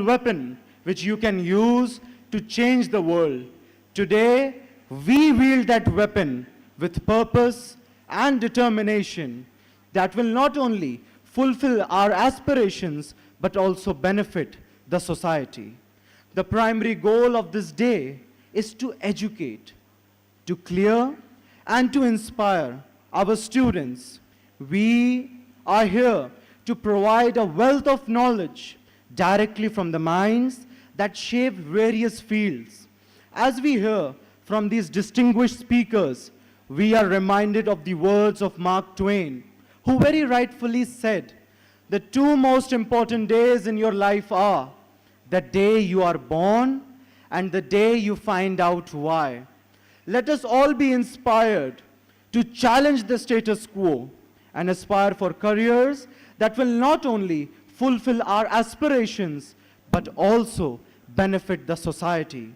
powerful weapon which you can use to change the world. Today, we wield that weapon with purpose and determination that will not only fulfill our aspirations but also benefit the society. The primary goal of this day is to educate, to clear, and to inspire our students. We are here to provide a wealth of knowledge directly from the minds that shape various fields. As we hear from these distinguished speakers, we are reminded of the words of Mark Twain, who very rightfully said, "The two most important days in your life are the day you are born and the day you find out why." Let us all be inspired to challenge the status quo and aspire for careers that will not only fulfill our aspirations but also benefit the society.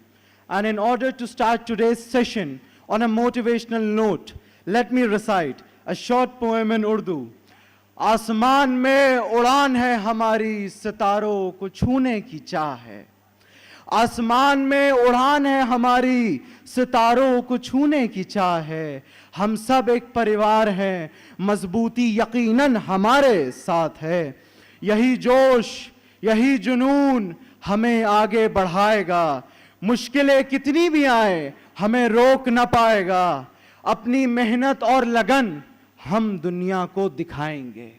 And in order to start today's session on a motivational note, let me recite a short poem in Urdu. आसमान में उड़ान है हमारी, सितारों को छूने की चाह है। आसमान में उड़ान है हमारी, सितारों को छूने की चाह है। हम सब एक परिवार हैं, मजबूती यकीनन हमारे साथ है। यही जोश, यही जुनून हमें आगे बढ़ाएगा। मुश्किलें कितनी भी आए हमें रोक न पाएगा। अपनी मेहनत और लगन हम दुनिया को दिखाएंगे।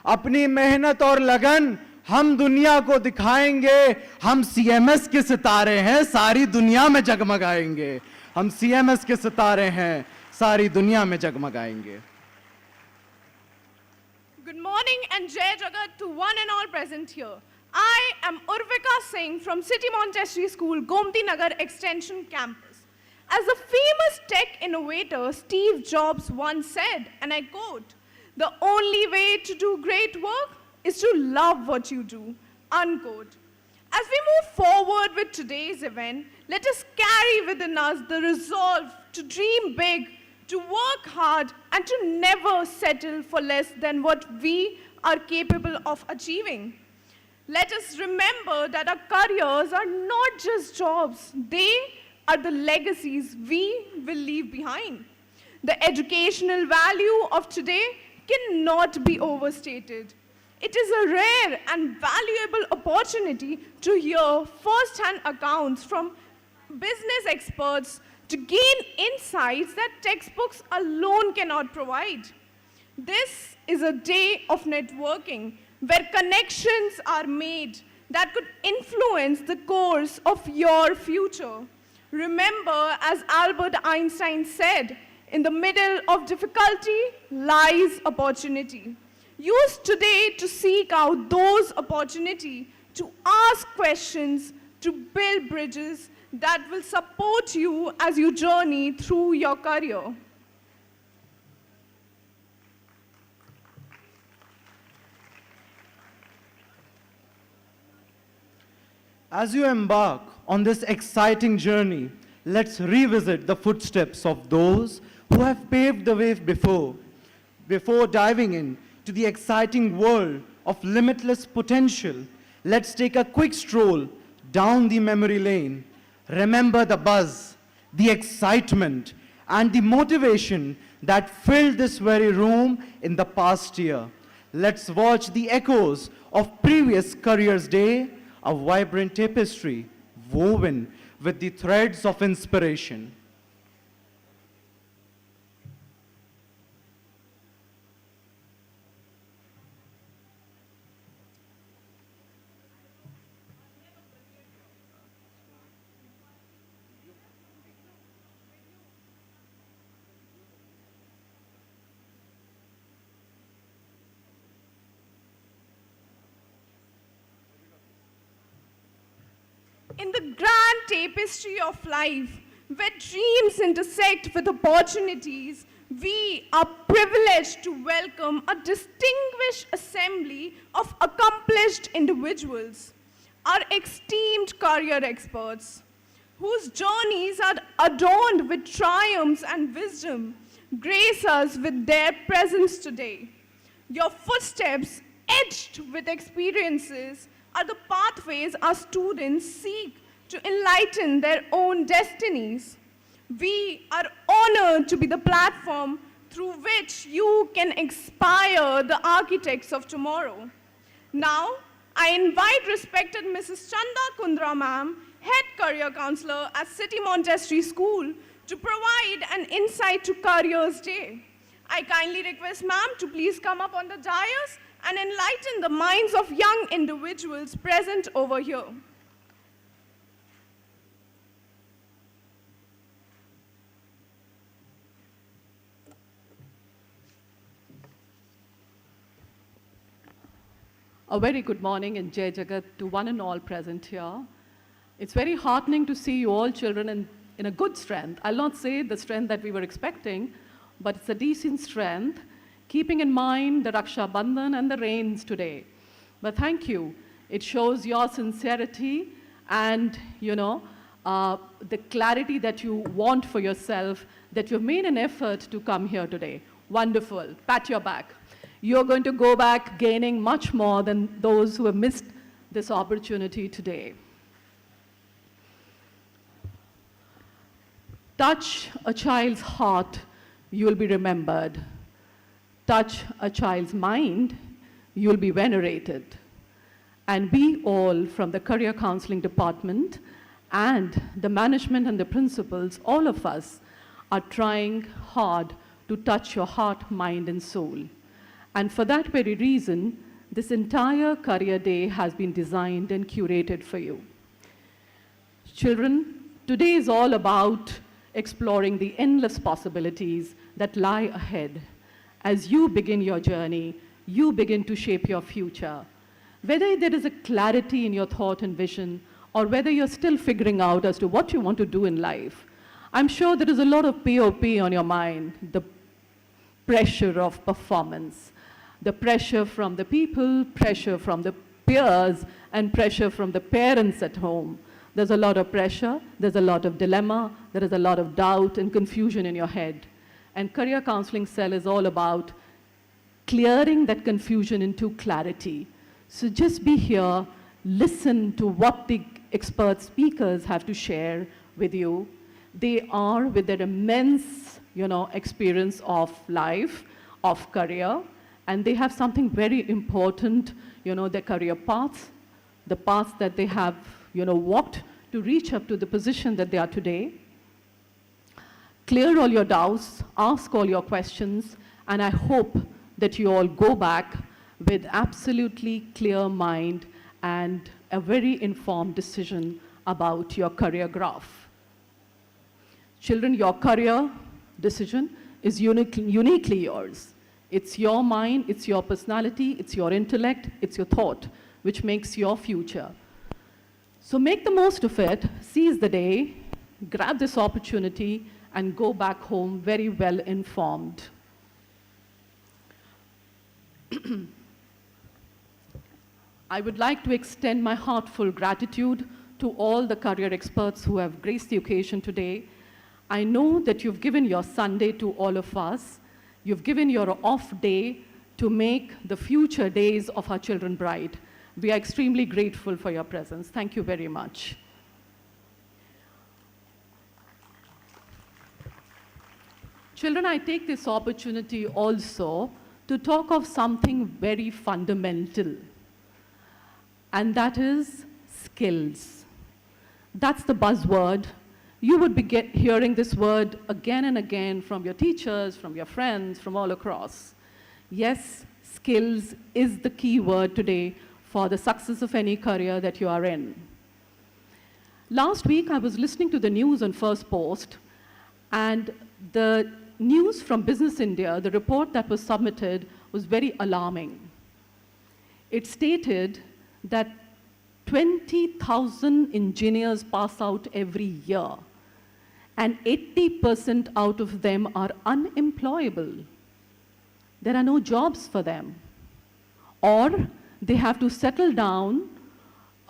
अपनी मेहनत और लगन हम दुनिया को दिखाएंगे। हम सीएमएस के सितारे हैं, सारी दुनिया में जगमगाएंगे। हम सीएमएस के सितारे हैं, सारी दुनिया में जगमगाएंगे। Good morning and Jai Jagat to one and all present here. I am Urvika Singh from City Montessori School, Gomti Nagar Extension Campus. As the famous tech innovator Steve Jobs once said, and I quote, "The only way to do great work is to love what you do," unquote. As we move forward with today's event, let us carry within us the resolve to dream big, to work hard, and to never settle for less than what we are capable of achieving. Let us remember that our careers are not just jobs, they are the legacies we will leave behind. The educational value of today cannot be overstated. It is a rare and valuable opportunity to hear first-hand accounts from business experts to gain insights that textbooks alone cannot provide. This is a day of networking where connections are made that could influence the course of your future. Remember, as Albert Einstein said, in the middle of difficulty lies opportunity. Use today to seek out those opportunities, to ask questions, to build bridges that will support you as you journey through your career. As you embark on this exciting journey, let's revisit the footsteps of those who have paved the way before. Before diving into the exciting world of limitless potential, let's take a quick stroll down the memory lane. Remember the buzz, the excitement, and the motivation that filled this very room in the past year. Let's watch the echoes of previous Careers Day, a vibrant tapestry woven with the threads of inspiration. In the grand tapestry of life, where dreams intersect with opportunities, we are privileged to welcome a distinguished assembly of accomplished individuals, our esteemed career experts, whose journeys are adorned with triumphs and wisdom, grace us with their presence today. Your footsteps, edged with experiences, are the pathways our students seek to enlighten their own destinies. We are honored to be the platform through which you can inspire the architects of tomorrow. Now, I invite respected Mrs. Chanda Kundra ma'am, Head Career Counselor at City Montessori School, to provide an insight to Careers Day. I kindly request ma'am to please come up on the dais and enlighten the minds of young individuals present over here. A very good morning and Jai Jagat to one and all present here. It's very heartening to see you all children in a good strength. I'll not say the strength that we were expecting, but it's a decent strength, keeping in mind the Raksha Bandhan and the rains today. But thank you. It shows your sincerity and, the clarity that you want for yourself, that you've made an effort to come here today. Wonderful. Pat your back. You're going to go back gaining much more than those who have missed this opportunity today. Touch a child's heart, you will be remembered. Touch a child's mind, you will be venerated. And we all from the Career Counseling Department and the management and the principals, all of us are trying hard to touch your heart, mind, and soul. And for that very reason, this entire Career Day has been designed and curated for you. Children, today is all about exploring the endless possibilities that lie ahead. As you begin your journey, you begin to shape your future. Whether there is a clarity in your thought and vision, or whether you're still figuring out as to what you want to do in life, I'm sure there is a lot of POP on your mind, the pressure of performance, the pressure from the people, pressure from the peers, and pressure from the parents at home. There's a lot of pressure, there's a lot of dilemma, there is a lot of doubt and confusion in your head. And Career Counseling Cell is all about clearing that confusion into clarity. So just be here, listen to what the expert speakers have to share with you. They are, with their immense, experience of life, of career, and they have something very important, their career paths, the paths that they have, walked to reach up to the position that they are today. Clear all your doubts, ask all your questions, and I hope that you all go back with absolutely clear mind and a very informed decision about your career graph. Children, your career decision is uniquely yours. It's your mind, it's your personality, it's your intellect, it's your thought, which makes your future. So make the most of it, seize the day, grab this opportunity, and go back home very well informed. I would like to extend my heartfelt gratitude to all the career experts who have graced the occasion today. I know that you've given your Sunday to all of us. You've given your off day to make the future days of our children bright. We are extremely grateful for your presence. Thank you very much. Children, I take this opportunity also to talk of something very fundamental, and that is skills. That's the buzzword. You would be hearing this word again and again from your teachers, from your friends, from all across. Yes, skills is the key word today for the success of any career that you are in. Last week, I was listening to the news on First Post, and the news from Business India, the report that was submitted, was very alarming. It stated that 20,000 engineers pass out every year, and 80% out of them are unemployable. There are no jobs for them. Or they have to settle down,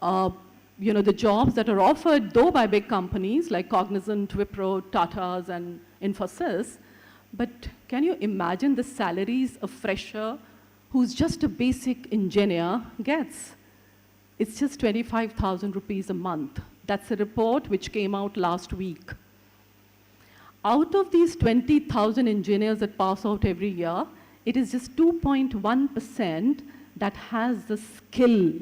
the jobs that are offered, though by big companies like Cognizant, Wipro, Tata's, and Infosys. But can you imagine the salaries a fresher who's just a basic engineer gets? It's just 25,000 rupees a month. That's a report which came out last week. Out of these 20,000 engineers that pass out every year, it is just 2.1% that has the skill.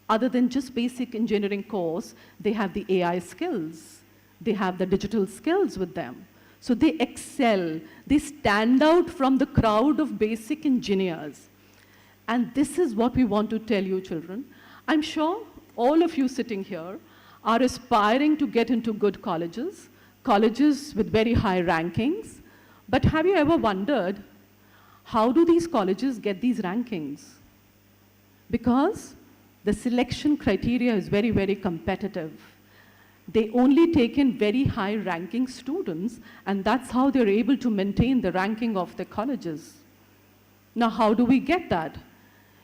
Other than just basic engineering course, they have the AI skills. They have the digital skills with them. So they excel. They stand out from the crowd of basic engineers. And this is what we want to tell you, children. I'm sure all of you sitting here are aspiring to get into good colleges, colleges with very high rankings. But have you ever wondered, how do these colleges get these rankings? Because the selection criteria is very, very competitive. They only take in very high ranking students, and that's how they're able to maintain the ranking of their colleges. Now, how do we get that?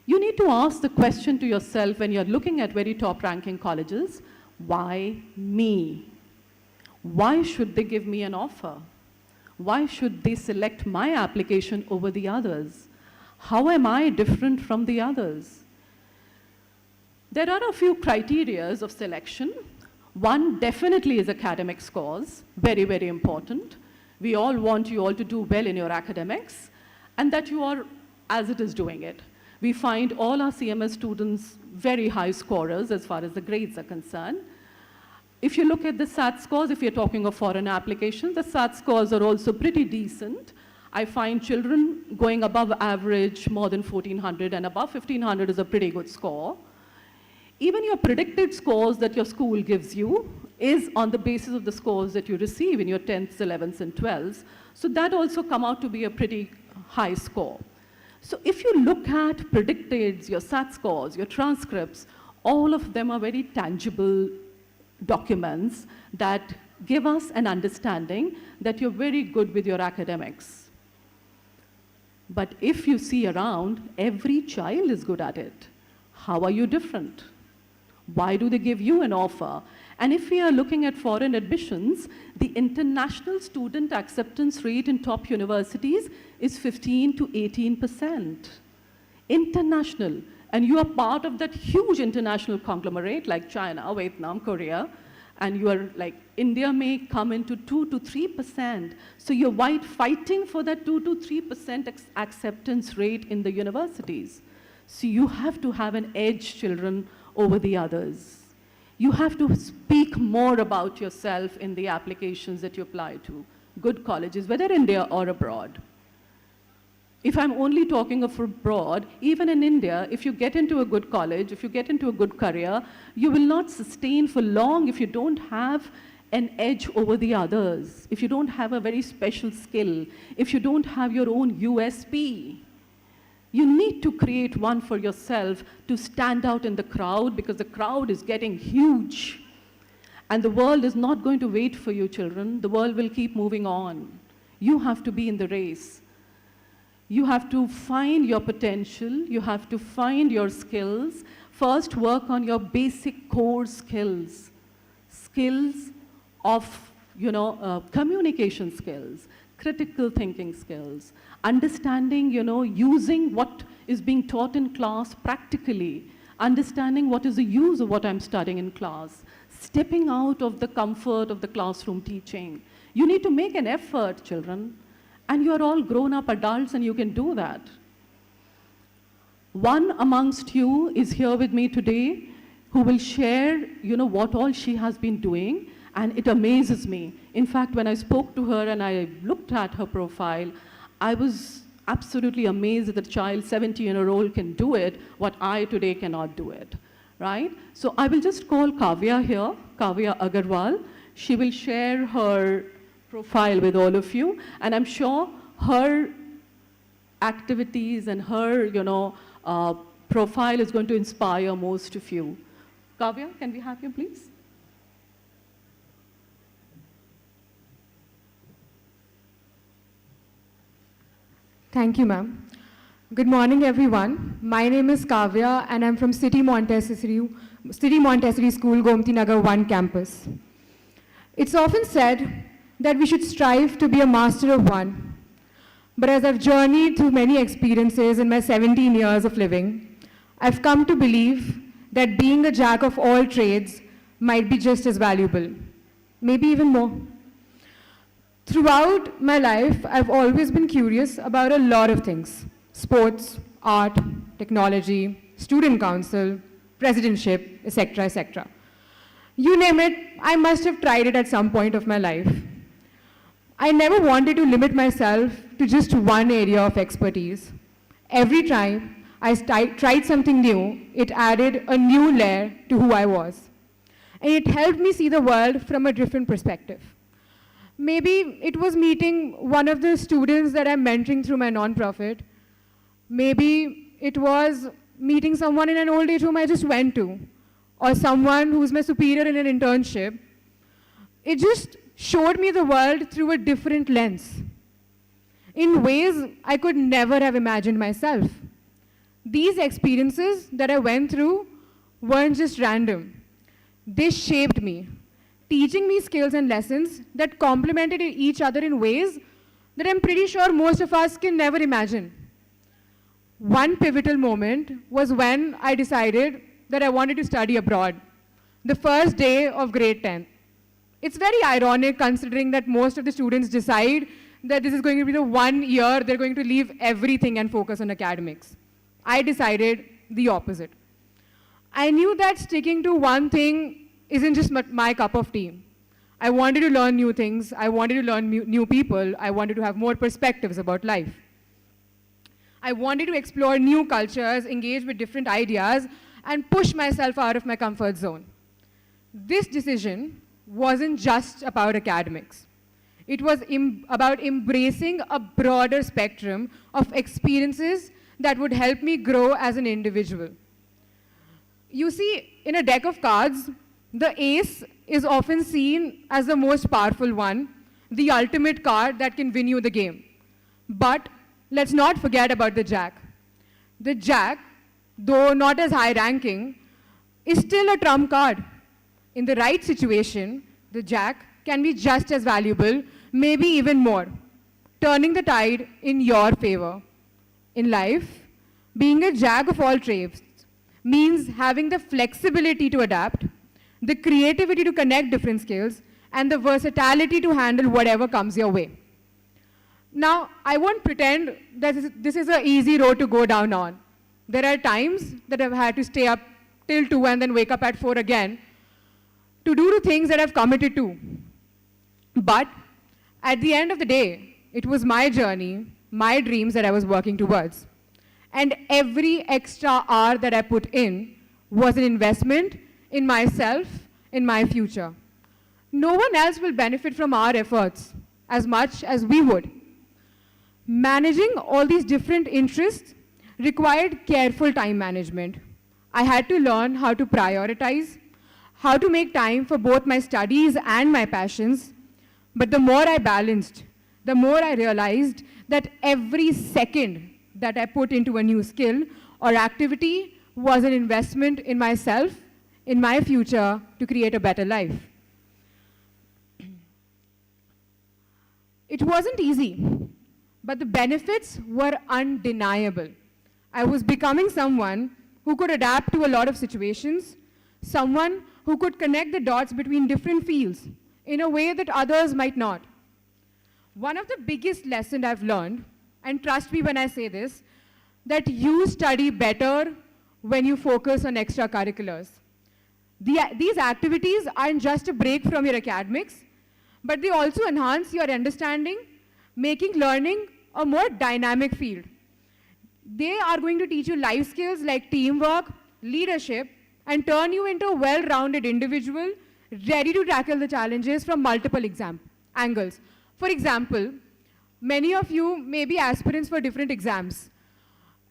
You need to ask the question to yourself when you're looking at very top ranking colleges, why me? Why should they give me an offer? Why should they select my application over the others? How am I different from the others? There are a few criteria of selection. One definitely is academic scores, very, very important. We all want you all to do well in your academics, and that you are as it is doing it. We find all our CMS students very high scorers as far as the grades are concerned. If you look at the SAT scores, if you're talking of foreign applications, the SAT scores are also pretty decent. I find children going above average, more than 1,400, and above 1,500 is a pretty good score. Even your predicted scores that your school gives you is on the basis of the scores that you receive in your 10th, 11th, and 12th. So that also come out to be a pretty high score. So if you look at predicteds, your SAT scores, your transcripts, all of them are very tangible documents that give us an understanding that you're very good with your academics. But if you see around, every child is good at it. How are you different? Why do they give you an offer? And if we are looking at foreign admissions, the international student acceptance rate in top universities is 15 to 18%. International. And you are part of that huge international conglomerate like China, Vietnam, Korea, and you are like, India may come into 2 to 3%. So you're fighting for that 2 to 3% acceptance rate in the universities. So you have to have an edge, children, over the others. You have to speak more about yourself in the applications that you apply to good colleges, whether India or abroad. If I'm only talking of abroad, even in India, if you get into a good college, if you get into a good career, you will not sustain for long if you don't have an edge over the others, if you don't have a very special skill, if you don't have your own USP. You need to create one for yourself to stand out in the crowd, because the crowd is getting huge. And the world is not going to wait for you, children. The world will keep moving on. You have to be in the race. You have to find your potential. You have to find your skills. First, work on your basic core skills. Skills of, communication skills, critical thinking skills, understanding, using what is being taught in class practically, understanding what is the use of what I'm studying in class, stepping out of the comfort of the classroom teaching. You need to make an effort, children, and you are all grown-up adults and you can do that. One amongst you is here with me today who will share, what all she has been doing, and it amazes me. In fact, when I spoke to her and I looked at her profile, I was absolutely amazed that a child, 17-year-old, can do it, what I today cannot do it, right? So I will just call Kavya here, Kavya Agarwal. She will share her profile with all of you, and I'm sure her activities and her, profile is going to inspire most of you. Kavya, can we have you, please? Thank you, ma'am. Good morning, everyone. My name is Kavya, and I'm from City Montessori School, Gomti Nagar 1 campus. It's often said that we should strive to be a master of one. But as I've journeyed through many experiences in my 17 years of living, I've come to believe that being a jack of all trades might be just as valuable, maybe even more. Throughout my life, I've always been curious about a lot of things: sports, art, technology, student council, presidentship, etc., etc. You name it, I must have tried it at some point of my life. I never wanted to limit myself to just one area of expertise. Every time I tried something new, it added a new layer to who I was. And it helped me see the world from a different perspective. Maybe it was meeting one of the students that I'm mentoring through my nonprofit. Maybe it was meeting someone in an old age home I just went to, or someone who's my superior in an internship. It just showed me the world through a different lens, in ways I could never have imagined myself. These experiences that I went through weren't just random. They shaped me, teaching me skills and lessons that complemented each other in ways that I'm pretty sure most of us can never imagine. One pivotal moment was when I decided that I wanted to study abroad, the first day of grade 10. It's very ironic considering that most of the students decide that this is going to be the 1 year they're going to leave everything and focus on academics. I decided the opposite. I knew that sticking to one thing isn't just my cup of tea. I wanted to learn new things, I wanted to learn new people, I wanted to have more perspectives about life. I wanted to explore new cultures, engage with different ideas, and push myself out of my comfort zone. This decision wasn't just about academics. It was about embracing a broader spectrum of experiences that would help me grow as an individual. You see, in a deck of cards, the ace is often seen as the most powerful one, the ultimate card that can win you the game. But let's not forget about the jack. The jack, though not as high ranking, is still a trump card. In the right situation, the jack can be just as valuable, maybe even more, turning the tide in your favor. In life, being a jack of all trades means having the flexibility to adapt, the creativity to connect different skills, and the versatility to handle whatever comes your way. Now, I won't pretend that this is an easy road to go down on. There are times that I've had to stay up till 2 and then wake up at 4 again to do the things that I've committed to. But at the end of the day, it was my journey, my dreams that I was working towards. And every extra hour that I put in was an investment in myself, in my future. No one else will benefit from our efforts as much as we would. Managing all these different interests required careful time management. I had to learn how to prioritize, how to make time for both my studies and my passions. But the more I balanced, the more I realized that every second that I put into a new skill or activity was an investment in myself, in my future, to create a better life. It wasn't easy, but the benefits were undeniable. I was becoming someone who could adapt to a lot of situations, someone who could connect the dots between different fields in a way that others might not. One of the biggest lessons I've learned, and trust me when I say this, that you study better when you focus on extracurriculars. These activities aren't just a break from your academics, but they also enhance your understanding, making learning a more dynamic field. They are going to teach you life skills like teamwork, leadership, and turn you into a well-rounded individual ready to tackle the challenges from multiple angles. For example, many of you may be aspirants for different exams.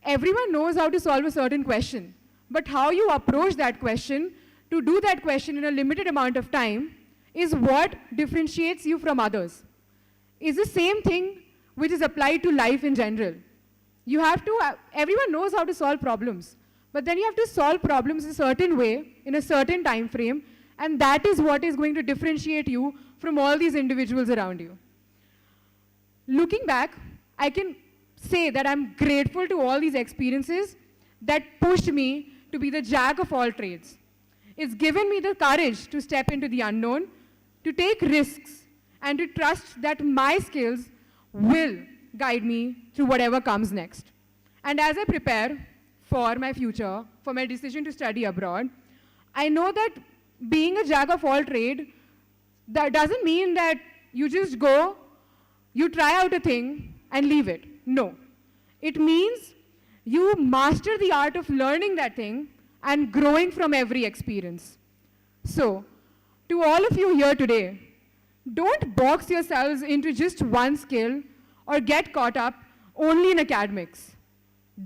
Everyone knows how to solve a certain question, but how you approach that question to do that question in a limited amount of time is what differentiates you from others. It's the same thing which is applied to life in general. You have to, everyone knows how to solve problems, but then you have to solve problems in a certain way, in a certain time frame, and that is what is going to differentiate you from all these individuals around you. Looking back, I can say that I'm grateful to all these experiences that pushed me to be the jack of all trades. It's given me the courage to step into the unknown, to take risks, and to trust that my skills will guide me through whatever comes next. And as I prepare for my future, for my decision to study abroad, I know that being a jack of all trade, that doesn't mean that you just go, you try out a thing and leave it. No. It means you master the art of learning that thing and growing from every experience. So, to all of you here today, don't box yourselves into just one skill or get caught up only in academics.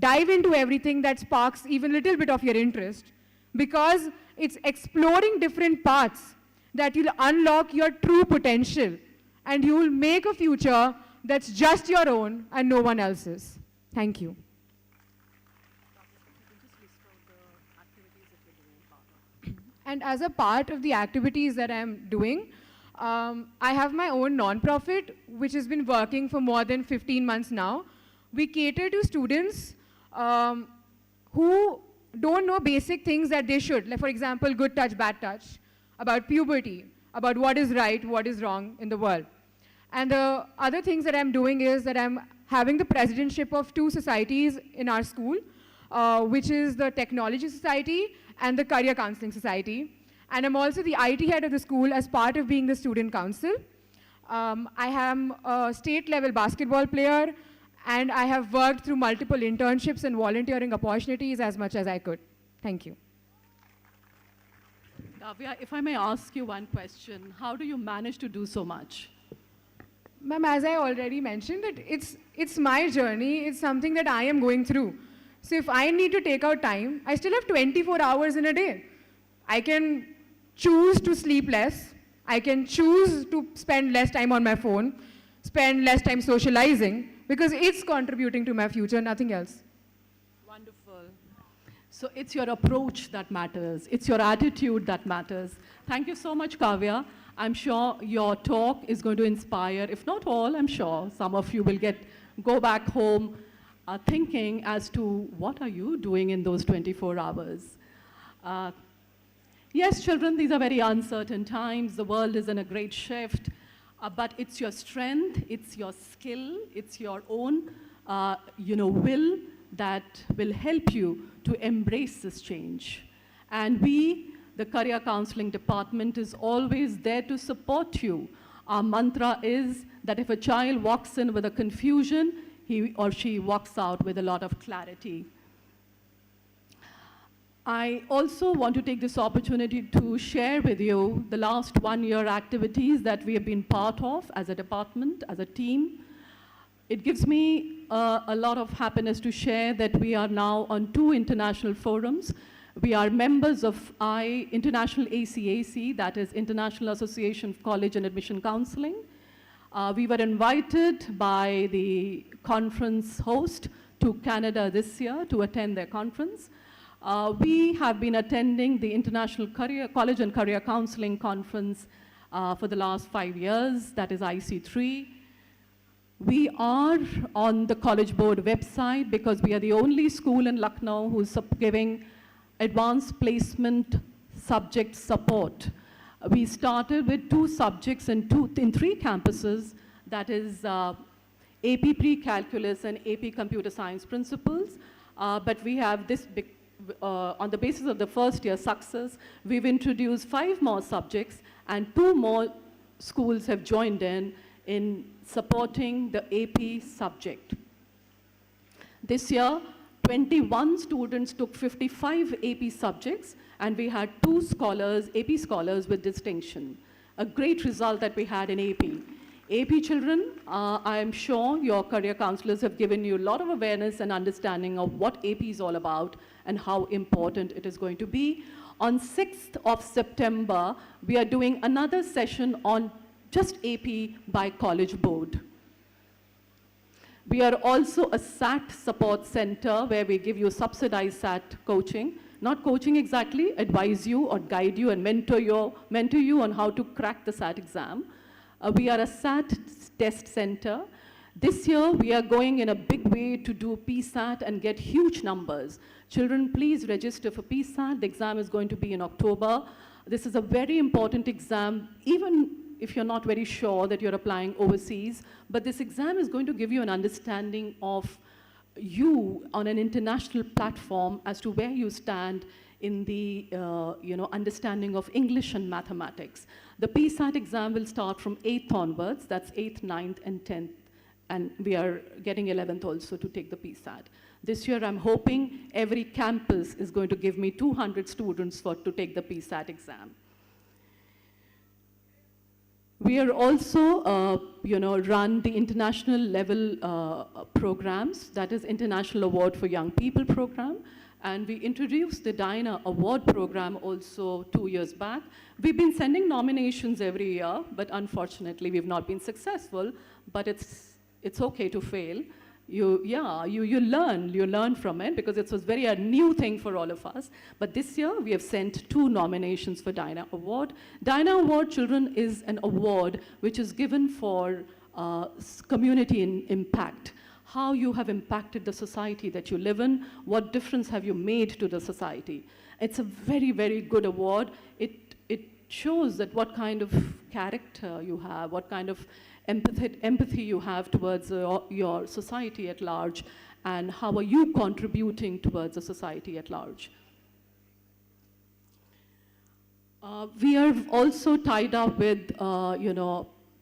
Dive into everything that sparks even a little bit of your interest, because it's exploring different paths that will unlock your true potential, and you will make a future that's just your own and no one else's. Thank you. And as a part of the activities that I'm doing, I have my own non-profit, which has been working for more than 15 months now. We cater to students who don't know basic things that they should, like for example, good touch, bad touch, about puberty, about what is right, what is wrong in the world. And the other things that I'm doing is that I'm having the presidentship of 2 societies in our school, which is the Technology Society and the Career Counselling Society. And I'm also the IT head of the school as part of being the student council. I am a state-level basketball player, and I have worked through multiple internships and volunteering opportunities as much as I could. Thank you. Kavya, if I may ask you one question, how do you manage to do so much? Ma'am, as I already mentioned, that it's my journey, it's something that I am going through. So if I need to take out time, I still have 24 hours in a day. I can choose to sleep less, I can choose to spend less time on my phone, spend less time socializing, because it's contributing to my future, nothing else. Wonderful. So it's your approach that matters. It's your attitude that matters. Thank you so much, Kavya. I'm sure your talk is going to inspire, if not all, I'm sure some of you will go back home thinking as to what are you doing in those 24 hours. Yes, children, these are very uncertain times. The world is in a great shift. But it's your strength, it's your skill, it's your own will that will help you to embrace this change. And we, the Career Counselling Department, is always there to support you. Our mantra is that if a child walks in with a confusion, he or she walks out with a lot of clarity. I also want to take this opportunity to share with you the last 1-year activities that we have been part of as a department, as a team. It gives me a lot of happiness to share that we are now on 2 international forums. We are members of International ACAC, that is International Association of College and Admission Counseling. We were invited by the conference host to Canada this year to attend their conference. We have been attending the International College and Career Counseling Conference for the last 5 years, that is IC3. We are on the College Board website because we are the only school in Lucknow who's giving advanced placement subject support. We started with 2 subjects in 3 campuses, that is AP Pre-Calculus and AP Computer Science Principles, but we have this big on the basis of the first year success, we've introduced 5 more subjects, and 2 more schools have joined in supporting the AP subject. This year, 21 students took 55 AP subjects, and we had 2 scholars, AP scholars with distinction. A great result that we had in AP. AP children, I am sure your career counselors have given you a lot of awareness and understanding of what AP is all about and how important it is going to be. On 6th of September, we are doing another session on just AP by College Board. We are also a SAT support center where we give you subsidized SAT coaching. Not coaching exactly, advise you or guide you and mentor you on how to crack the SAT exam. We are a SAT test center. This year, we are going in a big way to do PSAT and get huge numbers. Children, please register for PSAT. The exam is going to be in October. This is a very important exam, even if you're not very sure that you're applying overseas. But this exam is going to give you an understanding of you on an international platform as to where you stand in the understanding of English and mathematics. The PSAT exam will start from 8th onwards, that's 8th, 9th, and 10th. And we are getting 11th also to take the PSAT. This year, I'm hoping every campus is going to give me 200 students to take the PSAT exam. We are also, run the international level programs, that is International Award for Young People program. And we introduced the DINA Award program also 2 years back. We've been sending nominations every year, but unfortunately, we've not been successful. But it's okay to fail. You learn from it because it was a new thing for all of us. But this year, we have sent 2 nominations for DINA Award. DINA Award, children, is an award which is given for community impact. How you have impacted the society that you live in, what difference have you made to the society. It's a very, very good award. It shows that what kind of character you have, what kind of empathy you have towards your society at large, and how are you contributing towards the society at large. We are also tied up with,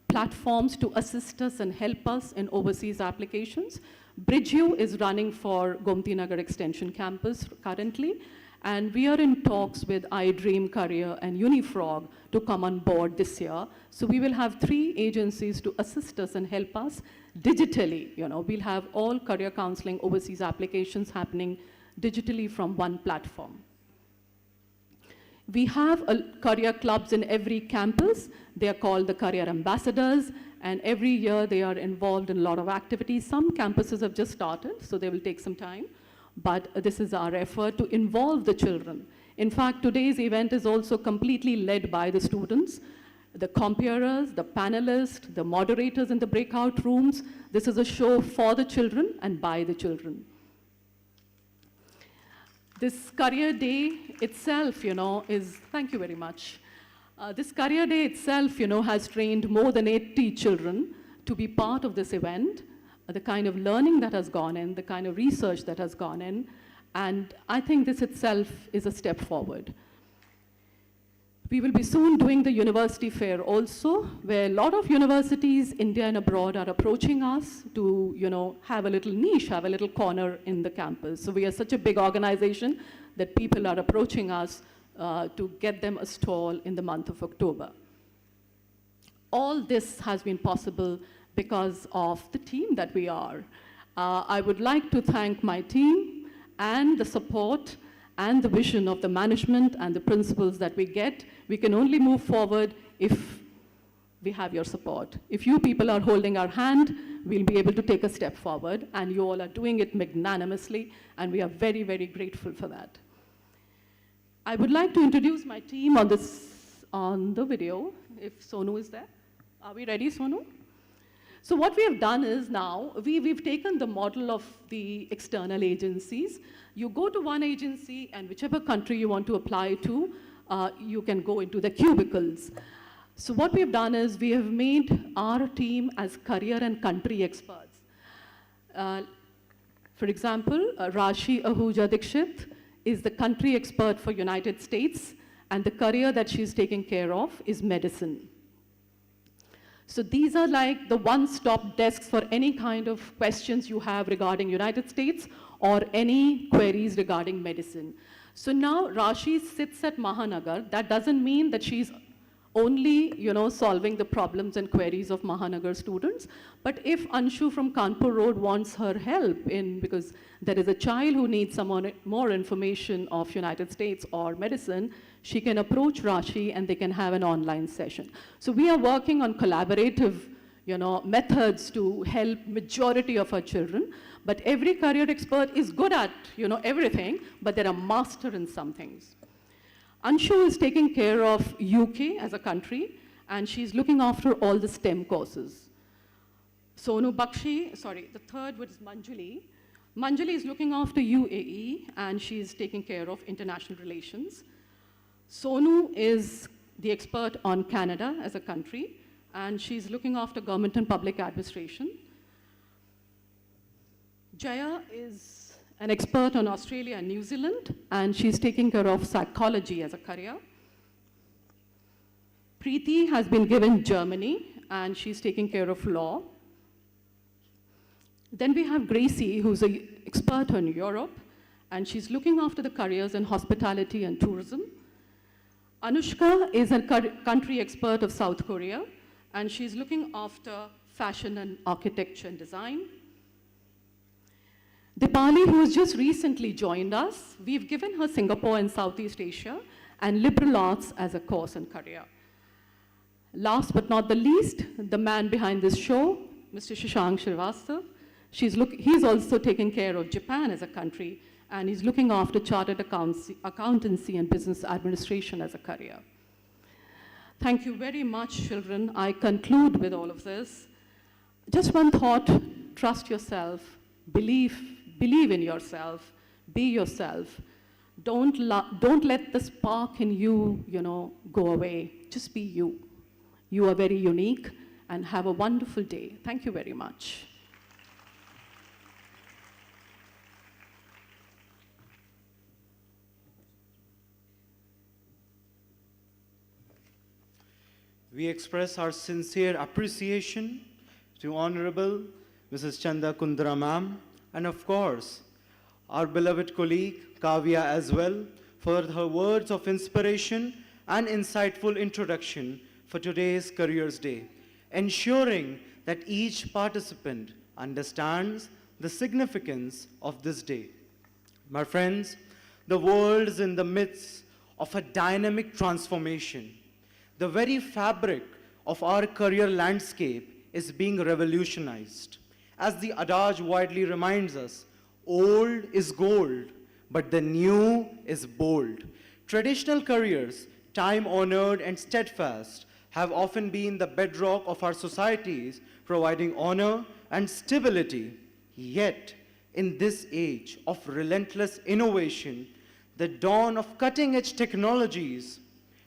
platforms to assist us and help us in overseas applications. BridgeU is running for Gomti Nagar Extension Campus currently, and we are in talks with iDream Career and Unifrog to come on board this year. So we will have 3 agencies to assist us and help us digitally. We'll have all career counseling overseas applications happening digitally from one platform. We have career clubs in every campus. They are called the Career Ambassadors, and every year they are involved in a lot of activities. Some campuses have just started, so they will take some time, but this is our effort to involve the children. In fact, today's event is also completely led by the students, the compeers, the panelists, the moderators in the breakout rooms. This is a show for the children and by the children. This career day itself, thank you very much. This career day itself, has trained more than 80 children to be part of this event, the kind of learning that has gone in, the kind of research that has gone in, and I think this itself is a step forward. We will be soon doing the university fair also, where a lot of universities, India and abroad, are approaching us to, have a little niche, have a little corner in the campus. So we are such a big organization that people are approaching us to get them a stall in the month of October. All this has been possible because of the team that we are. I would like to thank my team and the support and the vision of the management and the principals that we get. We can only move forward if we have your support. If you people are holding our hand, we'll be able to take a step forward, and you all are doing it magnanimously, and we are very, very grateful for that. I would like to introduce my team on the video, if Sonu is there. Are we ready, Sonu? So what we have done is now, we've taken the model of the external agencies. You go to one agency, and whichever country you want to apply to, you can go into the cubicles. So what we've done is we have made our team as career and country experts. For example, Rashi Ahuja Dikshit is the country expert for United States, and the career that she's taking care of is medicine. So these are like the one-stop desks for any kind of questions you have regarding United States or any queries regarding medicine. So now Rashi sits at Mahanagar. That doesn't mean that she's only, solving the problems and queries of Mahanagar students. But if Anshu from Kanpur Road wants her help because there is a child who needs some more information of United States or medicine, she can approach Rashi and they can have an online session. So we are working on collaborative, methods to help majority of our children. But every career expert is good at, everything, but they're a master in some things. Anshu is taking care of UK as a country, and she's looking after all the STEM courses. Sonu Bakshi, sorry, the third was Manjuli. Manjuli is looking after UAE, and she's taking care of international relations. Sonu is the expert on Canada as a country, and she's looking after government and public administration. Jaya is an expert on Australia and New Zealand, and she's taking care of psychology as a career. Preeti has been given Germany, and she's taking care of law. Then we have Gracie, who's an expert on Europe, and she's looking after the careers in hospitality and tourism. Anushka is a country expert of South Korea, and she's looking after fashion and architecture and design. Dipali, who has just recently joined us, we've given her Singapore and Southeast Asia and liberal arts as a course and career. Last but not the least, the man behind this show, Mr. Shashank Srivastav. He's also taking care of Japan as a country, and he's looking after chartered accountancy and business administration as a career. Thank you very much, children. I conclude with all of this. Just one thought: trust yourself, believe in yourself, be yourself. Don't let the spark in you, go away. Just be you. You are very unique, and have a wonderful day. Thank you very much. We express our sincere appreciation to Honorable Mrs. Chanda Kundra ma'am, and of course, our beloved colleague Kavya as well, for her words of inspiration and insightful introduction for today's Careers Day, ensuring that each participant understands the significance of this day. My friends, the world is in the midst of a dynamic transformation. The very fabric of our career landscape is being revolutionized. As the adage widely reminds us, old is gold, but the new is bold. Traditional careers, time-honored and steadfast, have often been the bedrock of our societies, providing honor and stability. Yet, in this age of relentless innovation, the dawn of cutting-edge technologies,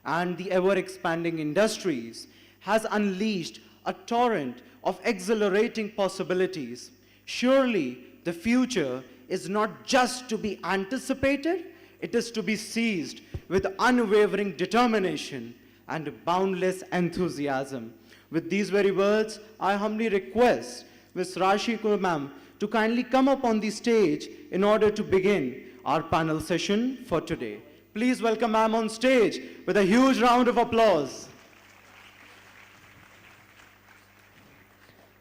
and the ever-expanding industries has unleashed a torrent of exhilarating possibilities. Surely, the future is not just to be anticipated, it is to be seized with unwavering determination and boundless enthusiasm. With these very words, I humbly request Ms. Rashi ma'am to kindly come up on the stage in order to begin our panel session for today. Please welcome ma'am on stage with a huge round of applause.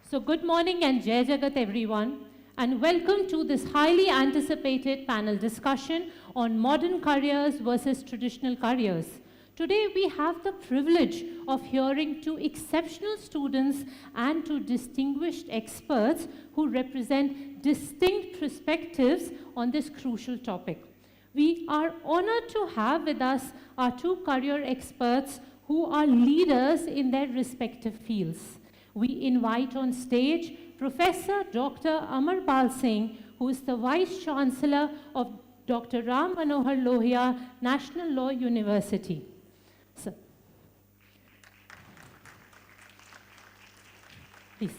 So good morning and Jai Jagat everyone, and welcome to this highly anticipated panel discussion on modern careers versus traditional careers. Today we have the privilege of hearing two exceptional students and two distinguished experts who represent distinct perspectives on this crucial topic. We are honored to have with us our two career experts who are leaders in their respective fields. We invite on stage Professor Dr. Amarpal Singh, who is the Vice Chancellor of Dr. Ram Manohar Lohia National Law University. Sir. Please.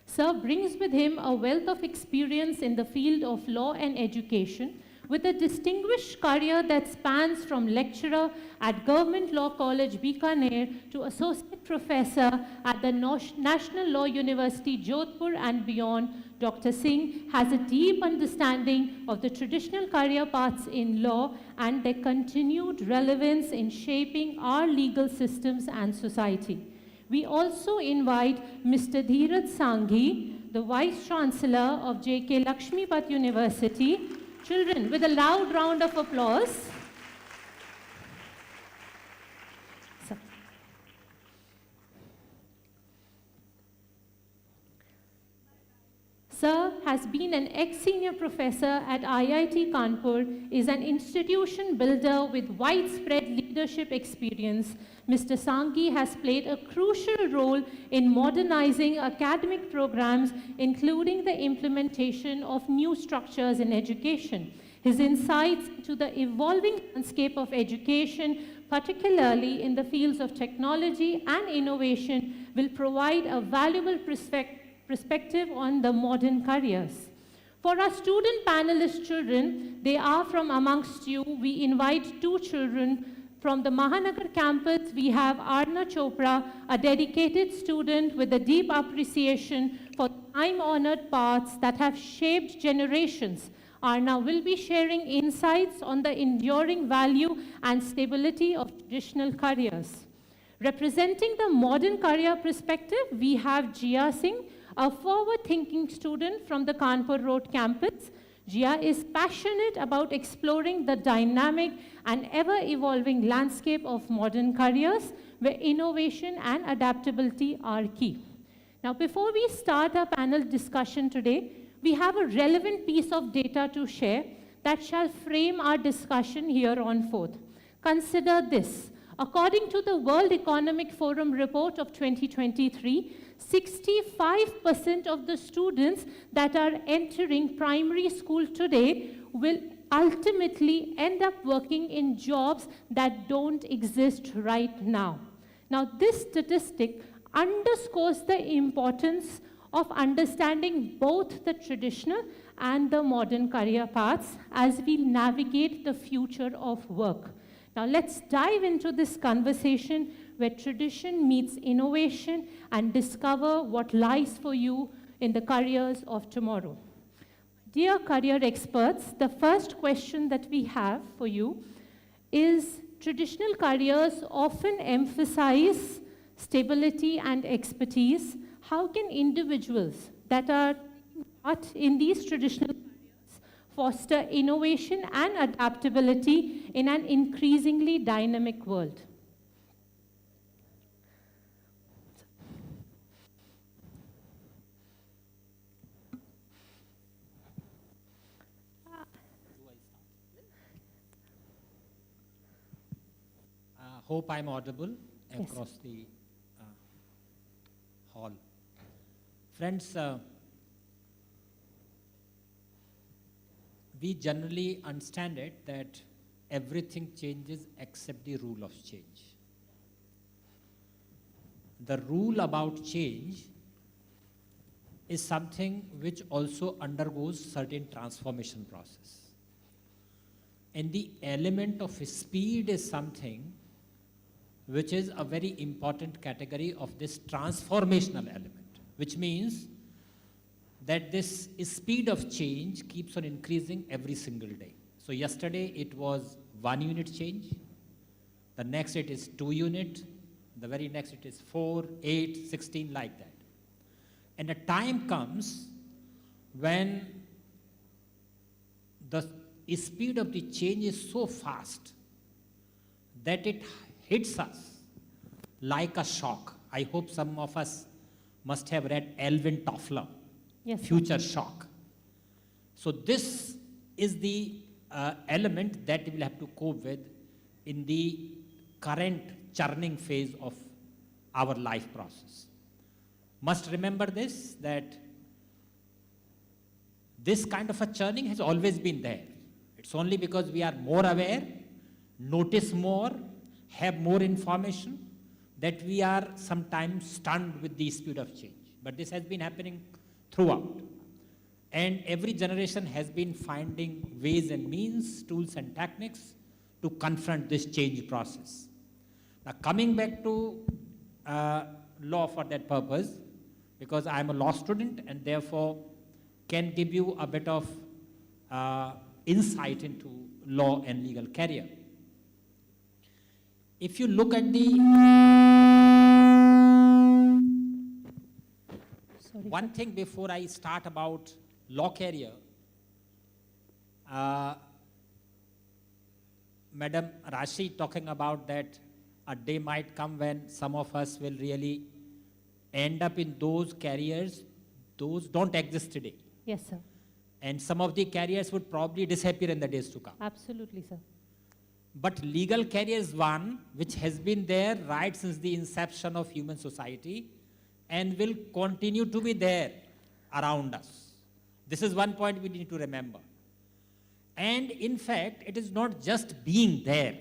Sir brings with him a wealth of experience in the field of law and education, with a distinguished career that spans from lecturer at Government Law College, Bikaner, to associate professor at the National Law University, Jodhpur and beyond. Dr. Singh has a deep understanding of the traditional career paths in law and their continued relevance in shaping our legal systems and society. We also invite Mr. Dheeraj Sanghi, the Vice Chancellor of J.K. Lakshmipat University. Children, with a loud round of applause. Sir has been an ex-senior professor at IIT Kanpur, is an institution builder with widespread leadership experience, Mr. Sanghi has played a crucial role in modernizing academic programs, including the implementation of new structures in education. His insights into the evolving landscape of education, particularly in the fields of technology and innovation, will provide a valuable perspective on the modern careers. For our student panelist children, they are from amongst you. We invite two children from the Mahanagar campus. We have Arna Chopra, a dedicated student with a deep appreciation for time-honored paths that have shaped generations. Arna will be sharing insights on the enduring value and stability of traditional careers. Representing the modern career perspective, we have Jia Singh, a forward-thinking student from the Kanpur Road campus. Jia is passionate about exploring the dynamic and ever-evolving landscape of modern careers, where innovation and adaptability are key. Now, before we start our panel discussion today, we have a relevant piece of data to share that shall frame our discussion here on forth. Consider this. According to the World Economic Forum report of 2023, 65% of the students that are entering primary school today will ultimately end up working in jobs that don't exist right now. Now, this statistic underscores the importance of understanding both the traditional and the modern career paths as we navigate the future of work. Now, let's dive into this conversation where tradition meets innovation and discover what lies for you in the careers of tomorrow. Dear career experts, the first question that we have for you is, traditional careers often emphasize stability and expertise. How can individuals that are taking part in these traditional careers foster innovation and adaptability in an increasingly dynamic world? Hope I'm audible Yes. across the hall. Friends, we generally understand it that everything changes except the rule of change. The rule about change is something which also undergoes certain transformation process. And the element of speed is something which is a very important category of this transformational element, which means that this speed of change keeps on increasing every single day. So yesterday it was 1 unit change, the next it is 2 unit, the very next it is 4, 8, 16, like that. And a time comes when the speed of the change is so fast that it hits us like a shock. I hope some of us must have read Alvin Toffler, Yes, sir. Future Shock. So this is the element that we will have to cope with in the current churning phase of our life process. Must remember this, that this kind of a churning has always been there. It's only because we are more aware, notice more, have more information, that we are sometimes stunned with the speed of change. But this has been happening throughout. And every generation has been finding ways and means, tools and techniques to confront this change process. Now, coming back to law for that purpose, because I'm a law student and therefore can give you a bit of insight into law and legal career. If you look at the one thing before I start about law career, Madam Rashi talking about that a day might come when some of us will really end up in those careers, those don't exist today. Yes, sir. And some of the careers would probably disappear in the days to come. Absolutely, sir. But legal career is one which has been there right since the inception of human society and will continue to be there around us. This is one point we need to remember. And in fact, it is not just being there.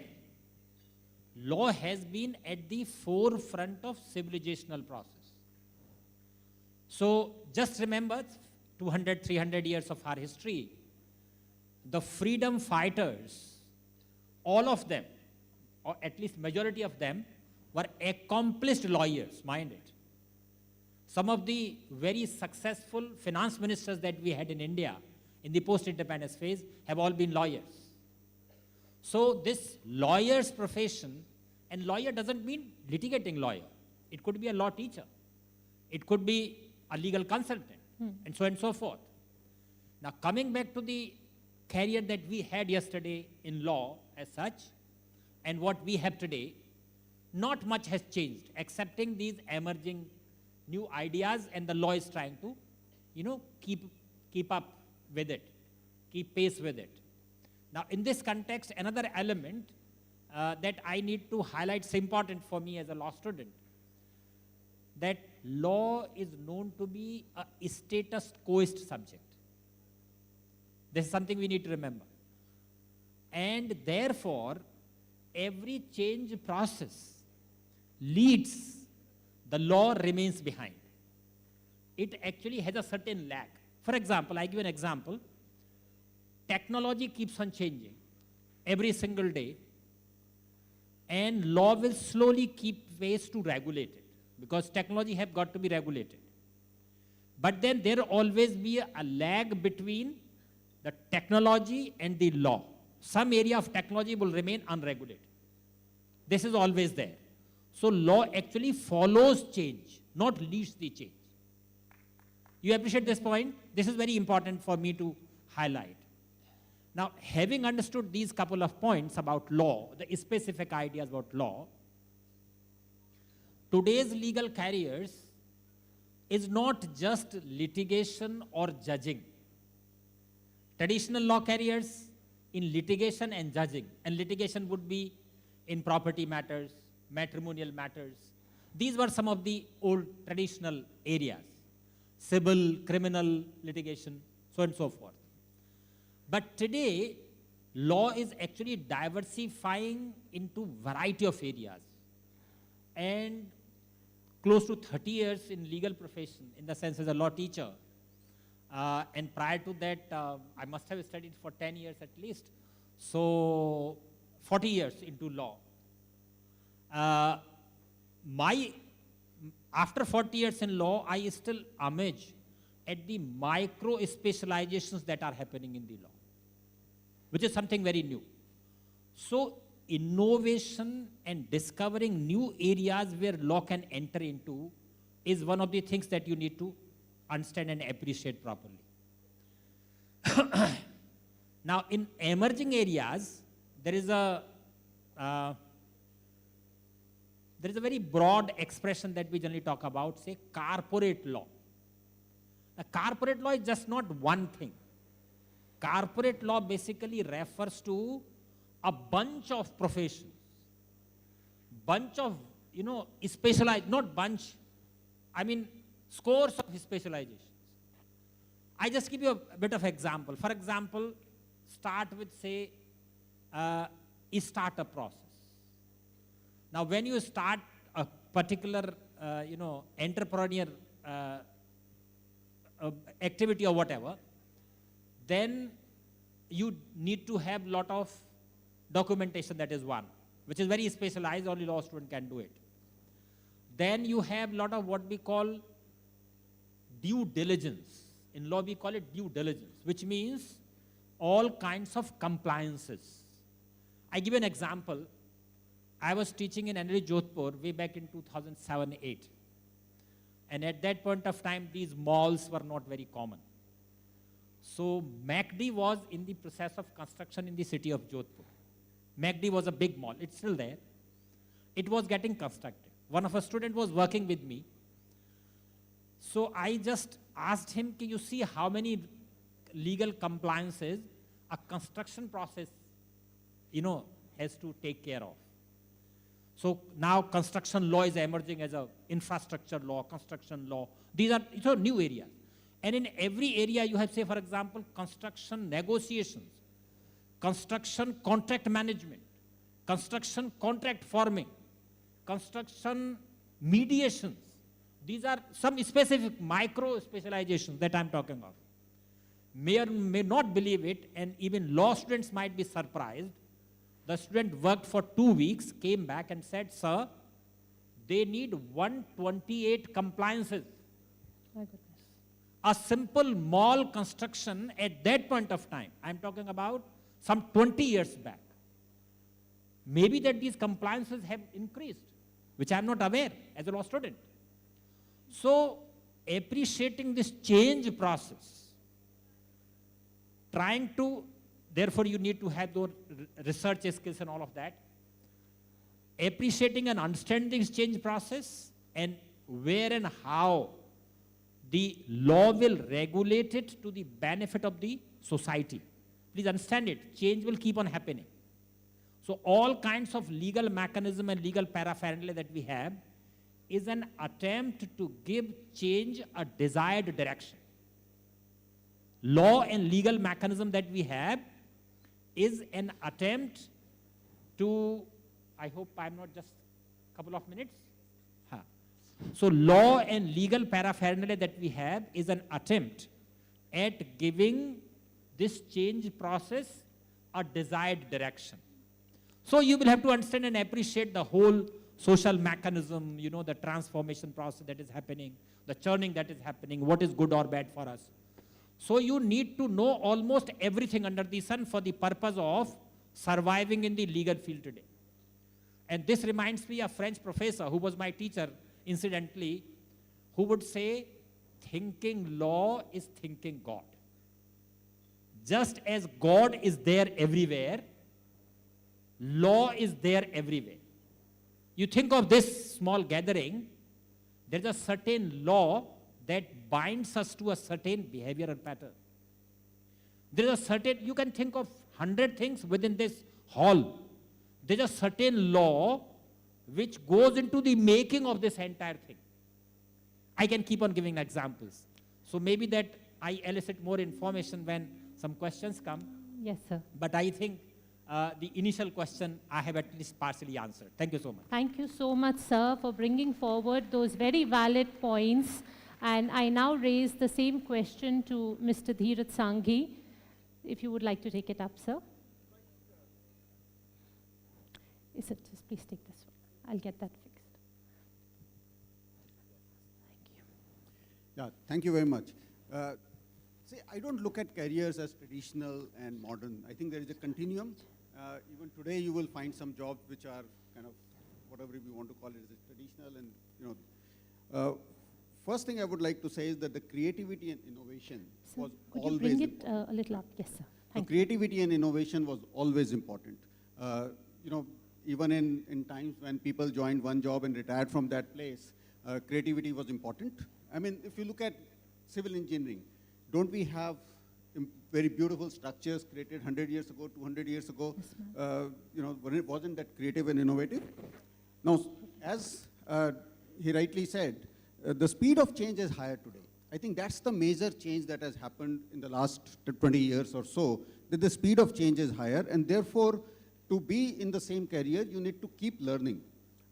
Law has been at the forefront of civilizational process. So just remember 200, 300 years of our history, the freedom fighters, all of them, or at least majority of them, were accomplished lawyers, mind it. Some of the very successful finance ministers that we had in India in the post-independence phase have all been lawyers. So this lawyer's profession, and lawyer doesn't mean litigating lawyer. It could be a law teacher. It could be a legal consultant, and so on and so forth. Now coming back to the career that we had yesterday in law as such, and what we have today, not much has changed, excepting these emerging new ideas, and the law is trying to, keep up with it, keep pace with it. Now, in this context, another element that I need to highlight is important for me as a law student, that law is known to be a status quoist subject. This is something we need to remember. And therefore, every change process leads, the law remains behind. It actually has a certain lag. For example, I give an example. Technology keeps on changing every single day, and law will slowly keep pace to regulate it, because technology have got to be regulated. But then there will always be a lag between the technology and the law. Some area of technology will remain unregulated. This is always there. So law actually follows change, not leads the change. You appreciate this point? This is very important for me to highlight. Now, having understood these couple of points about law, the specific ideas about law, today's legal careers is not just litigation or judging. Traditional law careers in litigation and judging, and litigation would be in property matters, matrimonial matters. These were some of the old traditional areas, civil, criminal litigation, so on and so forth. But today, law is actually diversifying into variety of areas. And close to 30 years in legal profession, in the sense as a law teacher, and prior to that, I must have studied for 10 years at least. So 40 years into law. After 40 years in law, I still amazed at the micro specializations that are happening in the law, which is something very new. So innovation and discovering new areas where law can enter into is one of the things that you need to understand and appreciate properly. Now, in emerging areas, there is a very broad expression that we generally talk about, say, corporate law. Now, corporate law is just not one thing. Corporate law basically refers to a bunch of professions, bunch of, specialized, not bunch, I mean, scores of specializations. I just give you a bit of example. For example, start with, say, a startup process. Now, when you start a particular, entrepreneur activity or whatever, then you need to have a lot of documentation, that is one, which is very specialized, only law student can do it. Then you have a lot of what we call due diligence. In law, we call it due diligence, which means all kinds of compliances. I give an example. I was teaching in NLE Jodhpur way back in 2007-8. And at that point of time, these malls were not very common. So MACD was in the process of construction in the city of Jodhpur. MACD was a big mall. It's still there. It was getting constructed. One of our students was working with me. So I just asked him, can you see how many legal compliances a construction process, has to take care of. So now construction law is emerging as a infrastructure law, construction law. These are new areas. And in every area you have, say, for example, construction negotiations, construction contract management, construction contract forming, construction mediations. These are some specific micro specializations that I'm talking of. May or may not believe it, and even law students might be surprised. The student worked for 2 weeks, came back and said, sir, they need 128 compliances. My goodness. A simple mall construction at that point of time, I'm talking about some 20 years back. Maybe that these compliances have increased, which I'm not aware as a law student. So appreciating this change process, trying to, therefore you need to have those research skills and all of that, appreciating and understanding this change process and where and how the law will regulate it to the benefit of the society. Please understand it, change will keep on happening. So all kinds of legal mechanism and legal paraphernalia that we have is an attempt to give change a desired direction. Law and legal mechanism that we have is an attempt to, I hope I'm not just a couple of minutes. So law and legal paraphernalia that we have is an attempt at giving this change process a desired direction. So you will have to understand and appreciate the whole social mechanism, you know, the transformation process that is happening, the churning that is happening, what is good or bad for us. So you need to know almost everything under the sun for the purpose of surviving in the legal field today. And this reminds me of a French professor who was my teacher, incidentally, who would say, thinking law is thinking God. Just as God is there everywhere, law is there everywhere. You think of this small gathering, there's a certain law that binds us to a certain behavioral pattern. There's a certain, you can think of 100 things within this hall. There's a certain law which goes into the making of this entire thing. I can keep on giving examples. So maybe that I elicit more information when some questions come. Yes, sir. But I think the initial question I have at least partially answered. Thank you so much. Thank you so much, sir, for bringing forward those very valid points. And I now raise the same question to Mr. Dheeraj Sanghi. If you would like to take it up, sir. Is it? Just please take this one. I'll get that fixed. Thank you. Yeah, thank you very much. See, I don't look at careers as traditional and modern. I think there is a continuum. Even today, you will find some jobs which are kind of whatever we want to call it, is traditional and, you know. First thing I would like to say is that the creativity and innovation was Could always you bring it important. a little up? Yes, sir. So Thank you. creativity and innovation was always important. You know, even in times when people joined one job and retired from that place, creativity was important. I mean, if you look at civil engineering, don't we have very beautiful structures created 100 years ago, 200 years ago? You know, wasn't that creative and innovative? Now, as he rightly said, the speed of change is higher today. I think that's the major change that has happened in the last 20 years or so, that the speed of change is higher, and therefore, to be in the same career, you need to keep learning.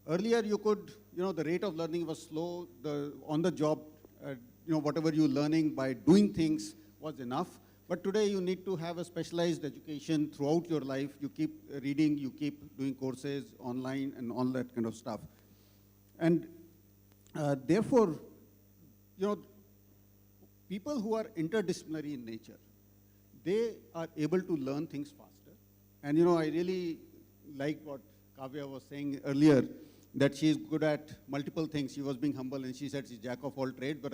Earlier, you could, you know, the rate of learning was slow, the on-the-job, you know, whatever you're learning by doing things was enough. But today, you need to have a specialized education throughout your life. You keep reading, you keep doing courses online and all that kind of stuff. And therefore, you know, people who are interdisciplinary in nature, they are able to learn things faster. And, you know, I really like what Kavya was saying earlier, that she's good at multiple things. She was being humble and she said she's jack of all trades, but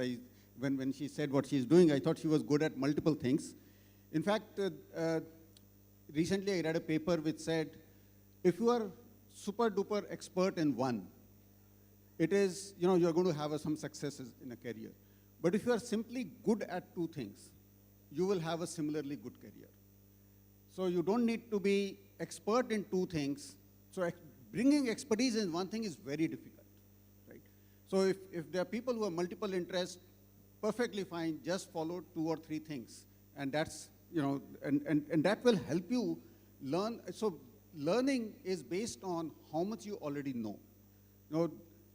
when she said what she's doing, I thought she was good at multiple things. In fact, recently I read a paper which said, if you are super duper expert in one, it is, you know, you're going to have some successes in a career. But if you are simply good at two things, you will have a similarly good career. So you don't need to be expert in two things, so bringing expertise in one thing is very difficult, right? So if there are people who have multiple interests, perfectly fine, just follow 2 or 3 things. And that's, and that will help you learn. So learning is based on how much you already know.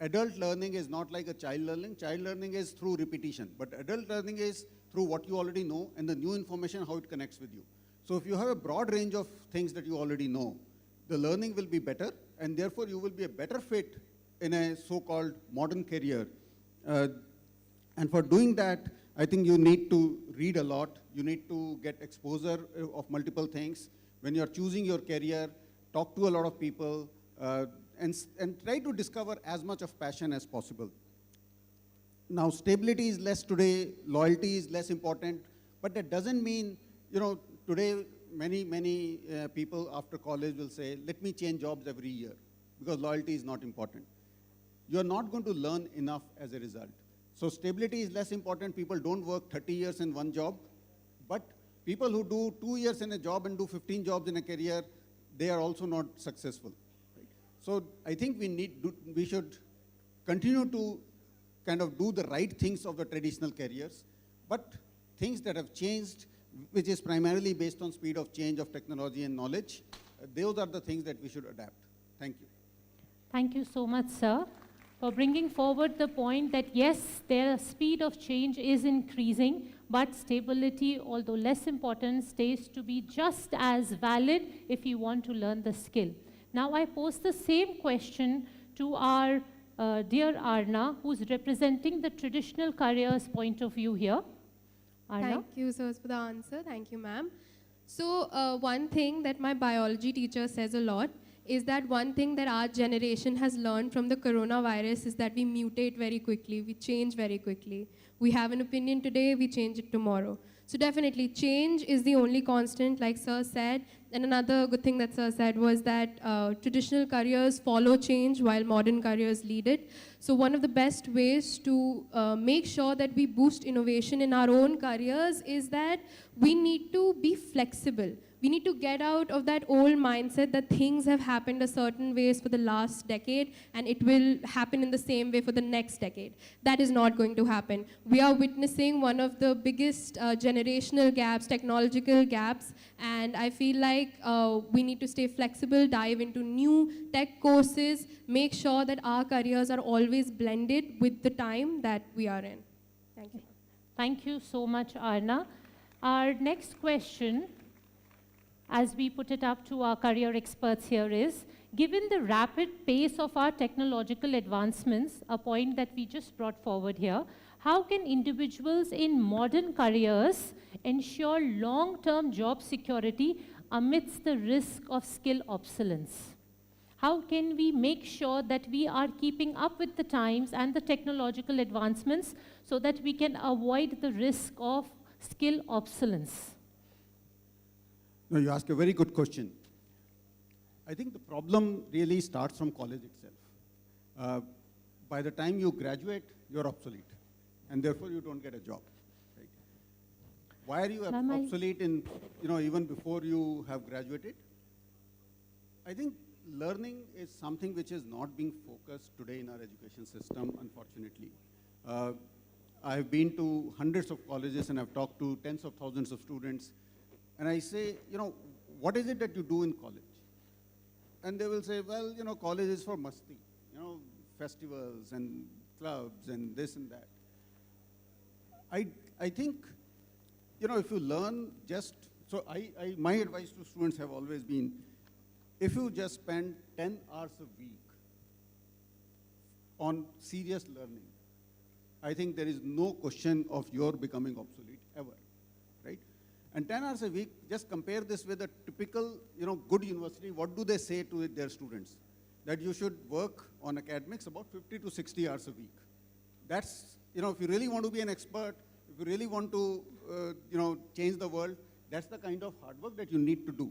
Adult learning is not like a child learning. Child learning is through repetition, but adult learning is through what you already know and the new information, how it connects with you. So if you have a broad range of things that you already know, the learning will be better, and therefore you will be a better fit in a so-called modern career. And for doing that, I think you need to read a lot. You need to get exposure of multiple things. When you're choosing your career, talk to a lot of people, and try to discover as much of passion as possible. Now, stability is less today, loyalty is less important, but that doesn't mean, today many people after college will say, let me change jobs every year, because loyalty is not important. You're not going to learn enough as a result. So stability is less important. People don't work 30 years in one job, but people who do 2 years in a job and do 15 jobs in a career, they are also not successful. Right? So I think we should continue to kind of do the right things of the traditional careers, but things that have changed, which is primarily based on speed of change of technology and knowledge, those are the things that we should adapt. Thank you. Thank you so much, sir, for bringing forward the point that yes, their speed of change is increasing, but stability, although less important, stays to be just as valid if you want to learn the skill. Now I pose the same question to our dear Arna, who's representing the traditional careers point of view here. Arna? Thank you, sir, for the answer. Thank you, ma'am. So one thing that my biology teacher says a lot is that one thing that our generation has learned from the coronavirus is that we mutate very quickly, we change very quickly. We have an opinion today, we change it tomorrow. So definitely, change is the only constant, like sir said. And another good thing that sir said was that traditional careers follow change while modern careers lead it. So one of the best ways to make sure that we boost innovation in our own careers is that we need to be flexible. We need to get out of that old mindset that things have happened a certain ways for the last decade and it will happen in the same way for the next decade. That is not going to happen. We are witnessing one of the biggest generational gaps, technological gaps, and I feel like we need to stay flexible, dive into new tech courses, make sure that our careers are always blended with the time that we are in. Thank you. Thank you so much, Arna. Our next question, as we put it up to our career experts here, is, given the rapid pace of our technological advancements, a point that we just brought forward here, how can individuals in modern careers ensure long-term job security amidst the risk of skill obsolescence? How can we make sure that we are keeping up with the times and the technological advancements so that we can avoid the risk of skill obsolescence? No, you ask a very good question. I think the problem really starts from college itself. By the time you graduate, you're obsolete, and therefore you don't get a job. Right? Why are you obsolete in, even before you have graduated? I think learning is something which is not being focused today in our education system, unfortunately. I've been to hundreds of colleges and I've talked to tens of thousands of students. And I say, what is it that you do in college? And they will say, well, college is for masti, festivals and clubs and this and that. I think, if you learn my advice to students have always been, if you just spend 10 hours a week on serious learning, I think there is no question of your becoming obsolete ever, right? And 10 hours a week, just compare this with a typical, good university. What do they say to their students? That you should work on academics about 50 to 60 hours a week. That's, if you really want to be an expert, if you really want to, change the world, that's the kind of hard work that you need to do.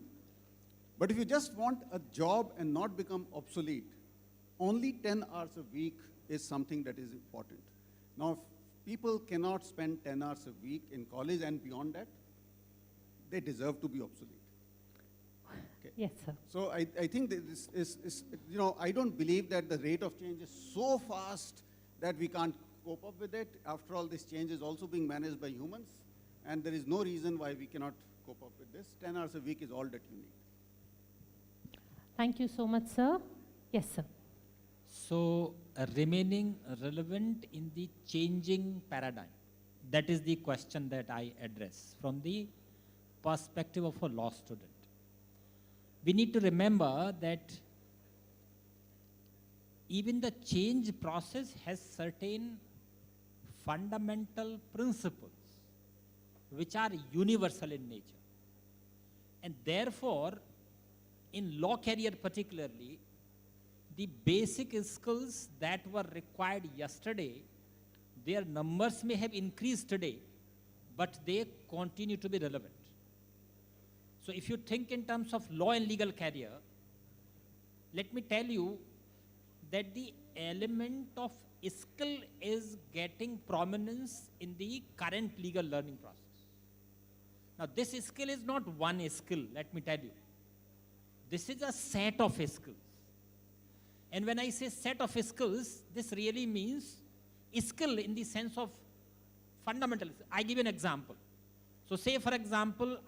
But if you just want a job and not become obsolete, only 10 hours a week is something that is important. Now, if people cannot spend 10 hours a week in college and beyond that, they deserve to be obsolete. Yes, sir. So I think that this is, you know, I don't believe that the rate of change is so fast that we can't cope up with it. After all, this change is also being managed by humans, and there is no reason why we cannot cope up with this. 10 hours a week is all that you need. Thank you so much, sir. Yes, sir. So, remaining relevant in the changing paradigm, that is the question that I address from the perspective of a law student. We need to remember that even the change process has certain fundamental principles which are universal in nature. And therefore, in law career particularly, the basic skills that were required yesterday, their numbers may have increased today, but they continue to be relevant. So if you think in terms of law and legal career, let me tell you that the element of skill is getting prominence in the current legal learning process. Now this skill is not one skill, let me tell you. This is a set of skills. And when I say set of skills, this really means skill in the sense of fundamental. I give you an example. So say for example,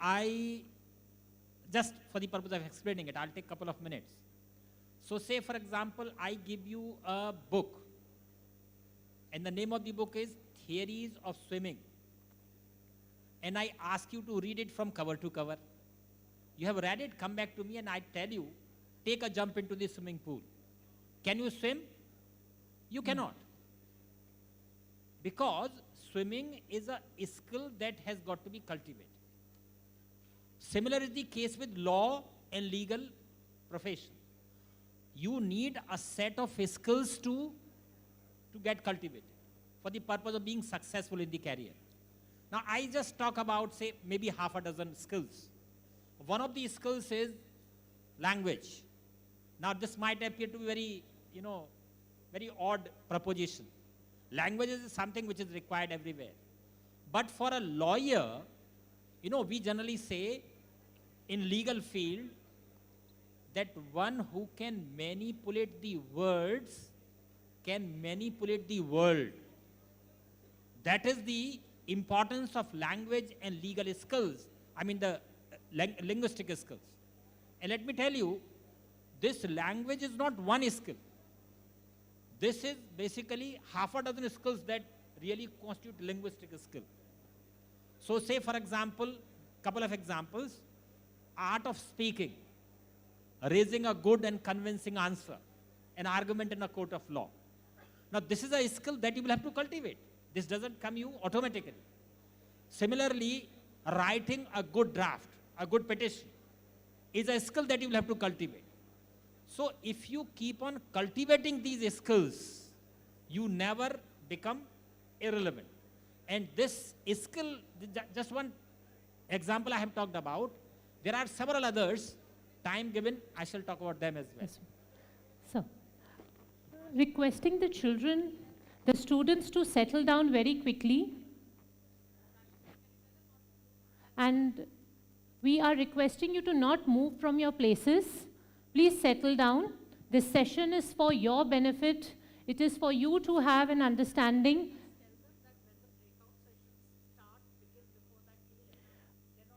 just for the purpose of explaining it, I'll take a couple of minutes. So say for example, I give you a book, and the name of the book is Theories of Swimming. And I ask you to read it from cover to cover. You have read it, come back to me, and I tell you, take a jump into the swimming pool. Can you swim? You cannot. Because swimming is a skill that has got to be cultivated. Similar is the case with law and legal profession. You need a set of skills to get cultivated for the purpose of being successful in the career. Now, I just talk about, say, maybe half a dozen skills. One of these skills is language. Now, this might appear to be very, very odd proposition. Language is something which is required everywhere. But for a lawyer, we generally say in legal field that one who can manipulate the words can manipulate the world. That is the importance of language and legal skills. I mean the linguistic skills. And let me tell you, this language is not one skill. This is basically half a dozen skills that really constitute linguistic skill. So say for example, couple of examples, art of speaking, raising a good and convincing answer, an argument in a court of law. Now this is a skill that you will have to cultivate. This doesn't come you automatically. Similarly, writing a good draft, a good petition, is a skill that you will have to cultivate. So if you keep on cultivating these skills, you never become irrelevant. And this skill, just one example I have talked about, there are several others. Time given, I shall talk about them as well. Yes. So, requesting the children, the students to settle down very quickly. And we are requesting you to not move from your places. Please settle down. This session is for your benefit. It is for you to have an understanding.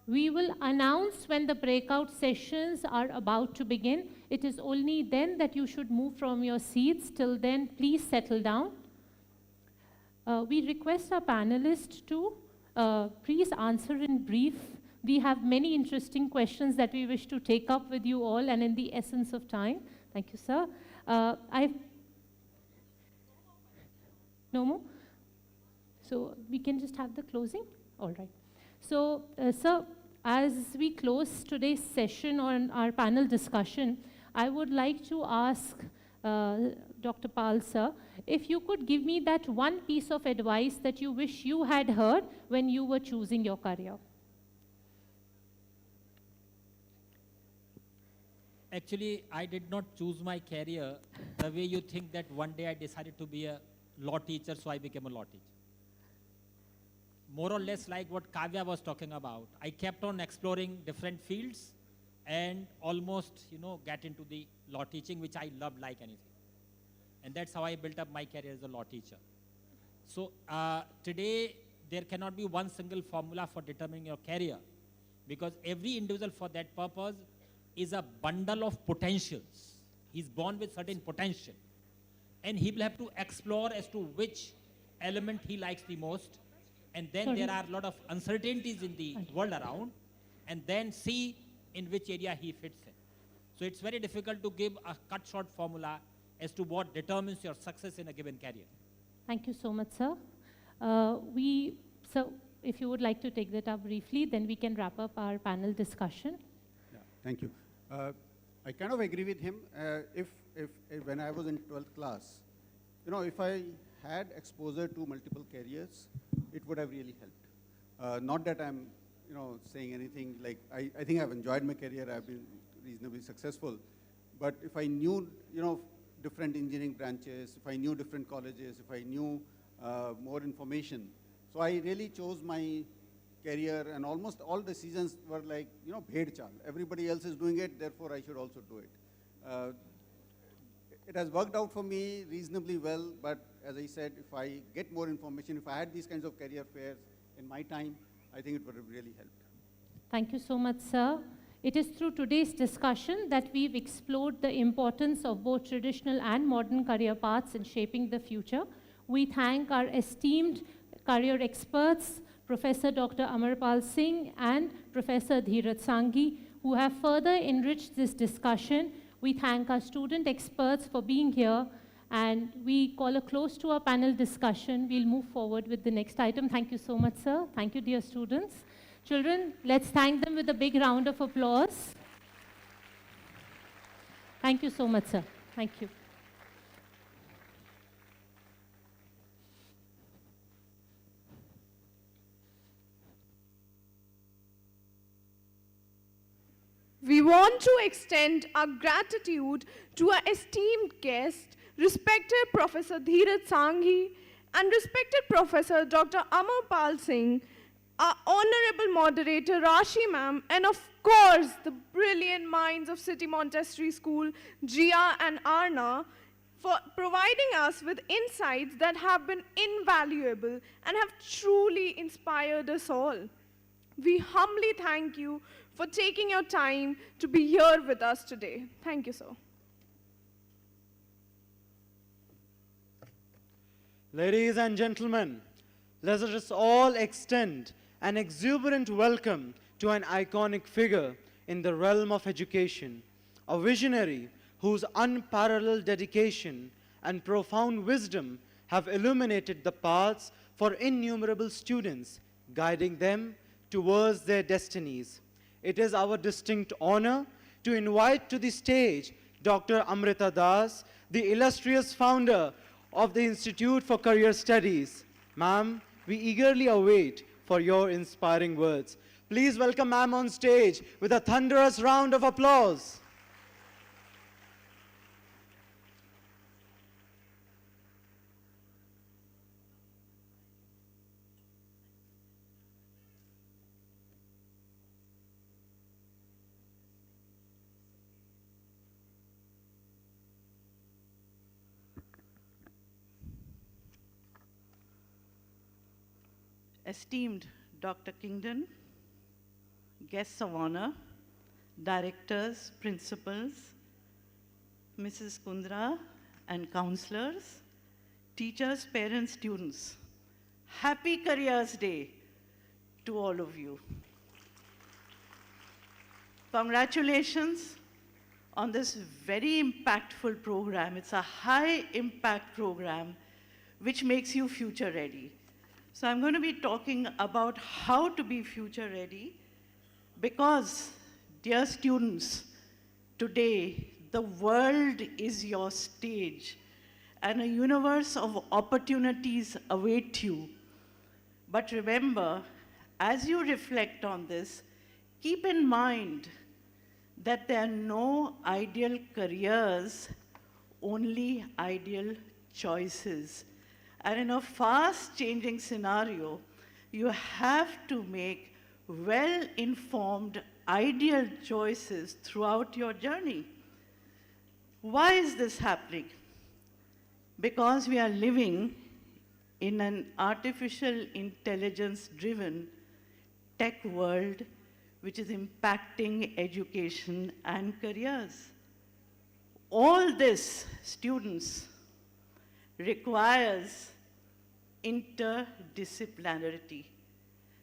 We will announce when the breakout sessions are about to begin. It is only then that you should move from your seats. Till then, please settle down. We request our panelists to please answer in brief. We have many interesting questions that we wish to take up with you all, and in the essence of time. Thank you, sir. No more? So we can just have the closing? All right. So, sir, as we close today's session on our panel discussion, I would like to ask Dr. Pal, sir, if you could give me that one piece of advice that you wish you had heard when you were choosing your career. Actually, I did not choose my career the way you think that one day I decided to be a law teacher, so I became a law teacher. More or less like what Kavya was talking about. I kept on exploring different fields and almost, get into the law teaching, which I loved like anything. And that's how I built up my career as a law teacher. So today, there cannot be one single formula for determining your career, because every individual for that purpose is a bundle of potentials. He's born with certain potential, and he will have to explore as to which element he likes the most, and then there are a lot of uncertainties in the world around, and then see in which area he fits in. So it's very difficult to give a cut short formula as to what determines your success in a given career. Thank you so much, sir. So if you would like to take that up briefly, then we can wrap up our panel discussion. Yeah, thank you. I kind of agree with him. If when I was in 12th class, if I had exposure to multiple careers, it would have really helped. Not that I'm, saying anything like, I think I've enjoyed my career, I've been reasonably successful. But if I knew, different engineering branches, if I knew different colleges, if I knew more information, so I really chose my career, and almost all decisions were like, bhed chal. Everybody else is doing it, therefore I should also do it. It has worked out for me reasonably well, but as I said, if I get more information, if I had these kinds of career fairs in my time, I think it would have really helped. Thank you so much, sir. It is through today's discussion that we've explored the importance of both traditional and modern career paths in shaping the future. We thank our esteemed career experts, Professor Dr. Amarpal Singh and Professor Dheeraj Sanghi, who have further enriched this discussion. We thank our student experts for being here, and we call a close to our panel discussion. We'll move forward with the next item. Thank you so much, sir. Thank you, dear students. Children, let's thank them with a big round of applause. Thank you so much, sir. Thank you. We want to extend our gratitude to our esteemed guest, respected Professor Dheeraj Sanghi and respected Professor Dr. Amarpal Singh, our honorable moderator Rashi ma'am, and of course the brilliant minds of City Montessori School, Jia and Arna, for providing us with insights that have been invaluable and have truly inspired us all. We humbly thank you for taking your time to be here with us today. Thank you, sir. Ladies and gentlemen, let us all extend an exuberant welcome to an iconic figure in the realm of education, a visionary whose unparalleled dedication and profound wisdom have illuminated the paths for innumerable students, guiding them towards their destinies. It is our distinct honor to invite to the stage Dr. Amrita Das, the illustrious founder of the Institute for Career Studies. Ma'am, we eagerly await for your inspiring words. Please welcome ma'am on stage with a thunderous round of applause. Esteemed Dr. Kingdon, guests of honor, directors, principals, Mrs. Kundra, and counselors, teachers, parents, students, Happy Careers Day to all of you. Congratulations on this very impactful program. It's a high impact program which makes you future ready. So I'm going to be talking about how to be future ready because, dear students, today the world is your stage and a universe of opportunities await you. But remember, as you reflect on this, keep in mind that there are no ideal careers, only ideal choices. And in a fast-changing scenario, you have to make well-informed ideal choices throughout your journey. Why is this happening? Because we are living in an artificial intelligence-driven tech world which is impacting education and careers. All this, students, requires interdisciplinarity.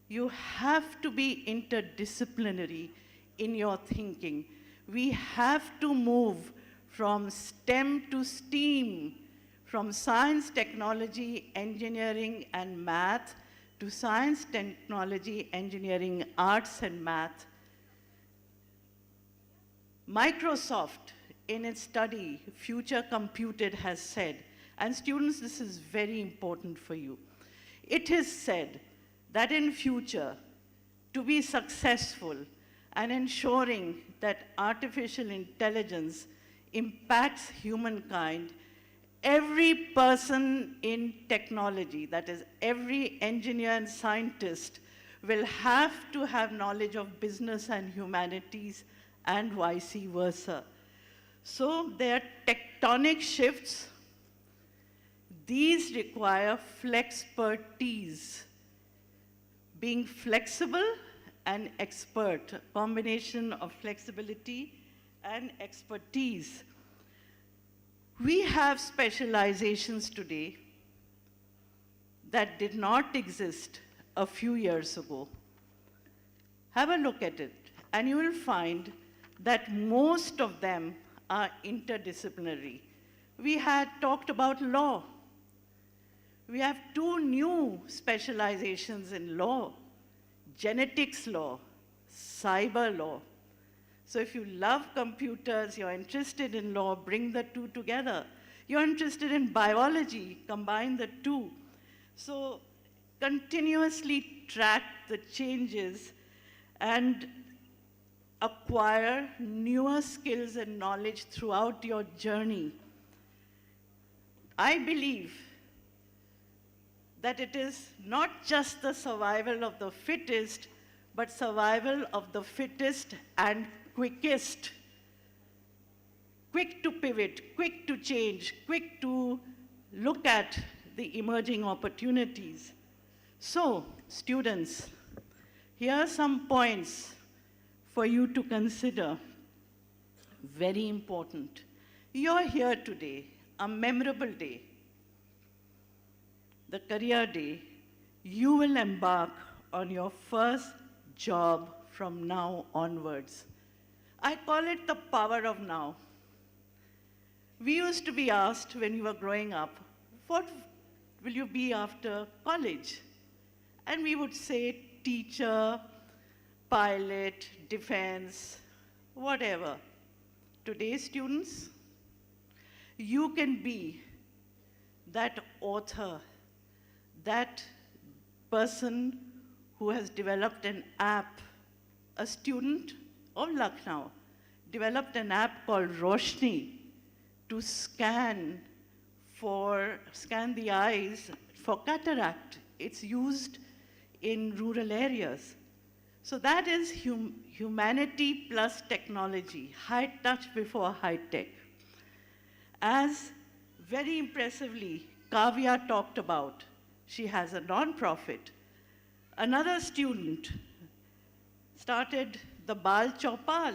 You have to be interdisciplinary in your thinking. We have to move from STEM to STEAM, from science, technology, engineering, and math to science, technology, engineering, arts, and math. Microsoft, in its study, Future Computed, has said, and students, this is very important for you. It is said that in future, to be successful and ensuring that artificial intelligence impacts humankind, every person in technology, that is every engineer and scientist, will have to have knowledge of business and humanities and vice versa. So there are tectonic shifts. These require flexpertise, being flexible and expert, a combination of flexibility and expertise. We have specializations today that did not exist a few years ago. Have a look at it, and you will find that most of them are interdisciplinary. We had talked about law. We have 2 new specializations in law: genetics law, cyber law. So if you love computers, you're interested in law, bring the 2 together. You're interested in biology, combine the 2. So continuously track the changes and acquire newer skills and knowledge throughout your journey. I believe that it is not just the survival of the fittest, but survival of the fittest and quickest. Quick to pivot, quick to change, quick to look at the emerging opportunities. So, students, here are some points for you to consider. Very important. You're here today, a memorable day, the career day. You will embark on your first job from now onwards. I call it the power of now. We used to be asked when we were growing up, what will you be after college? And we would say teacher, pilot, defense, whatever. Today, students, you can be that author, that person who has developed an app. A student of Lucknow developed an app called Roshni to scan the eyes for cataract. It's used in rural areas. So that is humanity plus technology, high touch before high tech. As very impressively Kavya talked about, she has a non-profit. Another student started the Bal Chaupal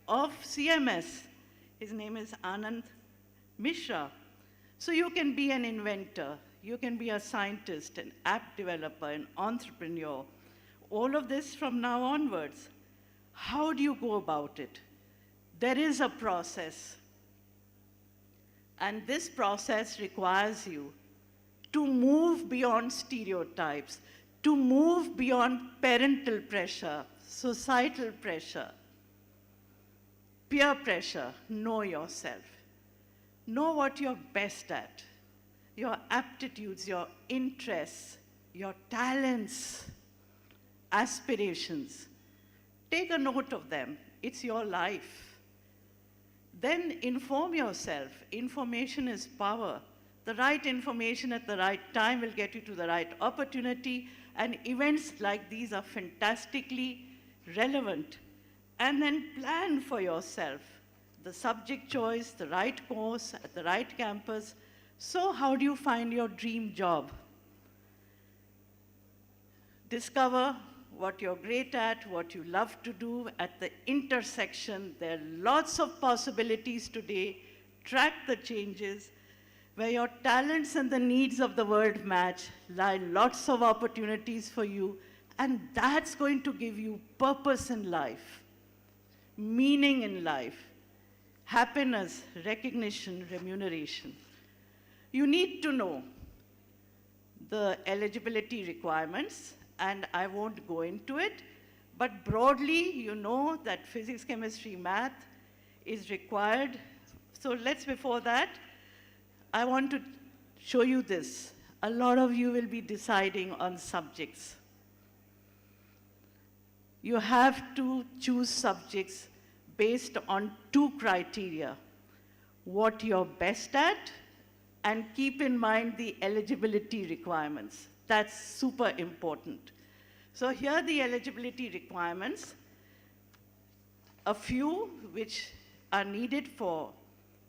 of CMS. His name is Anand Mishra. So you can be an inventor, you can be a scientist, an app developer, an entrepreneur, all of this from now onwards. How do you go about it? There is a process. And this process requires you to move beyond stereotypes, to move beyond parental pressure, societal pressure, peer pressure. Know yourself. Know what you're best at, your aptitudes, your interests, your talents, aspirations. Take a note of them. It's your life. Then inform yourself. Information is power. The right information at the right time will get you to the right opportunity, and events like these are fantastically relevant. And then plan for yourself the subject choice, the right course at the right campus. So how do you find your dream job? Discover what you're great at, what you love to do at the intersection. There are lots of possibilities today. Track the changes. Where your talents and the needs of the world match, lie lots of opportunities for you, and that's going to give you purpose in life, meaning in life, happiness, recognition, remuneration. You need to know the eligibility requirements, and I won't go into it, but broadly, you know that physics, chemistry, math is required. So before that, I want to show you this. A lot of you will be deciding on subjects. You have to choose subjects based on 2 criteria: what you're best at, and keep in mind the eligibility requirements. That's super important. So here are the eligibility requirements. A few which are needed for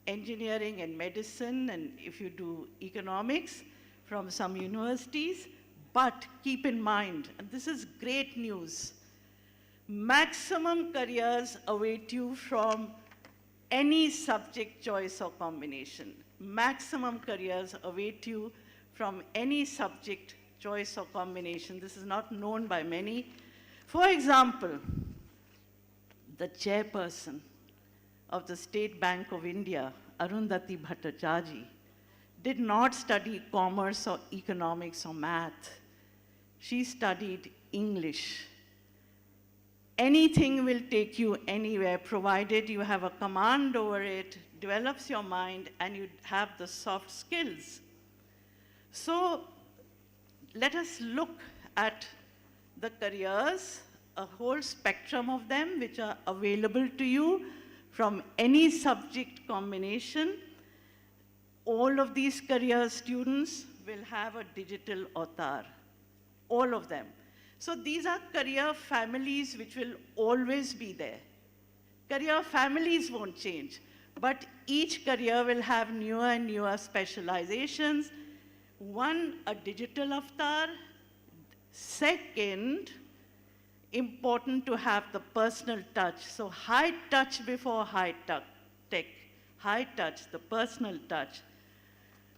engineering and medicine, and if you do economics from some universities. But keep in mind, and this is great news, maximum careers await you from any subject choice or combination. Maximum careers await you from any subject choice or combination. This is not known by many. For example, the chairperson of the State Bank of India, Arundhati Bhattacharjee, did not study commerce or economics or math. She studied English. Anything will take you anywhere, provided you have a command over it, develops your mind, and you have the soft skills. So let us look at the careers, a whole spectrum of them which are available to you from any subject combination. All of these career students will have a digital avatar, all of them. So these are career families which will always be there. Career families won't change, but each career will have newer and newer specializations. One, a digital avatar. Second, important to have the personal touch. So high touch before high tech. High touch, the personal touch.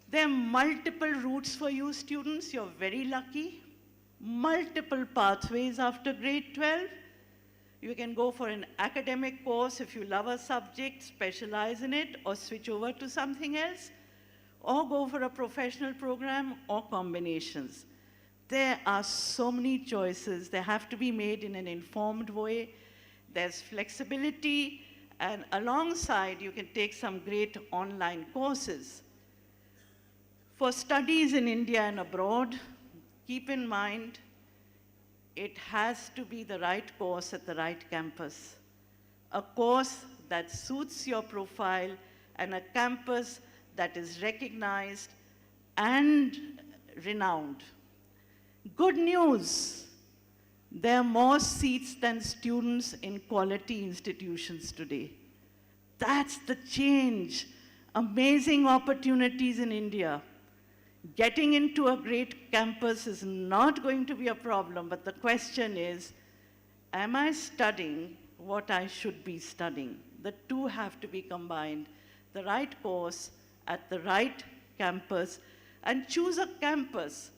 There are multiple routes for you students. You're very lucky. Multiple pathways after grade 12. You can go for an academic course if you love a subject, specialize in it, or switch over to something else, or go for a professional program, or combinations. There are so many choices. They have to be made in an informed way. There's flexibility, and alongside, you can take some great online courses. For studies in India and abroad, keep in mind, it has to be the right course at the right campus. A course that suits your profile and a campus that is recognized and renowned. Good news, there are more seats than students in quality institutions today. That's the change. Amazing opportunities in India. Getting into a great campus is not going to be a problem, but the question is, am I studying what I should be studying? The two have to be combined. The right course at the right campus, and choose a campus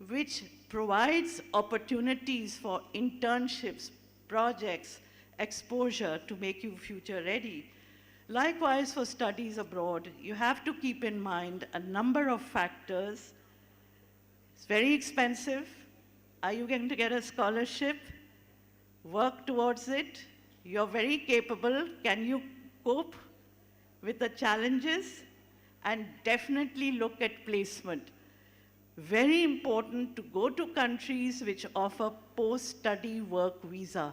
which provides opportunities for internships, projects, exposure to make you future ready. Likewise, for studies abroad, you have to keep in mind a number of factors. It's very expensive. Are you going to get a scholarship? Work towards it. You're very capable. Can you cope with the challenges? And definitely look at placement. Very important to go to countries which offer post-study work visa,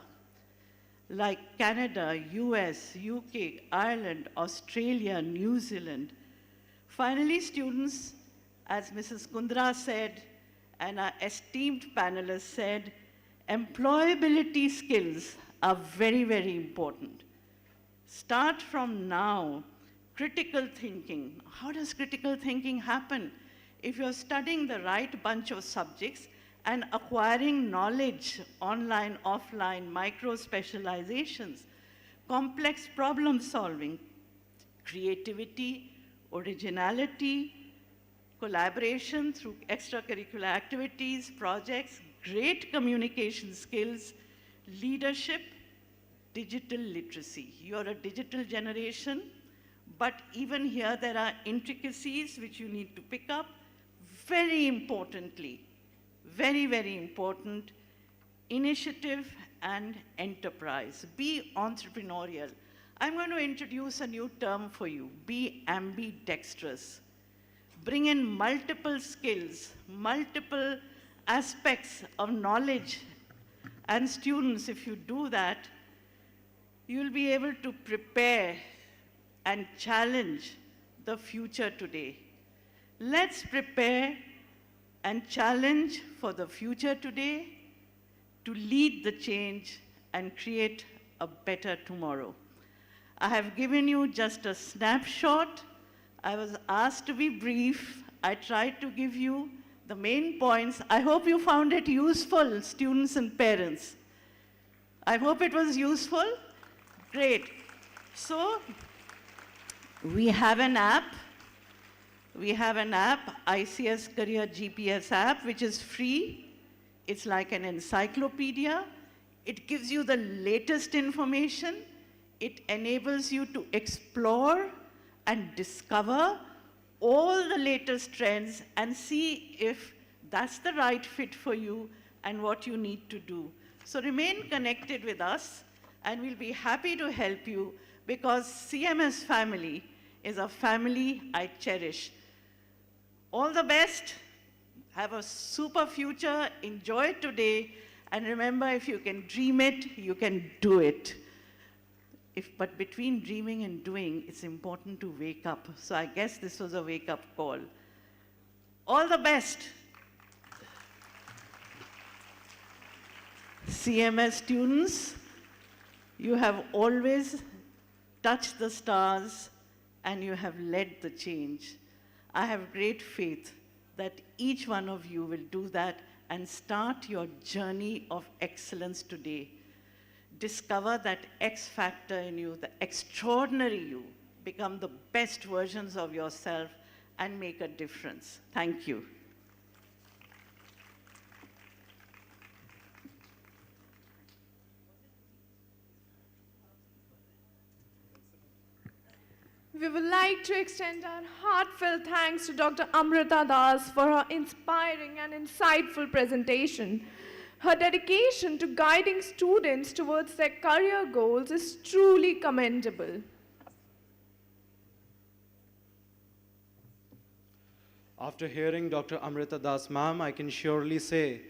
like Canada, US, UK, Ireland, Australia, New Zealand. Finally, students, as Mrs. Kundra said, and our esteemed panelists said, employability skills are very, very important. Start from now. Critical thinking. How does critical thinking happen? If you're studying the right bunch of subjects and acquiring knowledge, online, offline, micro-specializations, complex problem solving, creativity, originality, collaboration through extracurricular activities, projects, great communication skills, leadership, digital literacy. You're a digital generation, but even here there are intricacies which you need to pick up. Very importantly, very, very important, initiative and enterprise. Be entrepreneurial. I'm going to introduce a new term for you. Be ambidextrous. Bring in multiple skills, multiple aspects of knowledge. And students, if you do that, you'll be able to prepare and challenge the future today. Let's prepare and challenge for the future today to lead the change and create a better tomorrow. I have given you just a snapshot. I was asked to be brief. I tried to give you the main points. I hope you found it useful, students and parents. I hope it was useful. Great. So, we have an app. We have an app, ICS Career GPS app, which is free. It's like an encyclopedia. It gives you the latest information. It enables you to explore and discover all the latest trends and see if that's the right fit for you and what you need to do. So remain connected with us, and we'll be happy to help you, because CMS family is a family I cherish. All the best. Have a super future. Enjoy today. And remember, if you can dream it, you can do it. But between dreaming and doing, it's important to wake up. So I guess this was a wake-up call. All the best. CMS students, you have always touched the stars and you have led the change. I have great faith that each one of you will do that and start your journey of excellence today. Discover that X factor in you, the extraordinary you. Become the best versions of yourself and make a difference. Thank you. We would like to extend our heartfelt thanks to Dr. Amrita Das for her inspiring and insightful presentation. Her dedication to guiding students towards their career goals is truly commendable. After hearing Dr. Amrita Das ma'am, I can surely say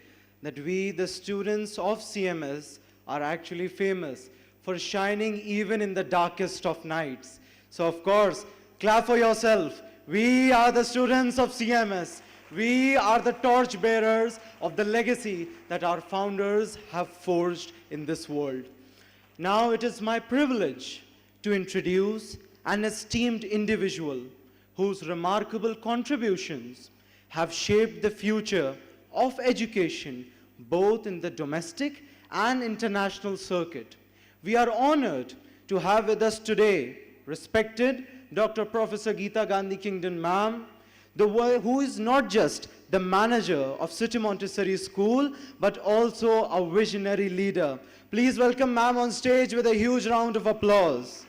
that we, the students of CMS, are actually famous for shining even in the darkest of nights. So of course, clap for yourself. We are the students of CMS. We are the torch bearers of the legacy that our founders have forged in this world. Now it is my privilege to introduce an esteemed individual whose remarkable contributions have shaped the future of education both in the domestic and international circuit. We are honored to have with us today respected Dr. Professor Geeta Gandhi Kingdon ma'am, who is not just the manager of City Montessori School, but also a visionary leader. Please welcome ma'am on stage with a huge round of applause.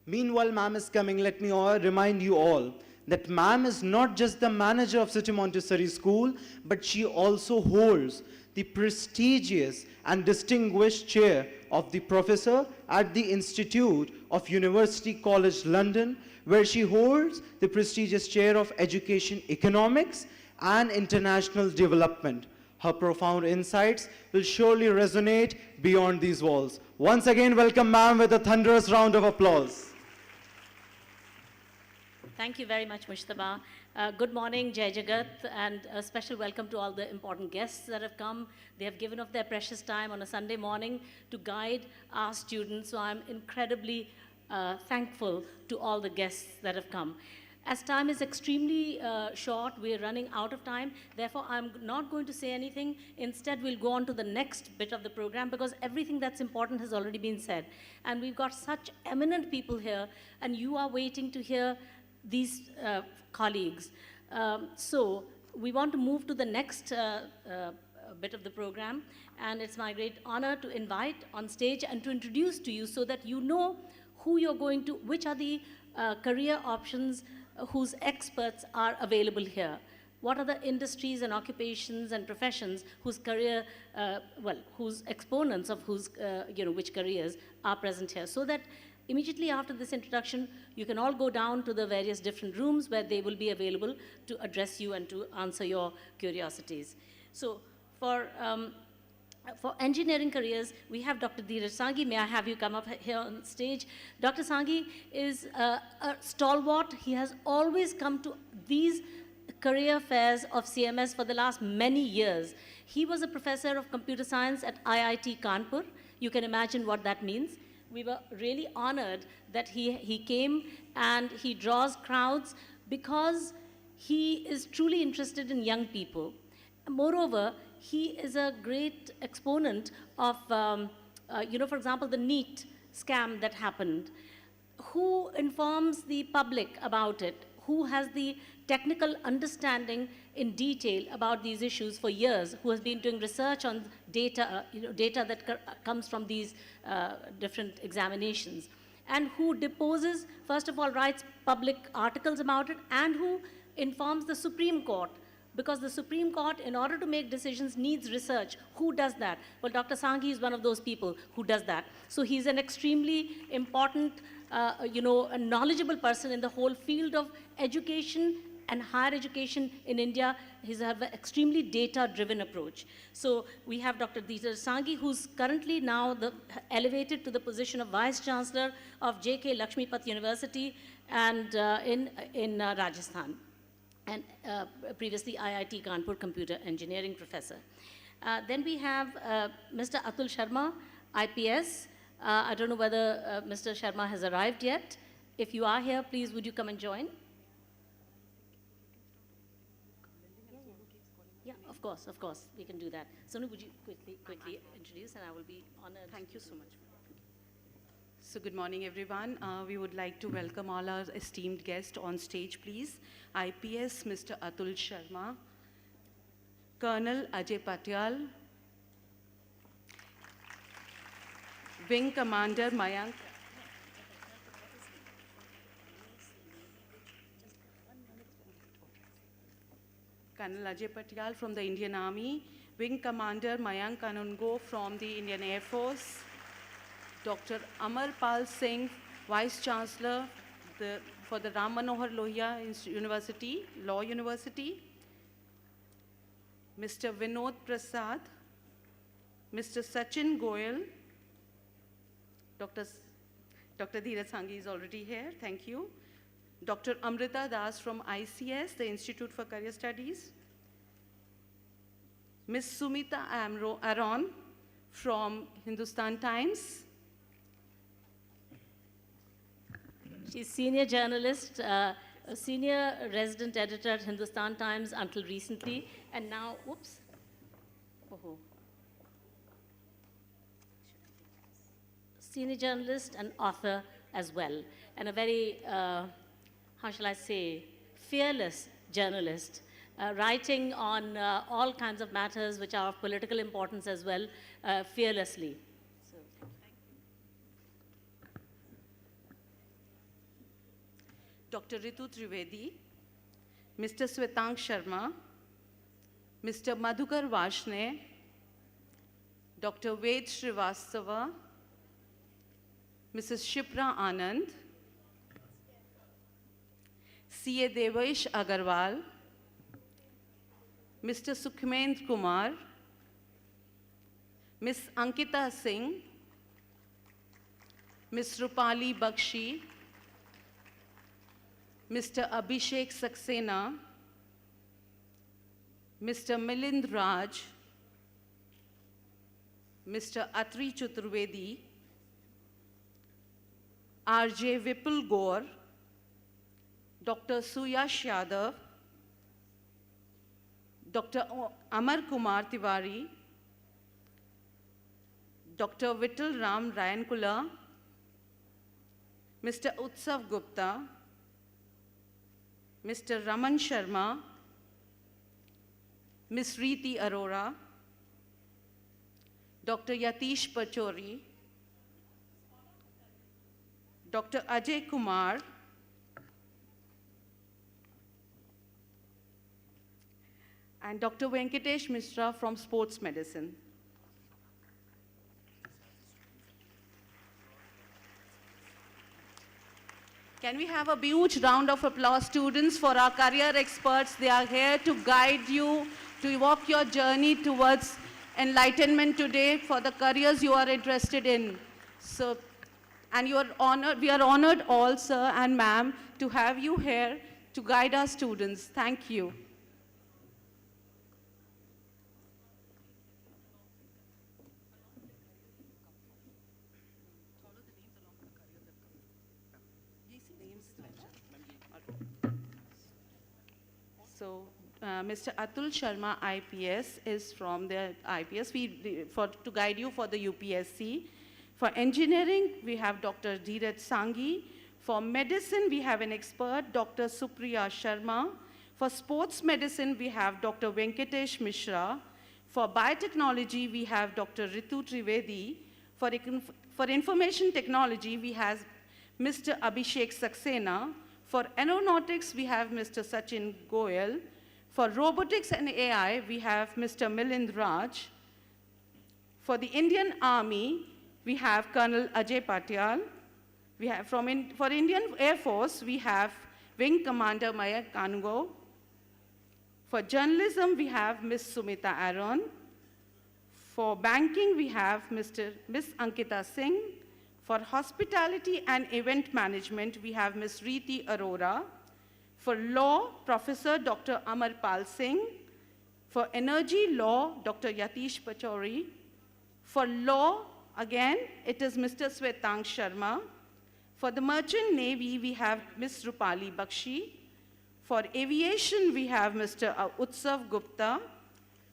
Meanwhile, ma'am is coming, let me remind you all that ma'am is not just the manager of City Montessori School, but she also holds the prestigious and distinguished chair of the professor at the Institute of University College London, where she holds the prestigious chair of Education Economics and International Development. Her profound insights will surely resonate beyond these walls. Once again, welcome ma'am with a thunderous round of applause. Thank you very much, Mushtaba. Good morning, Jai Jagat, and a special welcome to all the important guests that have come. They have given up their precious time on a Sunday morning to guide our students, so I'm incredibly thankful to all the guests that have come. As time is extremely short, we're running out of time. Therefore, I'm not going to say anything. Instead, we'll go on to the next bit of the program because everything that's important has already been said. And we've got such eminent people here, and you are waiting to hear these colleagues. So we want to move to the next bit of the program, and it's my great honor to invite on stage and to introduce to you so that you know who you're going to, which are the career options whose experts are available here. What are the industries and occupations and professions whose career, whose exponents of whose, which careers are present here, so that immediately after this introduction, you can all go down to the various different rooms where they will be available to address you and to answer your curiosities. So for engineering careers, we have Dr. Dheeraj Sanghi. May I have you come up here on stage? Dr. Sanghi is a stalwart. He has always come to these career fairs of CMS for the last many years. He was a professor of computer science at IIT Kanpur. You can imagine what that means. We were really honored that he came, and he draws crowds because he is truly interested in young people. Moreover, he is a great exponent of, for example, the NEET scam that happened. Who informs the public about it? Who has the technical understanding in detail about these issues for years, who has been doing research on data, data that comes from these different examinations, and who deposes, first of all, writes public articles about it, and who informs the Supreme Court, because the Supreme Court, in order to make decisions, needs research. Who does that? Well, Dr. Sanghi is one of those people who does that. So he's an extremely important, a knowledgeable person in the whole field of education and higher education in India. He's an extremely data-driven approach. So we have Dr. Dheeraj Sanghi, who's currently now elevated to the position of Vice Chancellor of J.K. Lakshmipat University and in Rajasthan, and previously IIT Kanpur Computer Engineering Professor. Then we have Mr. Atul Sharma, IPS. I don't know whether Mr. Sharma has arrived yet. If you are here, please would you come and join? Yeah, of course, we can do that. Sonu, would you quickly introduce, and I will be honored. Thank you so much. So good morning, everyone. We would like to welcome all our esteemed guests on stage, please. IPS, Mr. Atul Sharma, Colonel Ajay Patyal, Wing Commander Mayank, Colonel Ajay Patyal from the Indian Army, Wing Commander Mayank Kanungo from the Indian Air Force, Dr. Amar Pal Singh, Vice Chancellor for the Ram Manohar Lohia University, Law University, Mr. Vinod Prasad, Mr. Sachin Goyal, Dr. Dheeraj Sanghi is already here, thank you. Dr. Amrita Das from ICS, the Institute for Career Studies, Ms. Sumita Aron from Hindustan Times. She's senior journalist, senior resident editor at Hindustan Times until recently, and now, whoops. Oh. Senior journalist and author as well, and a very, how shall I say, fearless journalist, writing on all kinds of matters which are of political importance as well, fearlessly. So, Dr. Ritu Trivedi, Mr. Swetank Sharma, Mr. Madhukar Vashne, Dr. Ved Srivastava, Mrs. Shipra Anand, C.A. Devesh Agarwal, Mr. Sukhmendra Kumar, Ms. Ankita Singh, Ms. Rupali Bakshi, Mr. Abhishek Saxena, Mr. Milind Raj, Mr. Atri Chaturvedi, RJ Vipul Gaur, Dr. Suyash Yadav, Dr. Amar Kumar Tiwari, Dr. Vittal Ram Rayankula, Mr. Utsav Gupta, Mr. Raman Sharma, Ms. Reeti Arora, Dr. Yatish Pachori, Dr. Ajay Kumar, and Dr. Venkatesh Mishra from Sports Medicine. Can we have a huge round of applause, students, for our career experts? They are here to guide you, to walk your journey towards enlightenment today for the careers you are interested in. So, and you are honored, we are honored all, sir and ma'am, to have you here to guide our students. Thank you. So, Mr. Atul Sharma, IPS, is from the IPS to guide you for the UPSC. For engineering, we have Dr. Dheeraj Sanghi. For medicine, we have an expert, Dr. Supriya Sharma. For sports medicine, we have Dr. Venkatesh Mishra. For biotechnology, we have Dr. Ritu Trivedi. For information technology, we have Mr. Abhishek Saxena. For aeronautics, we have Mr. Sachin Goyal. For robotics and AI, we have Mr. Milind Raj. For the Indian Army, we have Colonel Ajay Patyal. We have for Indian Air Force, we have Wing Commander Mayank Kanungo. For journalism, we have Ms. Sumita Aaron. For banking, we have Ms. Ankita Singh. For hospitality and event management, we have Ms. Reeti Arora. For law, Professor Dr. Amar Pal Singh. For energy law, Dr. Yatish Pachori. For law, again, it is Mr. Swetang Sharma. For the merchant navy, we have Ms. Rupali Bakshi. For aviation, we have Mr. Utsav Gupta.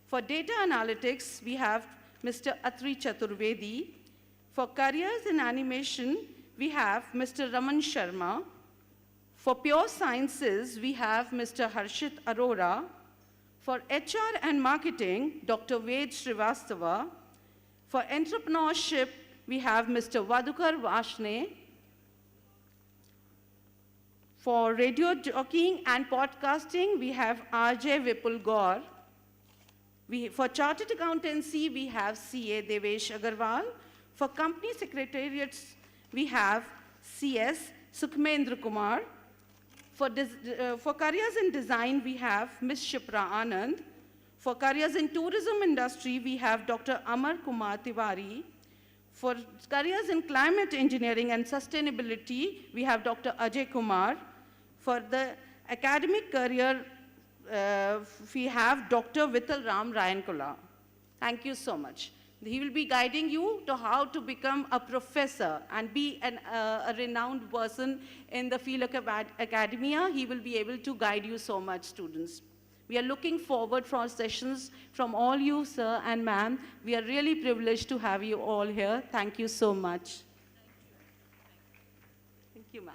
For data analytics, we have Mr. Atri Chaturvedi. For careers in animation, we have Mr. Raman Sharma. For pure sciences, we have Mr. Harshit Arora. For HR and marketing, Dr. Ved Srivastava. For entrepreneurship, we have Mr. Vadukar Vashne. For radio jockeying and podcasting, we have RJ Vipul Gaur. For chartered accountancy, we have CA Devesh Agarwal. For company secretariats, we have CS Sukhmendra Kumar. For careers in design, we have Ms. Shipra Anand. For careers in tourism industry, we have Dr. Amar Kumar Tiwari. For careers in climate engineering and sustainability, we have Dr. Ajay Kumar. For the academic career, we have Dr. Vittal Ram Rayankula. Thank you so much. He will be guiding you to how to become a professor and be a renowned person in the field of academia. He will be able to guide you so much, students. We are looking forward for sessions from all you, sir and ma'am. We are really privileged to have you all here. Thank you so much. Thank you, ma'am.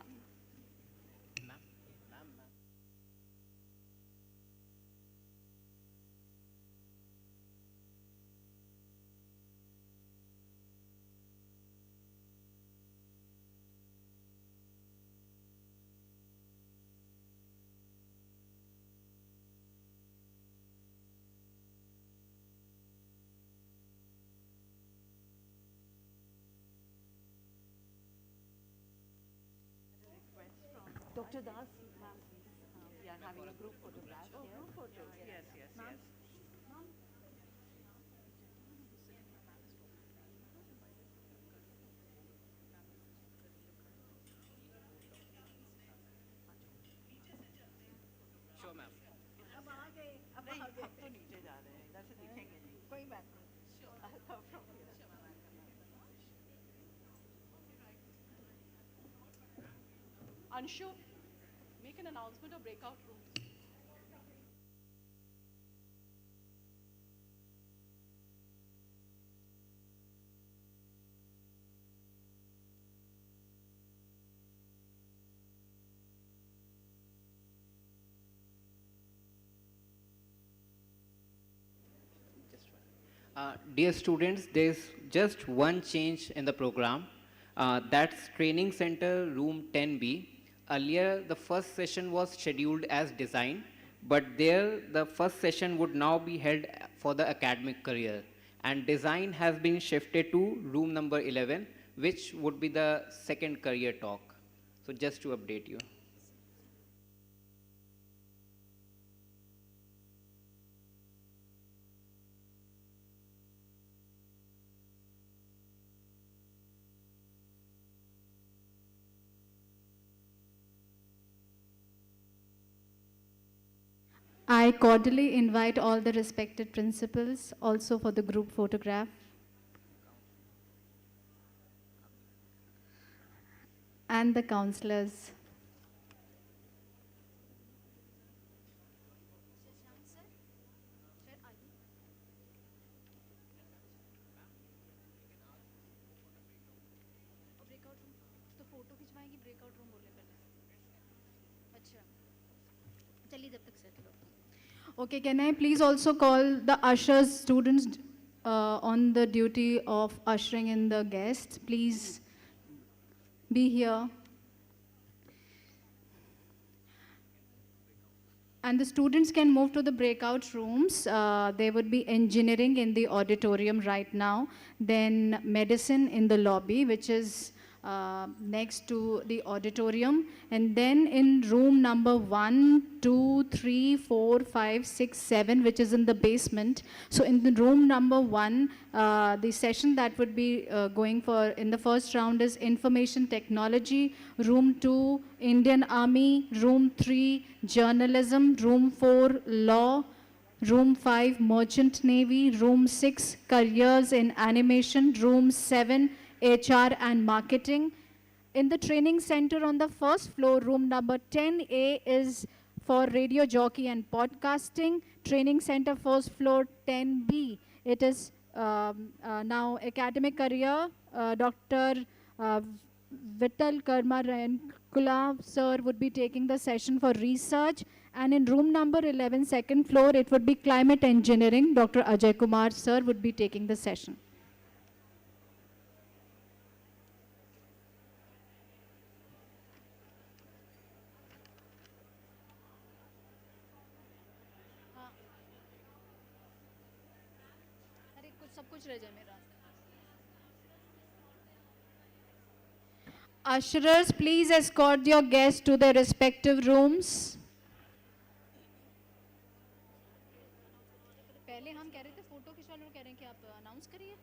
Dr. Das, ma'am, we are having a group photograph here. Oh, group photo. Yes, yes, yes. Anshu, make an announcement of breakout rooms. Dear students, there's just one change in the program. That's Training Center Room 10B. Earlier, the first session was scheduled as design, but there the first session would now be held for the academic career. And design has been shifted to room number 11, which would be the second career talk. So just to update you. I cordially invite all the respected principals also for the group photograph. And the counselors. Okay, can I please also call the ushers, students on the duty of ushering in the guests? Please be here. And the students can move to the breakout rooms. There would be engineering in the auditorium right now, then medicine in the lobby, which is next to the auditorium, and then in room number 1, 2, 3, 4, 5, 6, 7, which is in the basement. So in the room number 1, the session that would be going for in the first round is information technology, room 2, Indian Army, room 3, journalism, room 4, law, room 5, merchant navy, room 6, careers in animation, room 7, HR and marketing. In the training center on the first floor, room number 10A is for radio jockey and podcasting. Training center first floor 10B. It is now academic career. Dr. Vital Karma Rayankula sir would be taking the session for research. And in room number 11, second floor, it would be climate engineering. Dr. Ajay Kumar sir would be taking the session. Usherers, please escort your guests to their respective rooms. पहले हम कह रहे थे photo खिंचवाने कह रहे हैं कि आप अनाउंस करिए.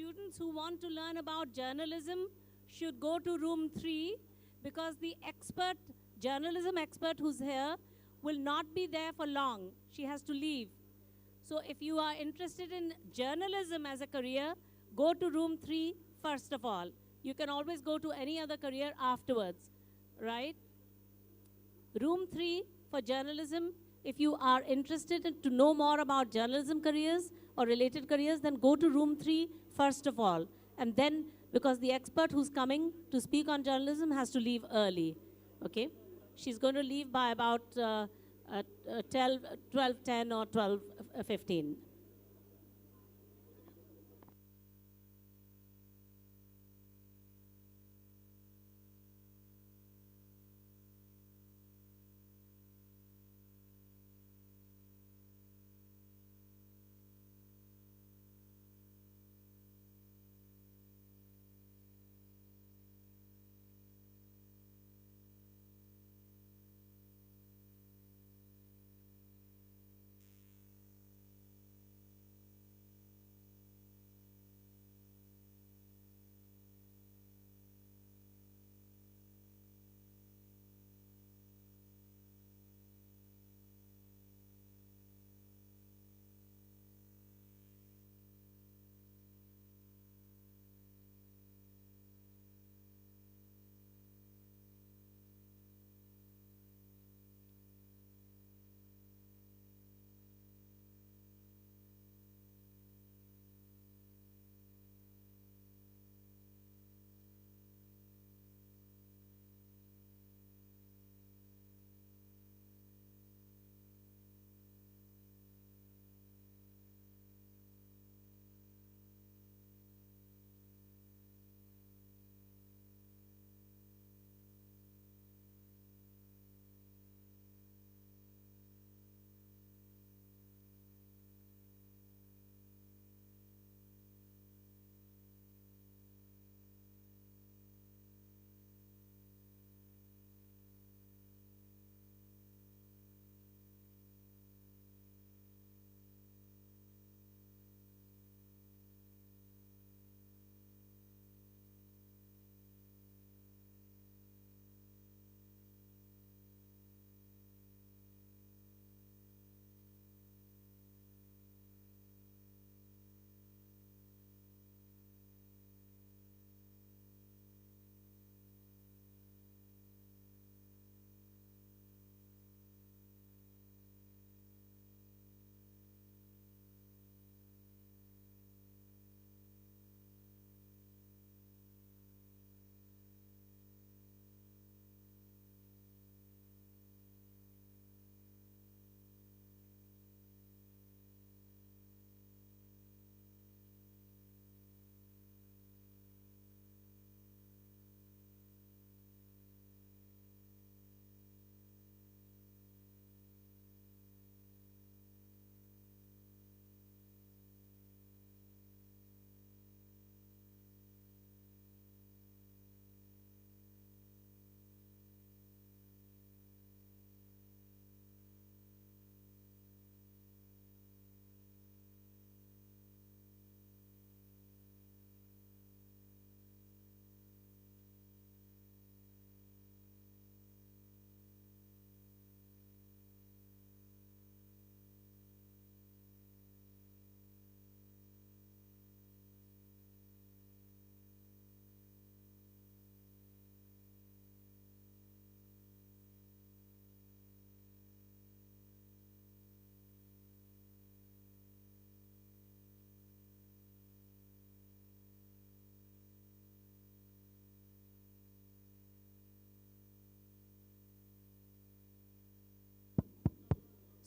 students who want to learn about journalism should go to room 3 because the expert, journalism expert who's here will not be there for long. She has to leave. So if you are interested in journalism as a career, go to room 3 first of all. You can always go to any other career afterwards, right? Room 3 for journalism. If you are interested to know more about journalism careers or related careers, then go to room 3 first of all. And then, because the expert who's coming to speak on journalism has to leave early, okay? She's going to leave by about 12:10 or 12:15.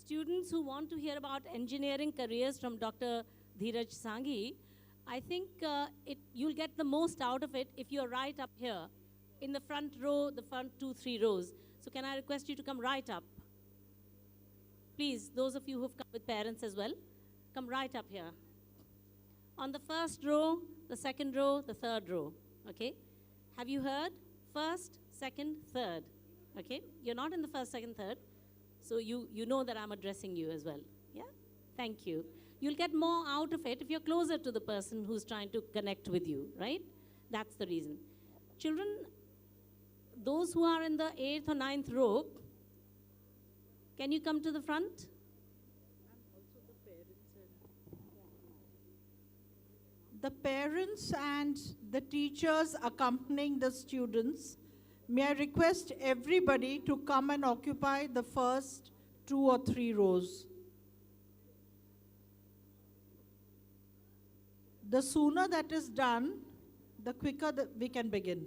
Students who want to hear about engineering careers from Dr. Dheeraj Sanghi, I think you'll get the most out of it if you're right up here in the front row, the front 2-3 rows. So can I request you to come right up? Please, those of you who've come with parents as well, come right up here. On the first row, the second row, the third row, okay? Have you heard? First, second, third, okay? You're not in the first, second, third, so you know that I'm addressing you as well, yeah? Thank you. You'll get more out of it if you're closer to the person who's trying to connect with you, right? That's the reason. Children, those who are in the 8th or 9th row, can you come to the front? The parents and the teachers accompanying the students, may I request everybody to come and occupy the first 2 or 3 rows. The sooner that is done, the quicker we can begin.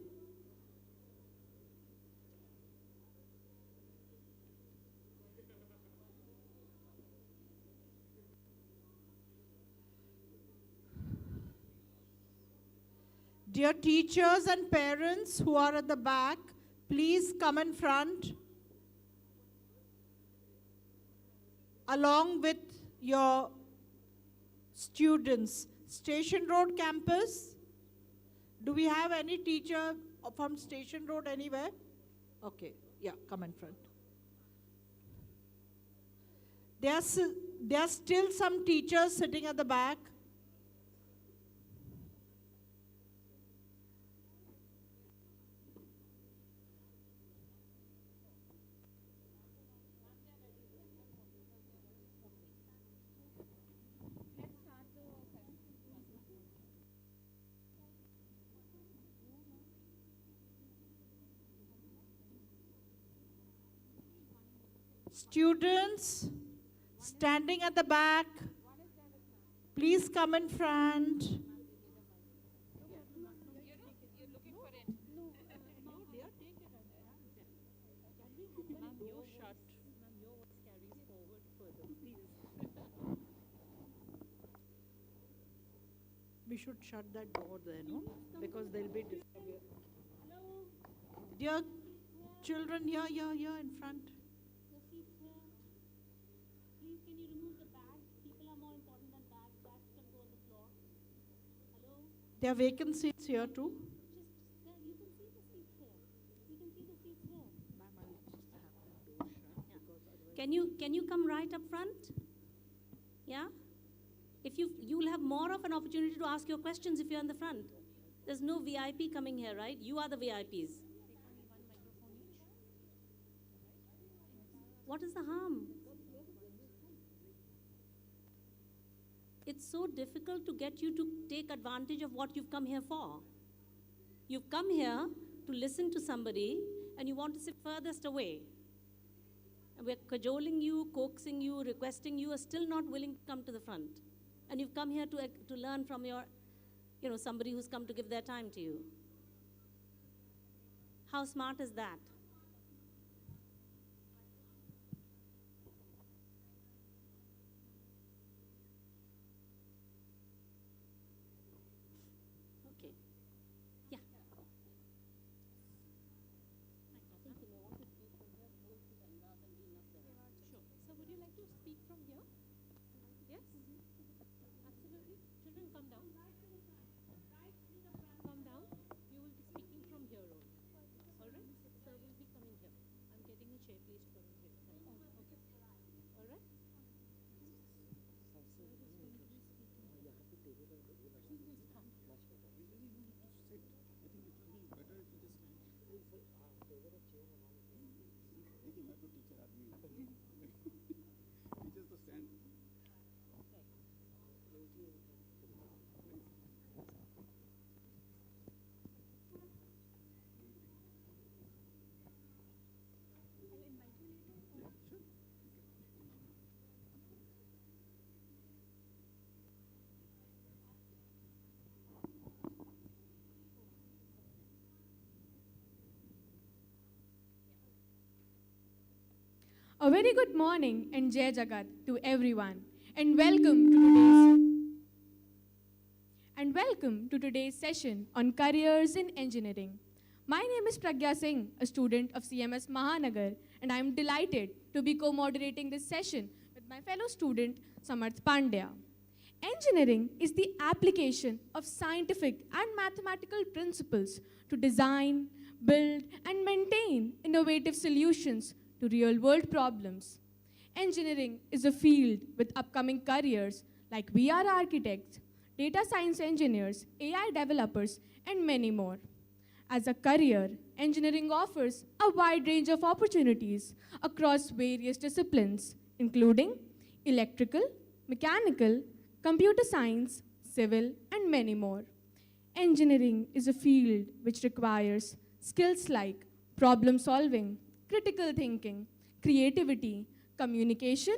Dear teachers and parents who are at the back, please come in front along with your students. Station Road campus, do we have any teacher from Station Road anywhere? Okay, yeah, come in front. There are still some teachers sitting at the back. Students standing at the back, please come in front. We should shut that door there, no? Because they'll be disturbed. Dear children, here in front. There are vacant seats here too. Can you come right up front? Yeah? If you'll have more of an opportunity to ask your questions if you're in the front. There's no VIP coming here, right? You are the VIPs. What is the harm? It's so difficult to get you to take advantage of what you've come here for. You've come here to listen to somebody and you want to sit furthest away. And we're cajoling you, coaxing you, requesting you, are still not willing to come to the front. And you've come here to learn from your, somebody who's come to give their time to you. How smart is that? Okay. Yeah. Sure. So would you like to speak from here? Yes? Absolutely. Children, come down. Come down. You will be speaking from here only. All right? Sir will be coming here. I'm getting a chair placed for him here. Okay. All right? A very good morning and Jai Jagat to everyone, and welcome to today's session on careers in engineering. My name is Pragya Singh, a student of CMS Mahanagar, and I am delighted to be co-moderating this session with my fellow student Samarth Pandya. Engineering is the application of scientific and mathematical principles to design, build, and maintain innovative solutions to real-world problems. Engineering is a field with upcoming careers like VR architects, data science engineers, AI developers, and many more. As a career, engineering offers a wide range of opportunities across various disciplines, including electrical, mechanical, computer science, civil, and many more. Engineering is a field which requires skills like problem solving, critical thinking, creativity, communication,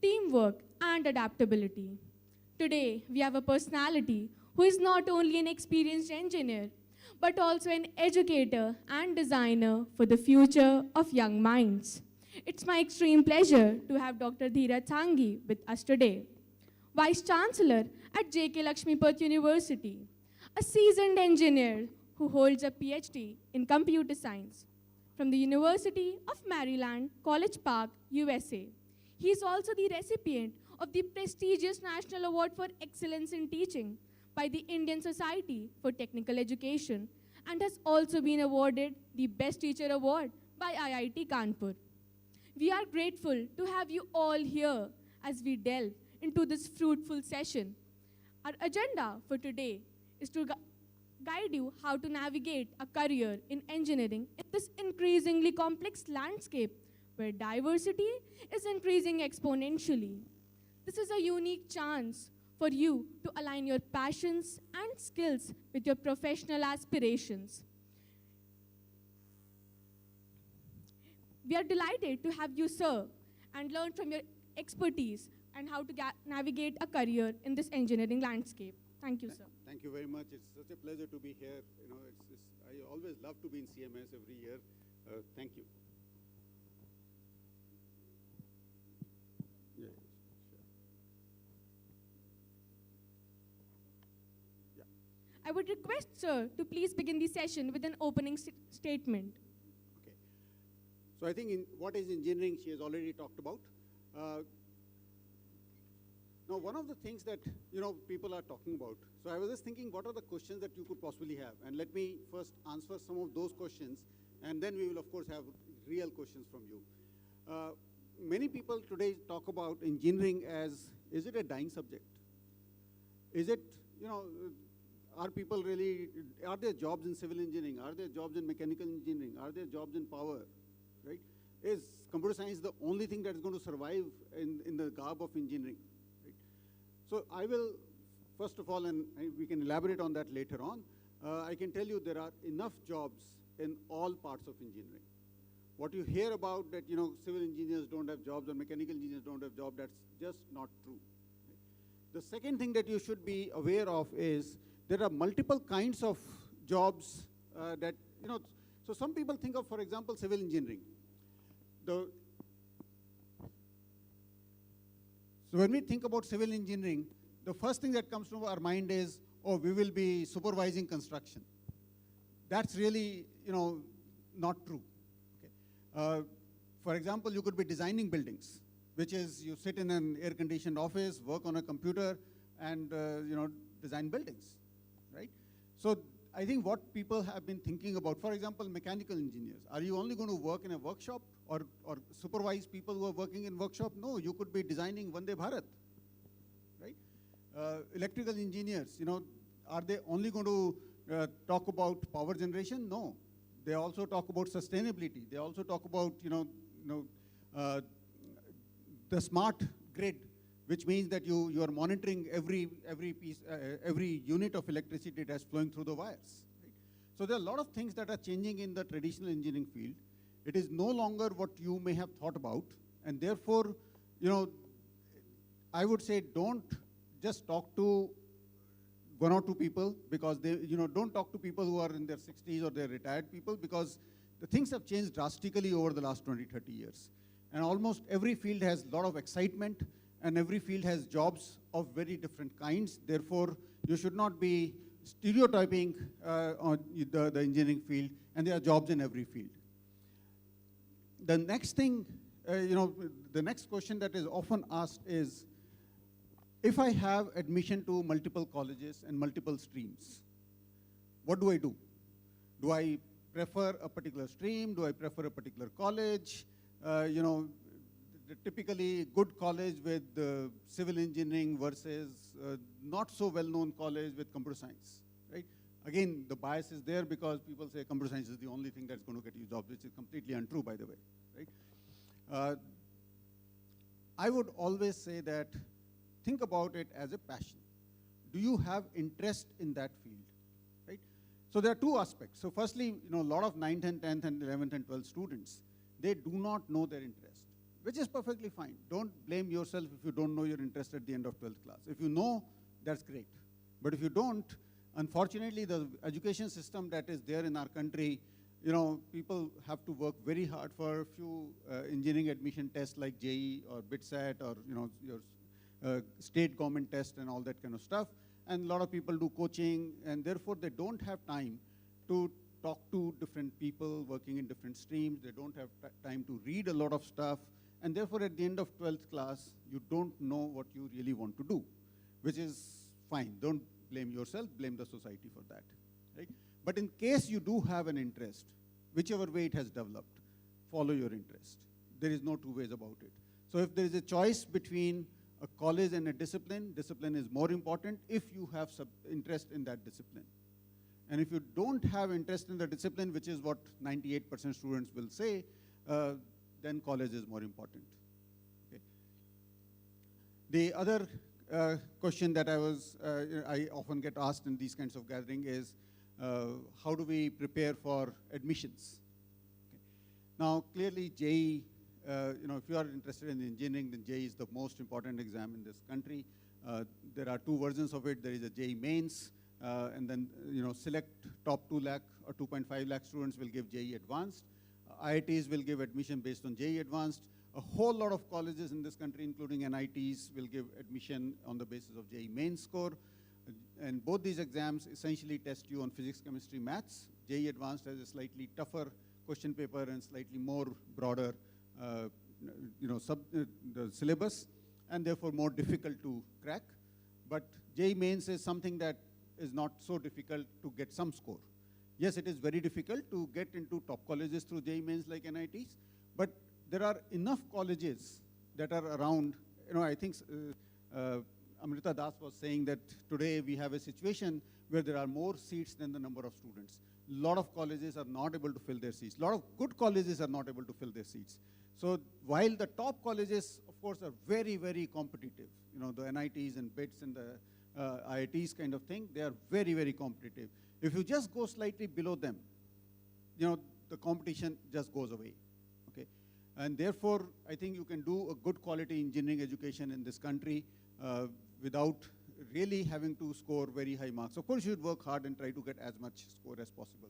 teamwork, and adaptability. Today, we have a personality who is not only an experienced engineer, but also an educator and designer for the future of young minds. It's my extreme pleasure to have Dr. Dheeraj Sanghi with us today, Vice Chancellor at J.K. Lakshmiput University, a seasoned engineer who holds a PhD in computer science from the University of Maryland, College Park, USA. He is also the recipient of the prestigious National Award for Excellence in Teaching by the Indian Society for Technical Education and has also been awarded the Best Teacher Award by IIT Kanpur. We are grateful to have you all here as we delve into this fruitful session. Our agenda for today is to guide you how to navigate a career in engineering in this increasingly complex landscape where diversity is increasing exponentially. This is a unique chance for you to align your passions and skills with your professional aspirations. We are delighted to have you serve and learn from your expertise and how to navigate a career in this engineering landscape. Thank you, sir. Thank you very much. It's such a pleasure to be here. You know, I always love to be in CMS every year. Thank you. Yeah, sure. Yeah. I would request, sir, to please begin the session with an opening statement. Okay. So I think what is engineering, she has already talked about. Now, one of the things that, people are talking about, so I was just thinking, what are the questions that you could possibly have? And let me first answer some of those questions, and then we will, of course, have real questions from you. Many people today talk about engineering as, is it a dying subject? Is it, are people really, are there jobs in civil engineering? Are there jobs in mechanical engineering? Are there jobs in power, right? Is computer science the only thing that's going to survive in the garb of engineering? So I will, first of all, and we can elaborate on that later on, I can tell you there are enough jobs in all parts of engineering. What you hear about that, civil engineers don't have jobs or mechanical engineers don't have jobs, that's just not true. The second thing that you should be aware of is there are multiple kinds of jobs that, so some people think of, for example, civil engineering. So when we think about civil engineering, the first thing that comes to our mind is, oh, we will be supervising construction. That's really, not true. Okay. For example, you could be designing buildings, which is you sit in an air-conditioned office, work on a computer, and design buildings, right? So I think what people have been thinking about, for example, mechanical engineers, are you only going to work in a workshop or supervise people who are working in workshop? No, you could be designing Vande Bharat, right? Electrical engineers, are they only going to talk about power generation? No, they also talk about sustainability. They also talk about, the smart grid, which means that you are monitoring every unit of electricity that's flowing through the wires. Right? So there are a lot of things that are changing in the traditional engineering field. It is no longer what you may have thought about, and therefore, I would say don't just talk to one or two people, because they, don't talk to people who are in their 60s or they're retired people, because the things have changed drastically over the last 20, 30 years. And almost every field has a lot of excitement, and every field has jobs of very different kinds. Therefore, you should not be stereotyping on the engineering field, and there are jobs in every field. The next thing, the next question that is often asked is, if I have admission to multiple colleges and multiple streams, what do I do? Do I prefer a particular stream? Do I prefer a particular college? typically good college with civil engineering versus not so well-known college with computer science, right? Again, the bias is there because people say computer science is the only thing that's going to get you jobs, which is completely untrue, by the way, right? I would always say that think about it as a passion. Do you have interest in that field, right? So there are two aspects. So firstly, a lot of 9th and 10th and 11th and 12th students, they do not know their interest, which is perfectly fine. Don't blame yourself if you don't know your interest at the end of 12th class. If you know, that's great. But if you don't, unfortunately, the education system that is there in our country, people have to work very hard for a few engineering admission tests like JEE or BITSAT or, your state government test and all that kind of stuff. And a lot of people do coaching, and therefore they don't have time to talk to different people working in different streams. They don't have time to read a lot of stuff. And therefore, at the end of 12th class, you don't know what you really want to do, which is fine. Don't blame yourself, blame the society for that, right? But in case you do have an interest, whichever way it has developed, follow your interest. There is no two ways about it. So if there is a choice between a college and a discipline, discipline is more important if you have interest in that discipline. And if you don't have interest in the discipline, which is what 98% students will say, then college is more important. Okay. The other question that I often get asked in these kinds of gatherings is, how do we prepare for admissions? Okay. Now, clearly, JEE, if you are interested in engineering, then JEE is the most important exam in this country. There are two versions of it. There is a JEE mains, and then select top 2 lakh or 2.5 lakh students will give JEE advanced. IITs will give admission based on JEE advanced. A whole lot of colleges in this country, including NITs, will give admission on the basis of JEE main score. And both these exams essentially test you on physics, chemistry, maths. JEE advanced has a slightly tougher question paper and slightly more broader the syllabus, and therefore more difficult to crack. But JEE mains is something that is not so difficult to get some score. Yes, it is very difficult to get into top colleges through JEE mains like NITs, but there are enough colleges that are around. I think Amrita Das was saying that today we have a situation where there are more seats than the number of students. A lot of colleges are not able to fill their seats. A lot of good colleges are not able to fill their seats. So while the top colleges, of course, are very, very competitive, the NITs and BITS and the IITs kind of thing, they are very, very competitive. If you just go slightly below them, the competition just goes away, okay? And therefore, I think you can do a good quality engineering education in this country without really having to score very high marks. Of course, you should work hard and try to get as much score as possible.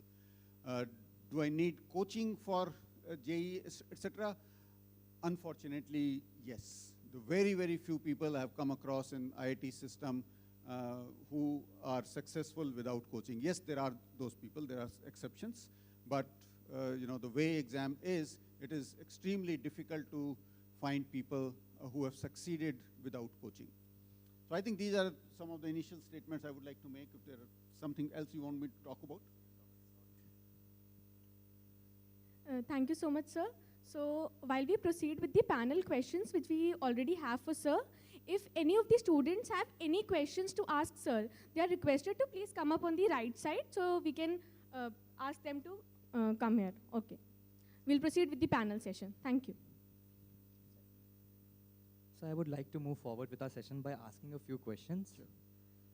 Do I need coaching for JEE, etc.? Unfortunately, yes. The very, very few people I have come across in IIT system who are successful without coaching. Yes, there are those people, there are exceptions, but the way exam is, it is extremely difficult to find people who have succeeded without coaching. So I think these are some of the initial statements I would like to make. If there is something else you want me to talk about. Thank you so much, sir. So while we proceed with the panel questions, which we already have for sir, if any of the students have any questions to ask sir, they are requested to please come up on the right side so we can ask them to come here. Okay. We'll proceed with the panel session. Thank you. So I would like to move forward with our session by asking a few questions. Sure.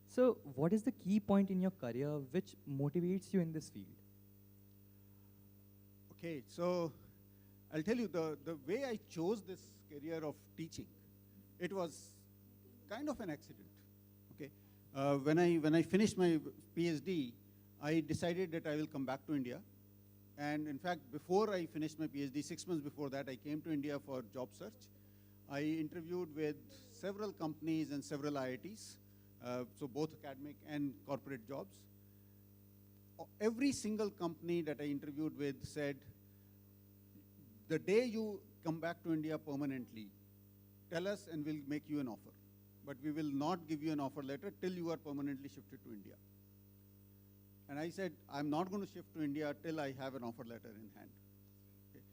So what is the key point in your career which motivates you in this field? Okay, so I'll tell you, the way I chose this career of teaching, it was kind of an accident, okay? When I finished my PhD, I decided that I will come back to India. And in fact, before I finished my PhD, 6 months before that, I came to India for job search. I interviewed with several companies and several IITs, so both academic and corporate jobs. Every single company that I interviewed with said, the day you come back to India permanently, tell us and we'll make you an offer. But we will not give you an offer letter till you are permanently shifted to India. And I said, I'm not going to shift to India till I have an offer letter in hand. Okay.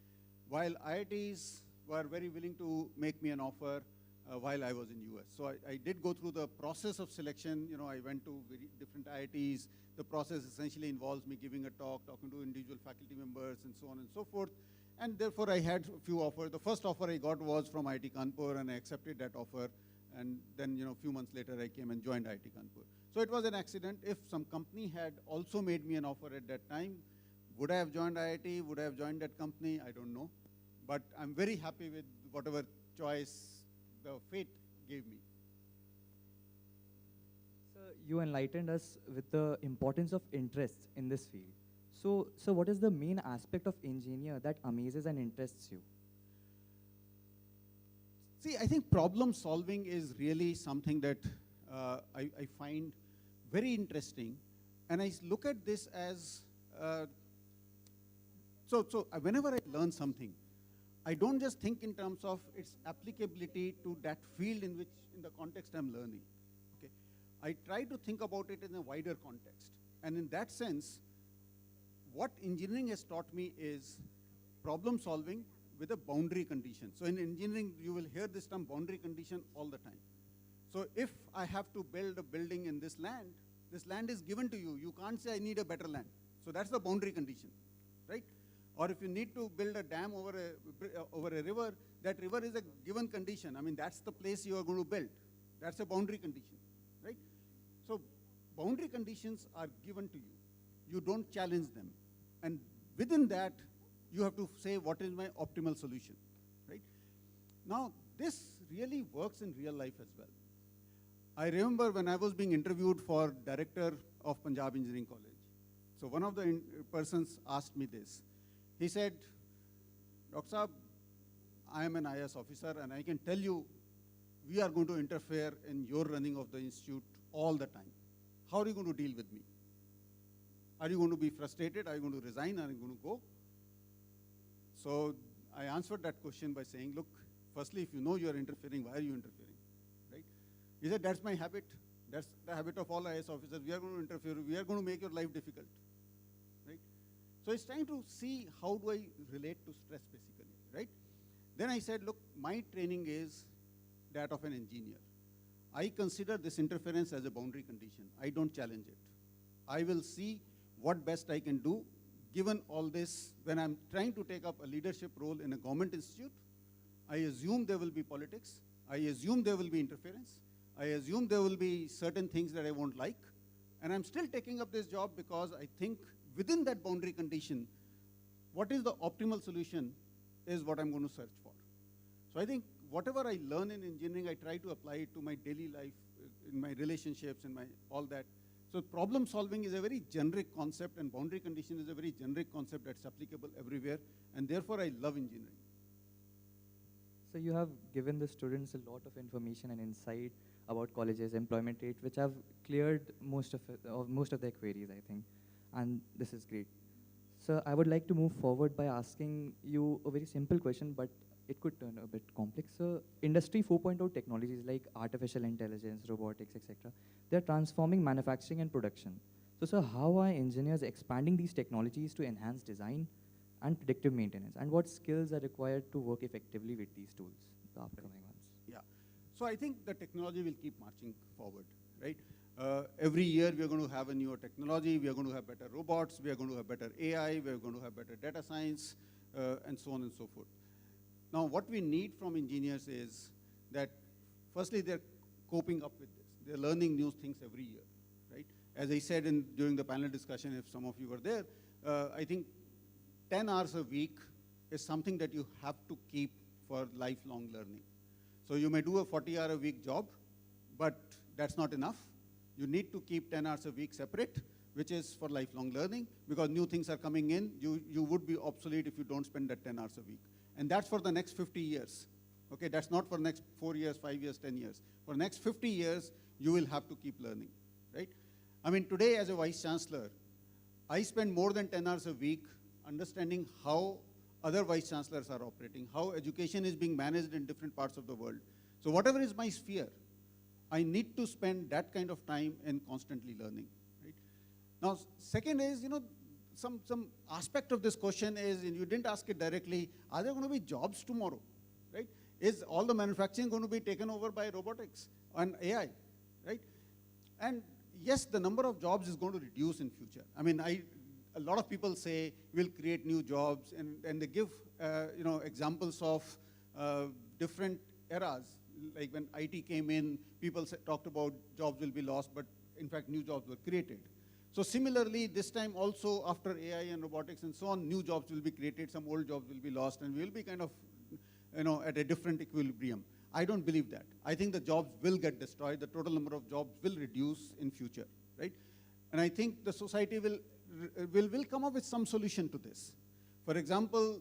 While IITs were very willing to make me an offer while I was in US. So I did go through the process of selection. You know, I went to very different IITs. The process essentially involves me giving a talk, talking to individual faculty members, and so on and so forth. And therefore, I had a few offers. The first offer I got was from IIT Kanpur, and I accepted that offer. And then, a few months later, I came and joined IIT Kanpur. So it was an accident. If some company had also made me an offer at that time, would I have joined IIT? Would I have joined that company? I don't know. But I'm very happy with whatever choice the fate gave me. So you enlightened us with the importance of interest in this field. So what is the main aspect of engineer that amazes and interests you? See, I think problem solving is really something that I find very interesting. And I look at this as, whenever I learn something, I don't just think in terms of its applicability to that field in the context I'm learning. Okay? I try to think about it in a wider context. And in that sense, what engineering has taught me is problem solving with a boundary condition. So in engineering, you will hear this term boundary condition all the time. So if I have to build a building in this land is given to you. You can't say I need a better land. So that's the boundary condition, right? Or if you need to build a dam over a river, that river is a given condition. I mean, that's the place you are going to build. That's a boundary condition, right? So boundary conditions are given to you. You don't challenge them. And within that, you have to say, what is my optimal solution, right? Now, this really works in real life as well. I remember when I was being interviewed for director of Punjab Engineering College. So one of the persons asked me this. He said, Dr. Saab, I am an IAS officer, and I can tell you, we are going to interfere in your running of the institute all the time. How are you going to deal with me? Are you going to be frustrated? Are you going to resign? Are you going to go? So I answered that question by saying, look, firstly, if you know you are interfering, why are you interfering, right? He said, that's my habit. That's the habit of all IAS officers. We are going to interfere. We are going to make your life difficult, right? So it's trying to see how do I relate to stress, basically, right? Then I said, look, my training is that of an engineer. I consider this interference as a boundary condition. I don't challenge it. I will see what best I can do given all this. When I'm trying to take up a leadership role in a government institute, I assume there will be politics. I assume there will be interference. I assume there will be certain things that I won't like. And I'm still taking up this job because I think within that boundary condition, what is the optimal solution is what I'm going to search for. So I think whatever I learn in engineering, I try to apply it to my daily life, in my relationships, in my all that. So problem solving is a very generic concept, and boundary condition is a very generic concept that's applicable everywhere, and therefore I love engineering. So you have given the students a lot of information and insight about colleges, employment rate, which have cleared most of their queries, I think, and this is great. So I would like to move forward by asking you a very simple question, but it could turn a bit complex. So Industry 4.0 technologies like artificial intelligence, robotics, etc., they're transforming manufacturing and production. So sir, how are engineers expanding these technologies to enhance design and predictive maintenance? And what skills are required to work effectively with these tools, the upcoming ones? Yeah. So I think the technology will keep marching forward, right? Every year we are going to have a newer technology. We are going to have better robots. We are going to have better AI. We are going to have better data science, and so on and so forth. Now, what we need from engineers is that, firstly, they're coping up with this. They're learning new things every year, right? As I said during the panel discussion, if some of you were there, I think 10 hours a week is something that you have to keep for lifelong learning. So you may do a 40-hour-a-week job, but that's not enough. You need to keep 10 hours a week separate, which is for lifelong learning, because new things are coming in. You would be obsolete if you don't spend that 10 hours a week. And that's for the next 50 years. Okay, that's not for the next 4 years, 5 years, 10 years. For the next 50 years, you will have to keep learning, right? I mean, today as a vice chancellor, I spend more than 10 hours a week understanding how other vice chancellors are operating, how education is being managed in different parts of the world. So whatever is my sphere, I need to spend that kind of time in constantly learning, right? Now, second is, some aspect of this question is, and you didn't ask it directly, are there going to be jobs tomorrow? right? Is all the manufacturing going to be taken over by robotics and AI, right? And yes, the number of jobs is going to reduce in future. I mean, a lot of people say we'll create new jobs, and they give examples of different eras. Like when IT came in, people talked about jobs will be lost, but in fact, new jobs were created. So similarly, this time also after AI and robotics and so on, new jobs will be created, some old jobs will be lost, and we will be kind of at a different equilibrium. I don't believe that. I think the jobs will get destroyed. The total number of jobs will reduce in future, right? And I think the society will come up with some solution to this. For example,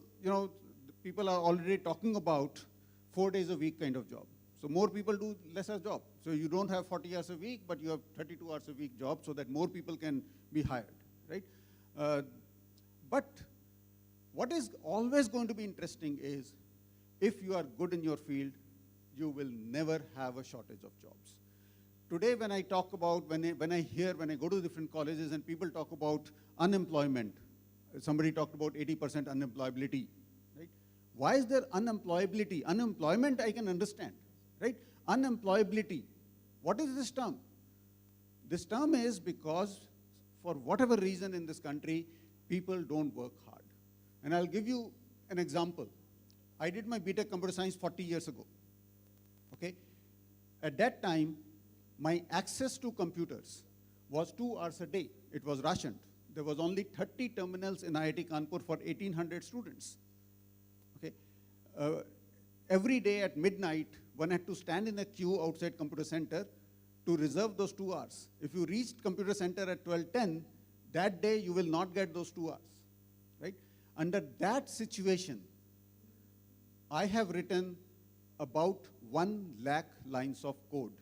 people are already talking about 4 days a week kind of job. So more people do lesser job. So you don't have 40 hours a week, but you have 32 hours a week job so that more people can be hired, right? But what is always going to be interesting is if you are good in your field, you will never have a shortage of jobs. Today, when I talk about, when I go to different colleges and people talk about unemployment, somebody talked about 80% unemployability, right? Why is there unemployability? Unemployment I can understand, right? Unemployability, what is this term? This term is because for whatever reason in this country, people don't work hard. And I'll give you an example. I did my BTech Computer Science 40 years ago, okay? At that time, my access to computers was 2 hours a day. It was rationed. There was only 30 terminals in IIT Kanpur for 1,800 students, okay? Every day at midnight, one had to stand in a queue outside computer center to reserve those 2 hours. If you reached computer center at 12:10, that day you will not get those 2 hours, right? Under that situation, I have written about 1 lakh lines of code.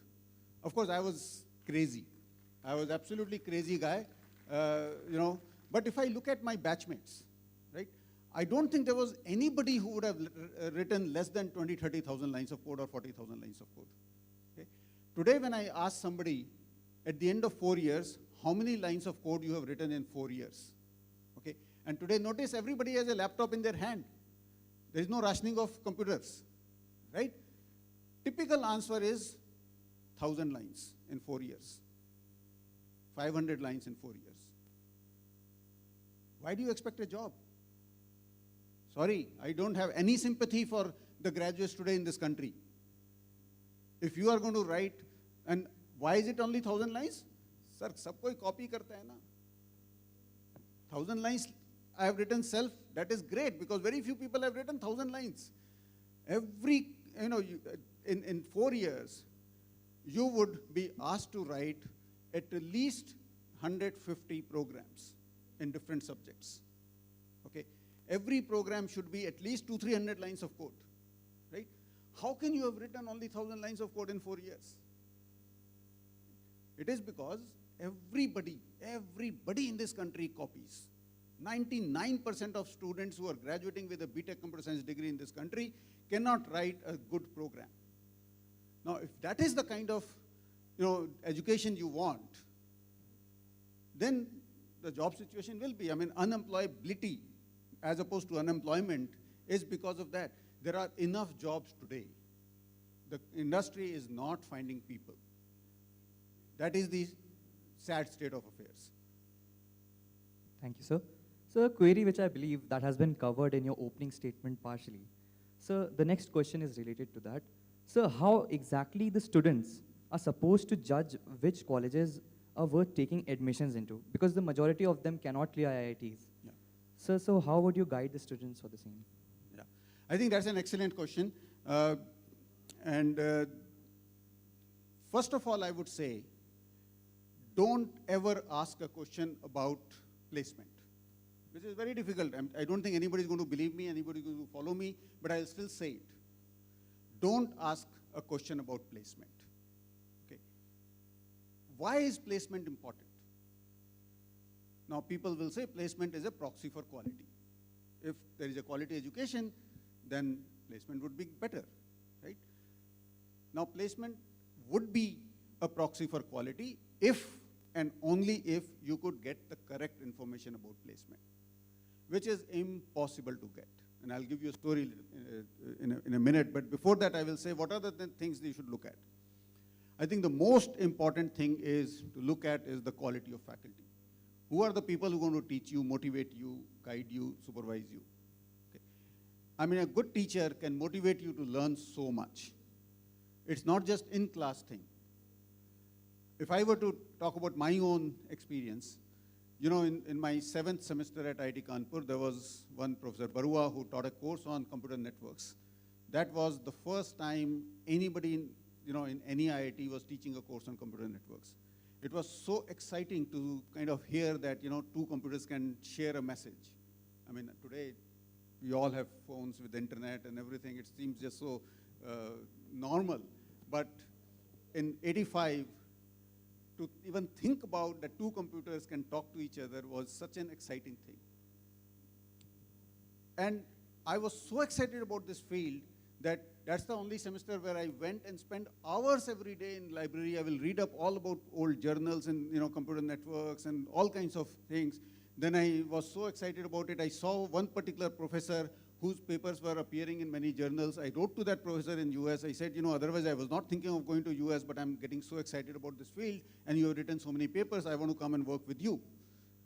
Of course, I was crazy. I was absolutely crazy guy, But if I look at my batchmates, right, I don't think there was anybody who would have written less than 20, 30,000 lines of code or 40,000 lines of code. Okay? Today, when I ask somebody at the end of 4 years, how many lines of code you have written in 4 years? Okay? And today, notice everybody has a laptop in their hand. There is no rationing of computers, right? Typical answer is 1,000 lines in 4 years, 500 lines in 4 years. Why do you expect a job? Sorry, I don't have any sympathy for the graduates today in this country. If you are going to write, and why is it only 1,000 lines? Sir, sab koi copy karta hai na. 1,000 lines I have written self, that is great because very few people have written 1,000 lines. In 4 years, you would be asked to write at least 150 programs in different subjects, okay? Every program should be at least 200-300 lines of code, right? How can you have written only 1,000 lines of code in 4 years? It is because everybody in this country copies. 99% of students who are graduating with a BTech Computer Science degree in this country cannot write a good program. Now, if that is the kind of education you want, then the job situation will be, unemployability as opposed to unemployment is because of that. There are enough jobs today. The industry is not finding people. That is the sad state of affairs. Thank you, sir. So a query which I believe that has been covered in your opening statement partially. So the next question is related to that. So how exactly the students are supposed to judge which colleges are worth taking admissions into? Because the majority of them cannot clear IITs. Yeah. So how would you guide the students for the same? Yeah, I think that's an excellent question. First of all, I would say, don't ever ask a question about placement, which is very difficult. I don't think anybody is going to believe me, anybody is going to follow me, but I'll still say it. Don't ask a question about placement. Okay. Why is placement important? Now, people will say placement is a proxy for quality. If there is a quality education, then placement would be better, right? Now, placement would be a proxy for quality if and only if you could get the correct information about placement, which is impossible to get. And I'll give you a story in a minute, but before that I will say what are the things you should look at. I think the most important thing is to look at is the quality of faculty. Who are the people who are going to teach you, motivate you, guide you, supervise you? Okay. I mean, a good teacher can motivate you to learn so much. It's not just in-class thing. If I were to talk about my own experience, you know, in my 7th semester at IIT Kanpur, there was one Professor Barua who taught a course on computer networks. That was the first time anybody in any IIT was teaching a course on computer networks. It was so exciting to kind of hear that, two computers can share a message. I mean, today we all have phones with internet and everything. It seems just so normal. But in '85, to even think about that two computers can talk to each other was such an exciting thing. And I was so excited about this field that's the only semester where I went and spent hours every day in library. I will read up all about old journals and computer networks and all kinds of things. Then I was so excited about it. I saw one particular professor whose papers were appearing in many journals. I wrote to that professor in US. I said, otherwise I was not thinking of going to US, but I'm getting so excited about this field, and you have written so many papers, I want to come and work with you.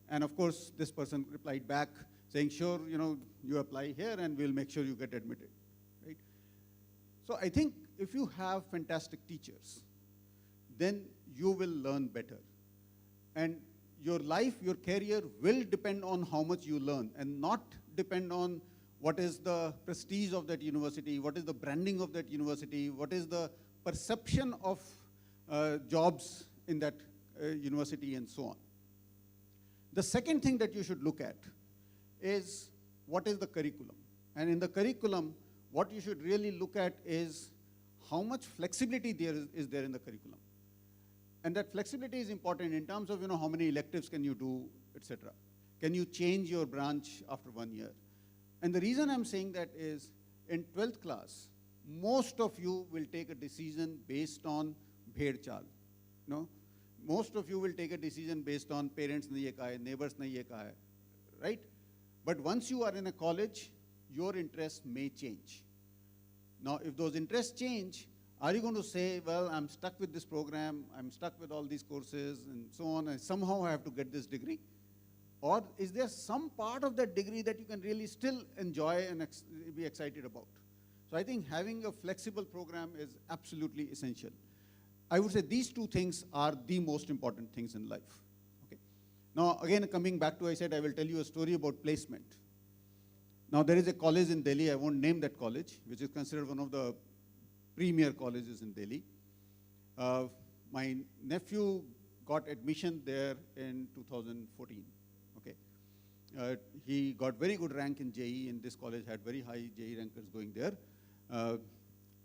And of course, this person replied back saying, sure, you apply here and we'll make sure you get admitted, right? So I think if you have fantastic teachers, then you will learn better. And your life, your career will depend on how much you learn and not depend on what is the prestige of that university, what is the branding of that university, what is the perception of jobs in that university, and so on. The second thing that you should look at is what is the curriculum. And in the curriculum, what you should really look at is how much flexibility is there in the curriculum. And that flexibility is important in terms of how many electives can you do, etc. Can you change your branch after 1 year? And the reason I'm saying that is, in 12th class, most of you will take a decision based on bhed chal. Most of you will take a decision based on parents nahi ye kaha, neighbors nahi ye kaha, right? But once you are in a college, your interests may change. Now, if those interests change, are you going to say, well, I'm stuck with this program, I'm stuck with all these courses and so on, and somehow I have to get this degree? Or is there some part of that degree that you can really still enjoy and be excited about? So I think having a flexible program is absolutely essential. I would say these two things are the most important things in life. Okay. Now, again, coming back to, I said I will tell you a story about placement. Now, there is a college in Delhi, I won't name that college, which is considered one of the premier colleges in Delhi. My nephew got admission there in 2014. He got very good rank in JEE, and this college had very high JEE rankers going there.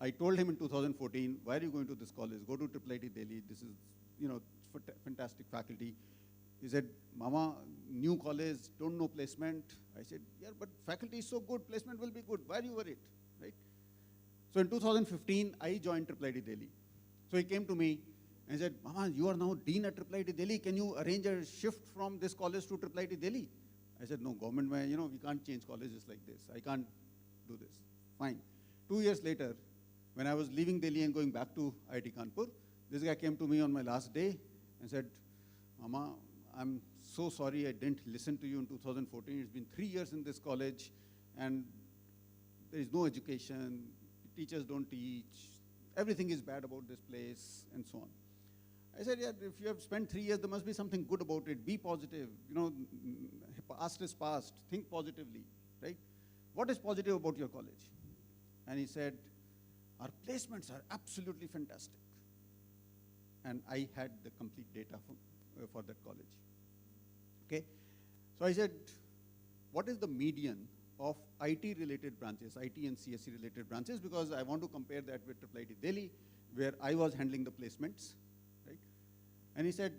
I told him in 2014, why are you going to this college? Go to IIIT Delhi. This is, fantastic faculty. He said, Mama, new college, don't know placement. I said, yeah, but faculty is so good, placement will be good. Why are you worried, right? So in 2015, I joined IIIT Delhi. So he came to me and said, Mama, you are now dean at IIIT Delhi. Can you arrange a shift from this college to IIIT Delhi? I said, no, government, we can't change colleges like this. I can't do this. Fine. 2 years later, when I was leaving Delhi and going back to IIT Kanpur, this guy came to me on my last day and said, Mama, I'm so sorry I didn't listen to you in 2014. It's been 3 years in this college, and there is no education. Teachers don't teach. Everything is bad about this place, and so on. I said, yeah, if you have spent 3 years, there must be something good about it. Be positive. Past is past. Think positively, right? What is positive about your college? And he said, our placements are absolutely fantastic. And I had the complete data for that college. Okay? So I said, what is the median of IT-related branches, IT and CSE-related branches? Because I want to compare that with IIIT Delhi, where I was handling the placements. And he said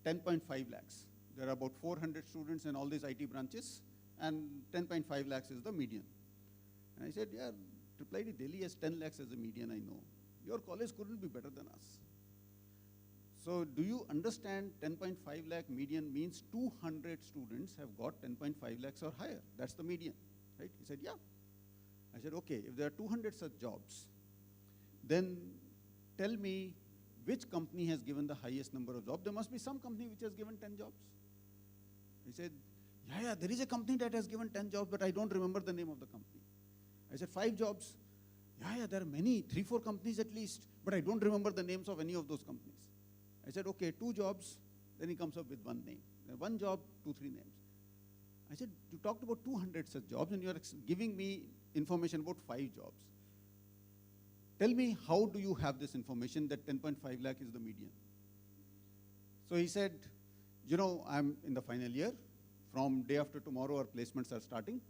10.5 lakhs. There are about 400 students in all these IT branches, and 10.5 lakhs is the median. And I said, yeah, IIIT Delhi has 10 lakhs as a median, I know. Your college couldn't be better than us. So do you understand 10.5 lakh median means 200 students have got 10.5 lakhs or higher? That's the median, right? He said, yeah. I said, okay, if there are 200 such jobs, then tell me which company has given the highest number of jobs. There must be some company which has given 10 jobs. He said, yeah, there is a company that has given 10 jobs, but I don't remember the name of the company. I said, 5 jobs. Yeah, there are many, 3, 4 companies at least, but I don't remember the names of any of those companies. I said, okay, 2 jobs, then he comes up with 1 name. Then 1 job, 2, 3 names. I said, you talked about 200 such jobs and you're giving me information about 5 jobs. Tell me, how do you have this information that 10.5 lakh is the median? So he said, you know, I'm in the final year. From day after tomorrow, our placements are starting.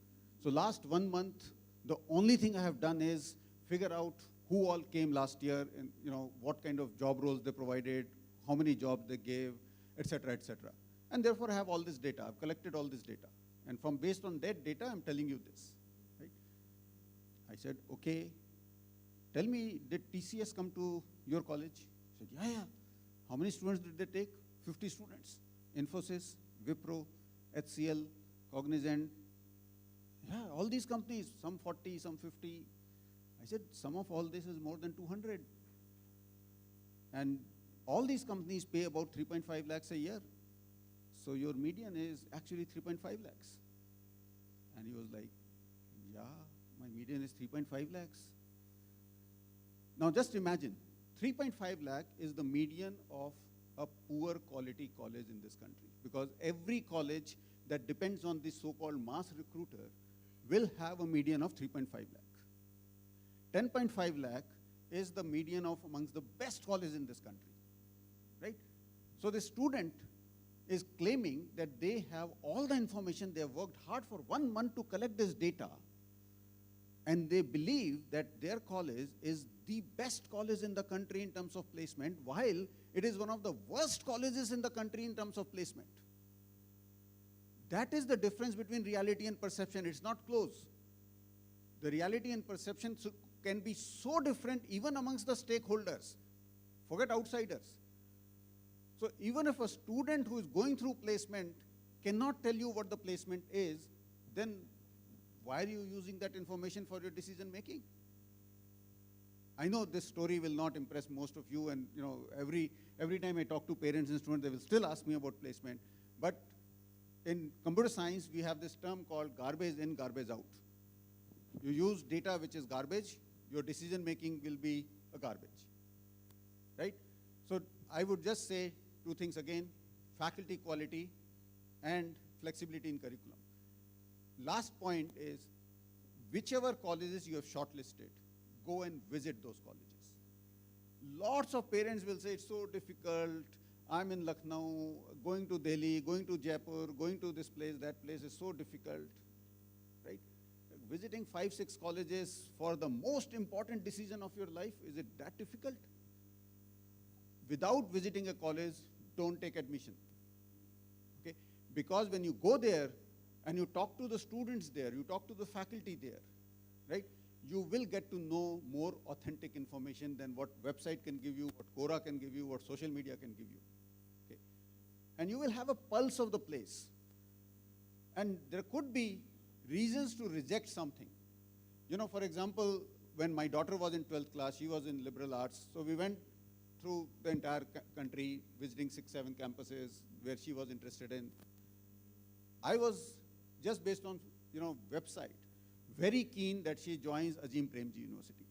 So last 1 month, the only thing I have done is figure out who all came last year and, you know, what kind of job roles they provided, how many jobs they gave, etc., etc. And therefore, I have all this data. I've collected all this data. And from based on that data, I'm telling you this. Right? I said, okay, tell me, did TCS come to your college? He said, yeah. How many students did they take? 50 students. Infosys, Wipro, HCL, Cognizant. Yeah, all these companies, some 40, some 50. I said, some of all this is more than 200. And all these companies pay about 3.5 lakhs a year. So your median is actually 3.5 lakhs. And he was like, yeah, my median is 3.5 lakhs. Now just imagine, 3.5 lakh is the median of a poor quality college in this country. Because every college that depends on this so-called mass recruiter will have a median of 3.5 lakh. 10.5 lakh is the median of amongst the best colleges in this country, right? So the student is claiming that they have all the information, they have worked hard for 1 month to collect this data, and they believe that their college is the best college in the country in terms of placement, while it is one of the worst colleges in the country in terms of placement. That is the difference between reality and perception. It's not close. The reality and perception can be so different even amongst the stakeholders. Forget outsiders. So even if a student who is going through placement cannot tell you what the placement is, then why are you using that information for your decision making? I know this story will not impress most of you, and you know, every time I talk to parents and students, they will still ask me about placement. But in computer science, we have this term called garbage in, garbage out. You use data which is garbage, your decision making will be a garbage, right? So I would just say 2 things again: faculty quality and flexibility in curriculum. Last point is, whichever colleges you have shortlisted, go and visit those colleges. Lots of parents will say, it's so difficult, I'm in Lucknow, going to Delhi, going to Jaipur, going to this place, that place is so difficult, right? Visiting 5, 6 colleges for the most important decision of your life, is it that difficult? Without visiting a college, don't take admission, okay? Because when you go there and you talk to the students there, you talk to the faculty there, right? You will get to know more authentic information than what website can give you, what Quora can give you, what social media can give you, okay? And you will have a pulse of the place. And there could be reasons to reject something. You know, for example, when my daughter was in 12th class, she was in liberal arts, so we went through the entire country, visiting 6, 7 campuses where she was interested in. I was, just based on, you know, website, very keen that she joins Azim Premji University.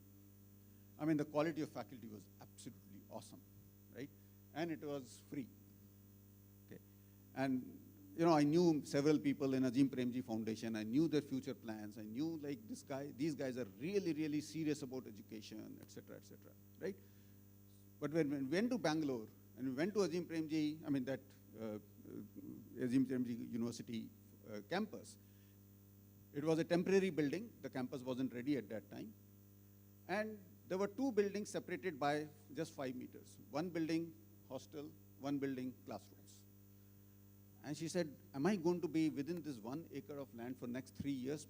I mean, the quality of faculty was absolutely awesome, right? And it was free, okay? And, you know, I knew several people in Azim Premji Foundation. I knew their future plans. I knew, like, these guys are really, really serious about education, et cetera, right? But when we went to Bangalore and we went to Azim Premji, I mean, that Azim Premji University campus, it was a temporary building. The campus wasn't ready at that time. And there were 2 buildings separated by just 5 meters. 1 building, hostel, 1 building, classrooms. And she said, am I going to be within this 1 acre of land for next 3 years?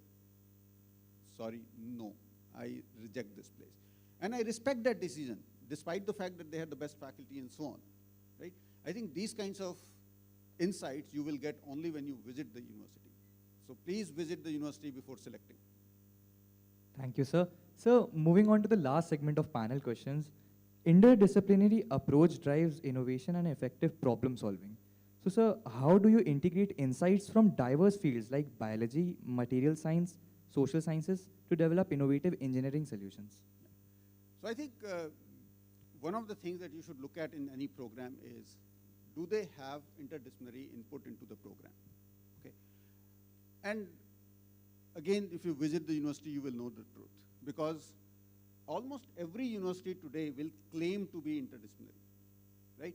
Sorry, no, I reject this place. And I respect that decision, despite the fact that they had the best faculty and so on, right? I think these kinds of insights you will get only when you visit the university. So please visit the university before selecting. Thank you, sir. So, moving on to the last segment of panel questions, interdisciplinary approach drives innovation and effective problem solving. So, sir, how do you integrate insights from diverse fields like biology, material science, social sciences to develop innovative engineering solutions? So I think one of the things that you should look at in any program is, do they have interdisciplinary input into the program? Okay. And again, if you visit the university, you will know the truth. Because almost every university today will claim to be interdisciplinary, right?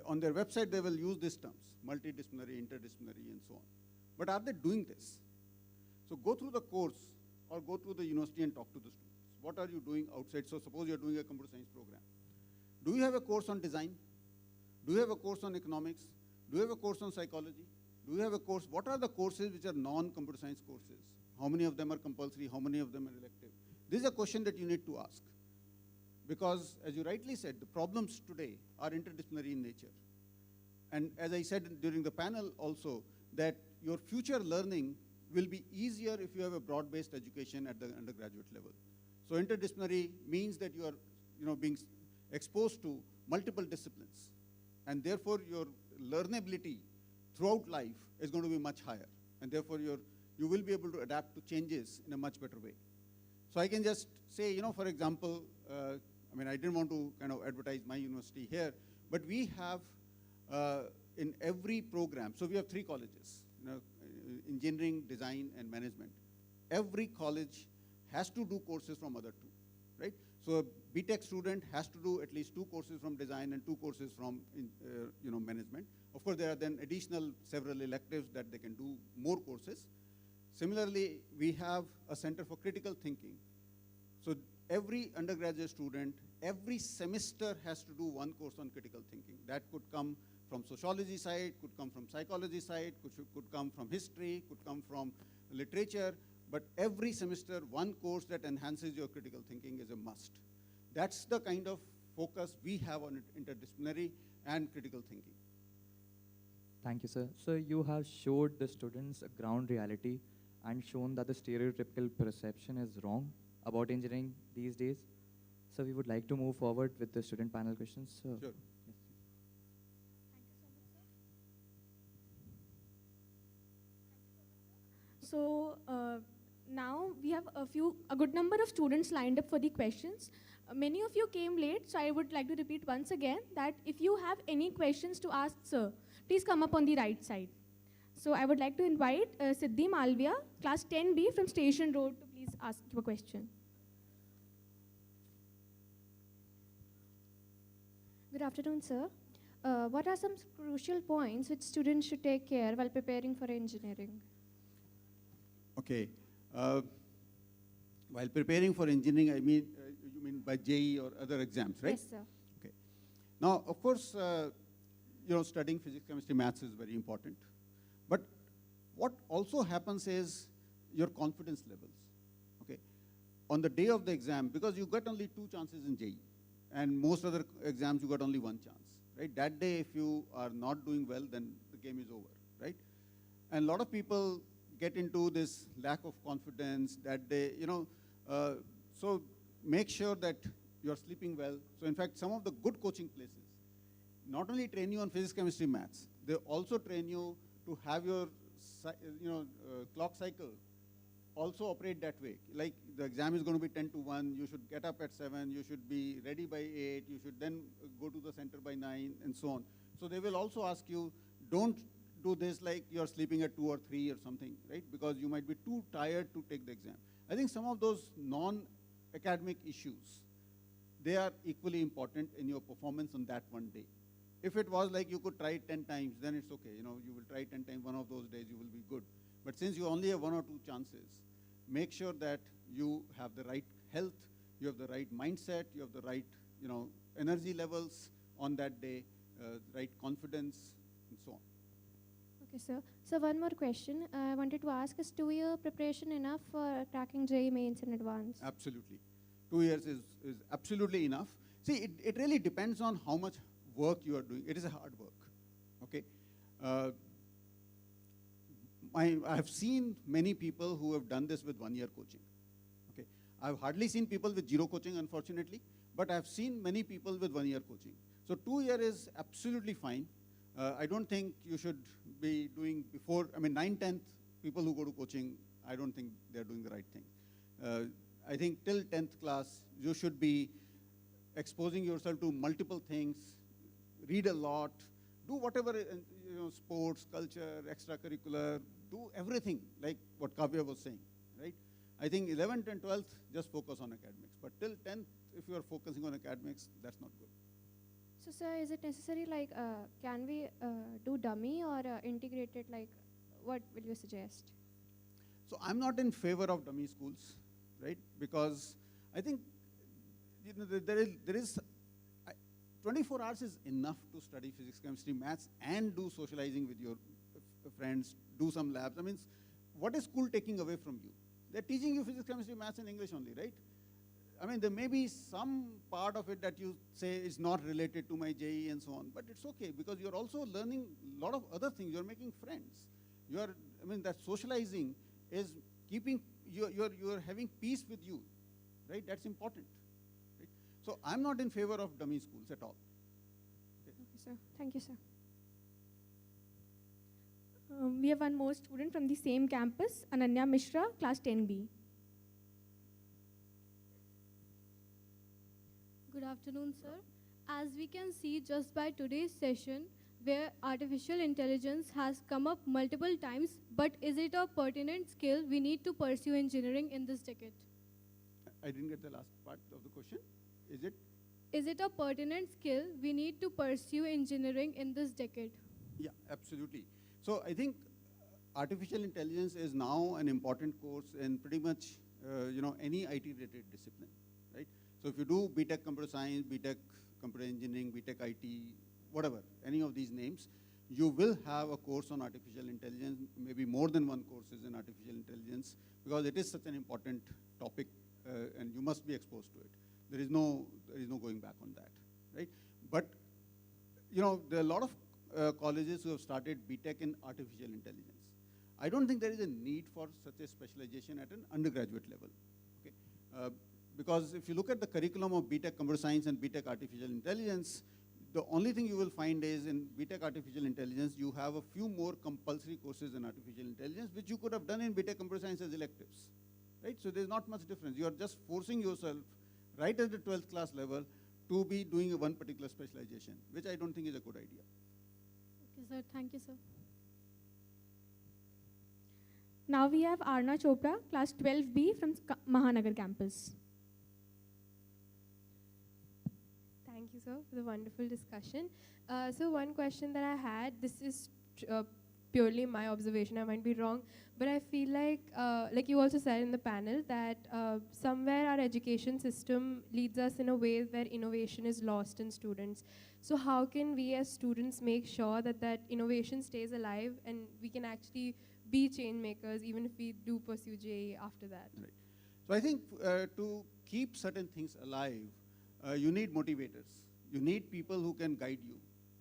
On their website, they will use these terms, multidisciplinary, interdisciplinary, and so on. But are they doing this? So go through the course or go through the university and talk to the students. What are you doing outside? So suppose you're doing a computer science program. Do you have a course on design? Do you have a course on economics? Do you have a course on psychology? Do you have a course? What are the courses which are non-computer science courses? How many of them are compulsory? How many of them are elective? This is a question that you need to ask. Because as you rightly said, the problems today are interdisciplinary in nature. And as I said during the panel also, that your future learning will be easier if you have a broad-based education at the undergraduate level. So interdisciplinary means that you are being exposed to multiple disciplines. And therefore, your learnability throughout life is going to be much higher. And therefore, you will be able to adapt to changes in a much better way. So I can just say, for example, I didn't want to kind of advertise my university here, but we have in every program, so we have 3 colleges, engineering, design, and management. Every college has to do courses from other 2, right? So a BTech student has to do at least 2 courses from design and 2 courses from management. Of course, there are then additional several electives that they can do more courses. Similarly, we have a center for critical thinking. So every undergraduate student, every semester has to do 1 course on critical thinking. That could come from sociology side, could come from psychology side, could come from history, could come from literature, but every semester 1 course that enhances your critical thinking is a must. That's the kind of focus we have on interdisciplinary and critical thinking. Thank you, sir. So you have showed the students a ground reality and shown that the stereotypical perception is wrong about engineering these days. So we would like to move forward with the student panel questions. So, sure. Yes. So now we have a good number of students lined up for the questions. Many of you came late, so I would like to repeat once again that if you have any questions to ask sir, please come up on the right side. So I would like to invite Siddhi Malviya, class 10B from Station Road, to please ask your question. Good afternoon, sir. What are some crucial points which students should take care while preparing for engineering? Okay. While preparing for engineering, you mean by JEE or other exams, right? Yes, sir. Okay. Now, of course, studying physics, chemistry, maths is very important. But what also happens is your confidence levels, okay? On the day of the exam, because you got only 2 chances in JEE, and most other exams you got only 1 chance, right? That day, if you are not doing well, then the game is over, right? And a lot of people get into this lack of confidence that they, so make sure that you're sleeping well. So in fact, some of the good coaching places not only train you on physics, chemistry, maths, they also train you to have your, clock cycle also operate that way. Like the exam is going to be 10 to 1, you should get up at 7, you should be ready by 8, you should then go to the center by 9, and so on. So they will also ask you, don't do this like you're sleeping at 2 or 3 or something, right? Because you might be too tired to take the exam. I think some of those non-academic issues, they are equally important in your performance on that one day. If it was like you could try it 10 times, then it's okay. You will try 10 times, one of those days you will be good. But since you only have 1 or 2 chances, make sure that you have the right health, you have the right mindset, you have the right, energy levels on that day, right confidence, and so on. Okay, sir. So one more question. I wanted to ask, is 2-year preparation enough for cracking JEE mains in advance? Absolutely. 2 years is absolutely enough. See, it really depends on how much work you are doing. It is a hard work, okay? I have seen many people who have done this with 1-year coaching, okay? I've hardly seen people with 0 coaching, unfortunately, but I've seen many people with 1 year coaching. So 2 year is absolutely fine. I don't think you should be doing before, 9, 10th, people who go to coaching, I don't think they're doing the right thing. I think till 10th class, you should be exposing yourself to multiple things, read a lot, do whatever, sports, culture, extracurricular, do everything, like what Kavya was saying, right? I think 11th and 12th, just focus on academics. But till 10th, if you are focusing on academics, that's not good. So, sir, is it necessary, like, can we do dummy or integrated, like, what will you suggest? So I'm not in favor of dummy schools, right? Because I think there is 24 hours is enough to study physics, chemistry, maths, and do socializing with your friends, do some labs. What is school taking away from you? They're teaching you physics, chemistry, maths, and English only, right? There may be some part of it that you say is not related to my JE and so on, but it's okay because you're also learning a lot of other things. You're making friends. That socializing is keeping, you're having peace with you, right? That's important. Right? So I'm not in favor of dummy schools at all. Okay, sir. Thank you, sir. Uh, We have one more student from the same campus, Ananya Mishra, class 10B. Good afternoon, sir. As we can see just by today's session, where artificial intelligence has come up multiple times, but is it a pertinent skill we need to pursue engineering in this decade? I didn't get the last part of the question. Is it? Is it a pertinent skill we need to pursue engineering in this decade? Yeah, absolutely. So I think artificial intelligence is now an important course in pretty much any IT-related discipline, right? So if you do BTech Computer Science, BTech Computer Engineering, BTech IT, whatever, any of these names, you will have a course on artificial intelligence, maybe more than one courses in artificial intelligence, because it is such an important topic and you must be exposed to it. There is no going back on that, right? But, there are a lot of colleges who have started BTech in artificial intelligence. I don't think there is a need for such a specialization at an undergraduate level, okay? Because if you look at the curriculum of BTech Computer Science and BTech Artificial Intelligence, the only thing you will find is in BTech Artificial Intelligence, you have a few more compulsory courses in artificial intelligence, which you could have done in BTech Computer Science as electives, right? So there's not much difference. You are just forcing yourself right at the 12th class level to be doing one particular specialization, which I don't think is a good idea. Okay, sir. Thank you, sir. Now we have Arna Chopra, class 12B from Mahanagar campus. Thank you, sir, for the wonderful discussion. So one question that I had, this is purely my observation, I might be wrong, but I feel like you also said in the panel, that somewhere our education system leads us in a way where innovation is lost in students. So how can we as students make sure that that innovation stays alive and we can actually be change makers even if we do pursue JE after that? Right. So I think to keep certain things alive, you need motivators. You need people who can guide you,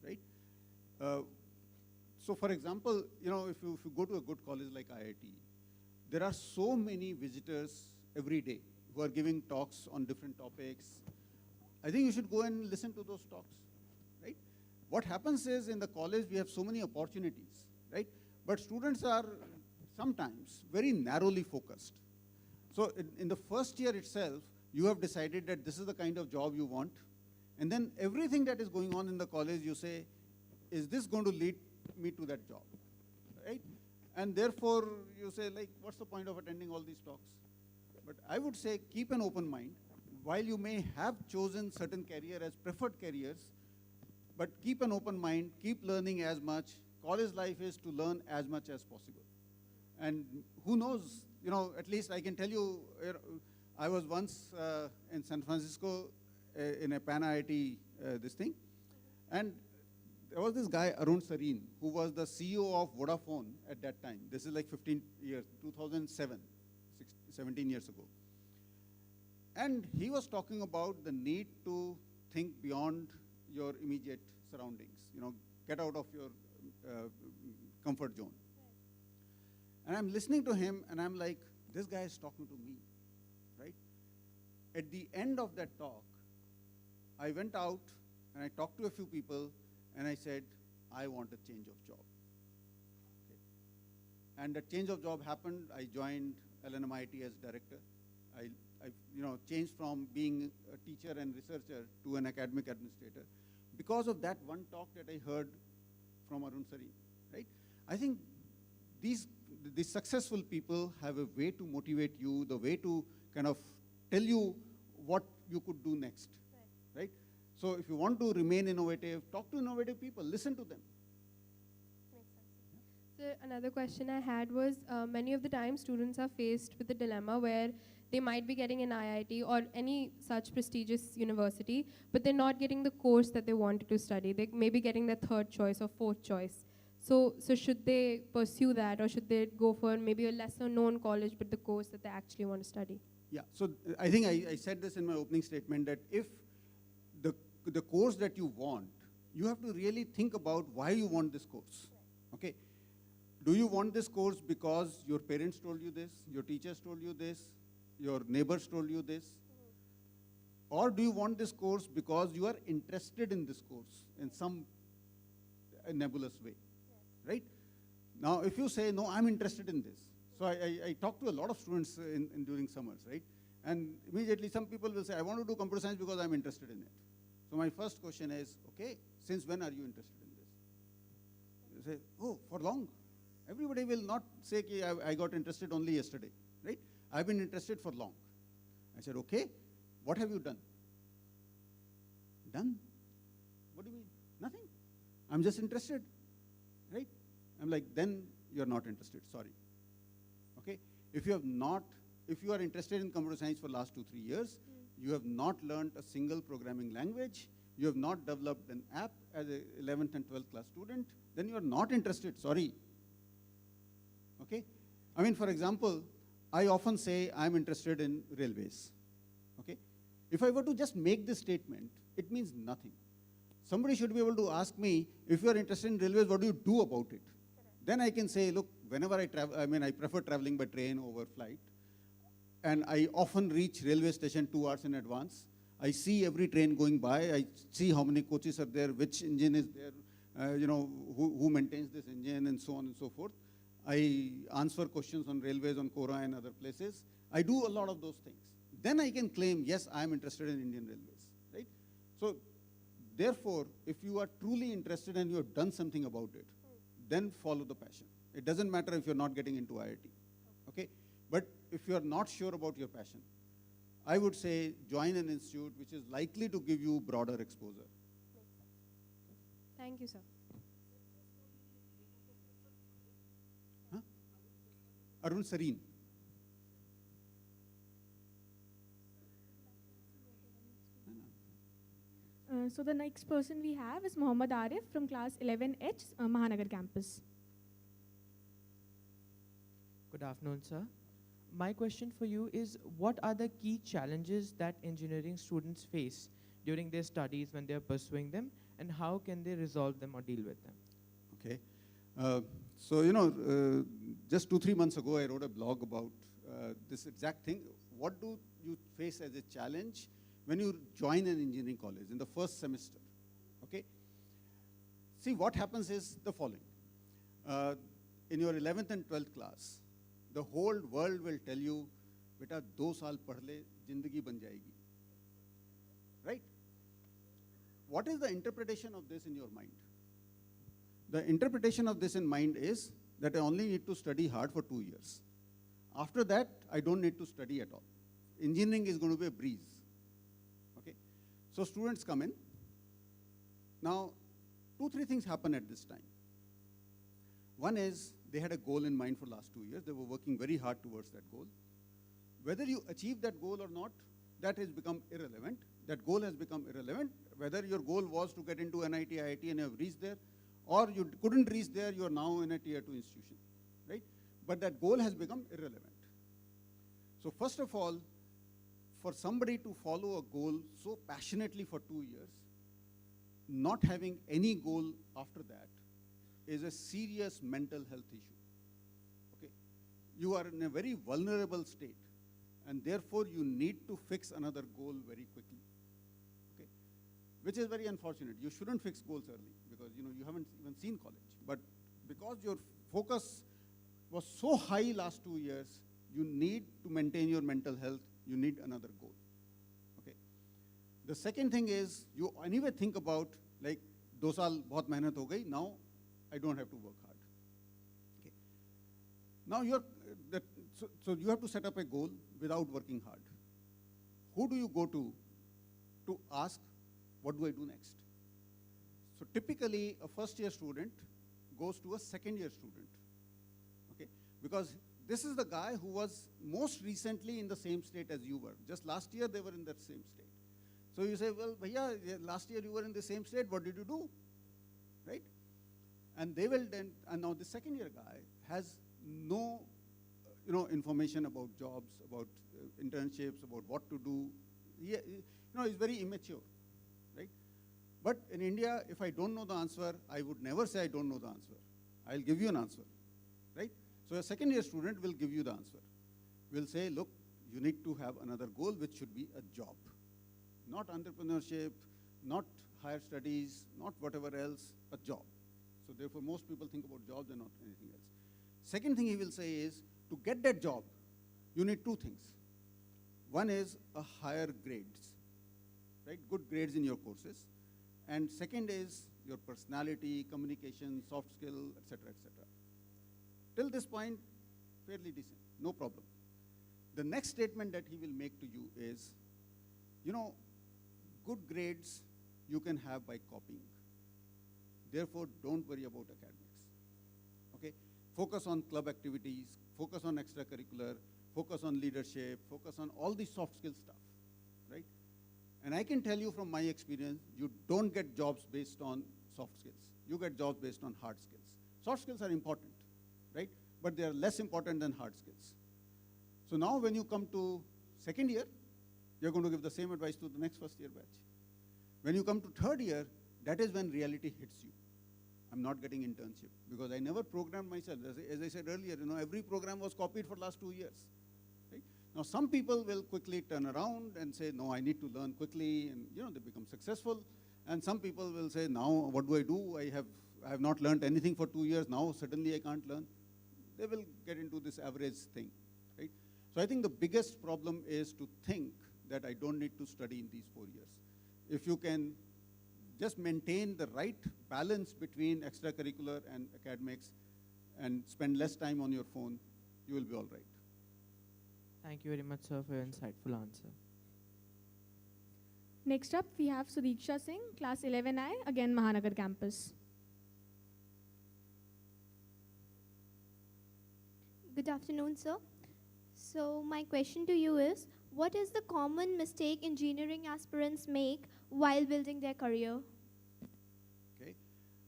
right? So for example, if you go to a good college like IIT, there are so many visitors every day who are giving talks on different topics. I think you should go and listen to those talks, right? What happens is in the college, we have so many opportunities, right? But students are sometimes very narrowly focused. So in the first year itself, you have decided that this is the kind of job you want. And then everything that is going on in the college, you say, is this going to lead me to that job, right? And therefore, you say, what's the point of attending all these talks? But I would say, keep an open mind. While you may have chosen certain career as preferred careers, but keep an open mind, keep learning as much. College life is to learn as much as possible. And who knows, at least I can tell you, I was once in San Francisco in a Pan-IIT this thing, and there was this guy, Arun Sareen, who was the CEO of Vodafone at that time. This is like 15 years, 2007, 17 years ago. And he was talking about the need to think beyond your immediate surroundings, get out of your comfort zone. And I'm listening to him, and I'm like, this guy is talking to me, right? At the end of that talk, I went out and I talked to a few people and I said, I want a change of job. Okay. And that change of job happened. I joined LNMIT as director. I changed from being a teacher and researcher to an academic administrator because of that one talk that I heard from Arun Sari, right? I think these successful people have a way to motivate you, the way to kind of tell you what you could do next, right? So if you want to remain innovative, talk to innovative people, listen to them. So another question I had was, many of the time students are faced with the dilemma where they might be getting an IIT or any such prestigious university, but they're not getting the course that they wanted to study. They may be getting their third choice or fourth choice. So should they pursue that, or should they go for maybe a lesser known college, but the course that they actually want to study? Yeah, so I think I said this in my opening statement, that if the course that you want, you have to really think about why you want this course, okay? Do you want this course because your parents told you this, your teachers told you this, your neighbors told you this? Or do you want this course because you are interested in this course in some nebulous way, right? Now, if you say, no, I'm interested in this. So I talk to a lot of students during summers, right? And immediately some people will say, I want to do computer science because I'm interested in it. So my first question is, okay, since when are you interested in this? You say, oh, for long. Everybody will not say, I got interested only yesterday, right? I've been interested for long. I said, okay, what have you done? Done? What do you mean? Nothing. I'm just interested, right? I'm like, then you're not interested, sorry. Okay? If you are interested in computer science for the last 2-3 years, you have not learned a single programming language, you have not developed an app as an 11th and 12th class student, then you are not interested, sorry. Okay? I mean, for example, I often say I'm interested in railways. Okay? If I were to just make this statement, it means nothing. Somebody should be able to ask me, if you are interested in railways, what do you do about it? Then I can say, look, whenever I travel, I prefer traveling by train over flight. And I often reach railway station 2 hours in advance. I see every train going by. I see how many coaches are there, which engine is there, who maintains this engine, and so on and so forth. I answer questions on railways, on Quora and other places. I do a lot of those things. Then I can claim, yes, I'm interested in Indian Railways, right? So, therefore, if you are truly interested and you have done something about it, then follow the passion. It doesn't matter if you're not getting into IIT, okay? But if you're not sure about your passion, I would say join an institute which is likely to give you broader exposure. Thank you, sir. Arun Sareen. So the next person we have is Mohammad Arif from class 11H, Mahanagar campus. Good afternoon, sir. My question for you is, what are the key challenges that engineering students face during their studies when they are pursuing them, and how can they resolve them or deal with them? Okay. So, just 2-3 months ago, I wrote a blog about this exact thing. What do you face as a challenge when you join an engineering college in the first semester? Okay. See, what happens is the following. In your 11th and 12th class, the whole world will tell you, beta 2 saal padh le, zindagi ban jayegi. Right? What is the interpretation of this in your mind? The interpretation of this in mind is that I only need to study hard for 2 years. After that, I don't need to study at all. Engineering is going to be a breeze. Okay? So students come in. Now, 2-3 things happen at this time. One is, they had a goal in mind for the last 2 years. They were working very hard towards that goal. Whether you achieve that goal or not, that has become irrelevant. That goal has become irrelevant. Whether your goal was to get into NIT, IIT, and you have reached there, or you couldn't reach there, you are now in a tier 2 institution, right? But that goal has become irrelevant. So first of all, for somebody to follow a goal so passionately for 2 years, not having any goal after that is a serious mental health issue, okay? You are in a very vulnerable state. and therefore you need to fix another goal very quickly, okay? Which is very unfortunate. You shouldn't fix goals early because you haven't even seen college. But because your focus was so high last 2 years, you need to maintain your mental health, you need another goal, okay? The second thing is, you anyway think about, like, 2 saal bahut mehnat ho gayi, now I don't have to work hard, okay? Now so you have to set up a goal without working hard. Who do you go to ask, what do I do next? So typically, a first-year student goes to a second-year student, okay? Because this is the guy who was most recently in the same state as you were. Just last year, they were in that same state. So you say, well, bhaiya, last year you were in the same state, what did you do, right? And they will then, and now the second-year guy has no information about jobs, about internships, about what to do. He's very immature, right? But in India, if I don't know the answer, I would never say I don't know the answer. I'll give you an answer, right? So a second-year student will give you the answer. Will say, look, you need to have another goal, which should be a job. Not entrepreneurship, not higher studies, not whatever else, a job. So therefore, most people think about jobs and not anything else. Second thing he will say is, to get that job, you need 2 things. One is a higher grades, right? Good grades in your courses. And second is your personality, communication, soft skill, etc., etc. Till this point, fairly decent, no problem. The next statement that he will make to you is, good grades you can have by copying. Therefore, don't worry about academics, okay? Focus on club activities, focus on extracurricular, focus on leadership, focus on all the soft skill stuff, right? And I can tell you from my experience, you don't get jobs based on soft skills. You get jobs based on hard skills. Soft skills are important, right? But they are less important than hard skills. So now when you come to second year, you're going to give the same advice to the next first-year batch. When you come to third year, that is when reality hits you. I'm not getting internship because I never programmed myself. As I said earlier, every program was copied for the last 2 years, right? Now, some people will quickly turn around and say, no, I need to learn quickly, and they become successful. And some people will say, now what do I do? I have not learned anything for 2 years. Now suddenly I can't learn. They will get into this average thing, right? So I think the biggest problem is to think that I don't need to study in these 4 years. If you can just maintain the right balance between extracurricular and academics and spend less time on your phone, you will be all right. Thank you very much, sir, for your insightful answer. Next up, we have Sudiksha Singh, class 11I, again Mahanagar campus. Good afternoon, sir. So my question to you is, what is the common mistake engineering aspirants make while building their career? Okay.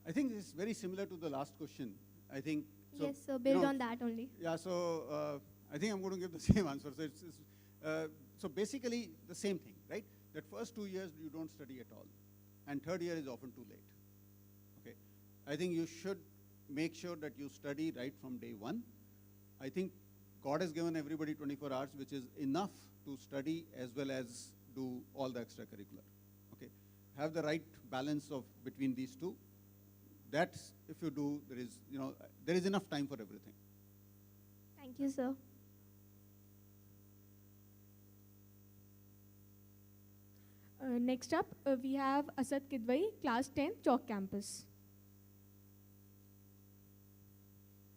I think it's very similar to the last question. I think. So, yes, sir, build on that only. Yeah, so I think I'm going to give the same answer. So, so basically the same thing, right? That first 2 years you don't study at all. And third year is often too late. Okay. I think you should make sure that you study right from day one. I think God has given everybody 24 hours, which is enough to study as well as do all the extracurricular. Okay, have the right balance of between these two. That's if you do, there is enough time for everything. Thank you, sir. Next up, we have Asad Kidwai, class 10, Chowk campus.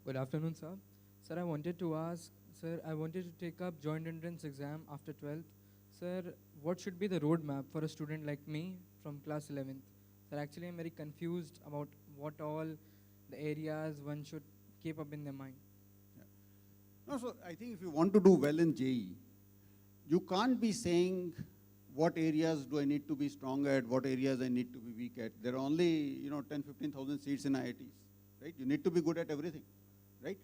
Good afternoon, sir. Sir, I wanted to ask, sir, I wanted to take up joint entrance exam after 12th. Sir, what should be the roadmap for a student like me from class 11th? Sir, actually, I'm very confused about what all the areas one should keep up in their mind. Yeah. No, so I think if you want to do well in JEE, you can't be saying what areas do I need to be strong at, what areas I need to be weak at. There are only 10, 15,000 seats in IITs, right? You need to be good at everything, right?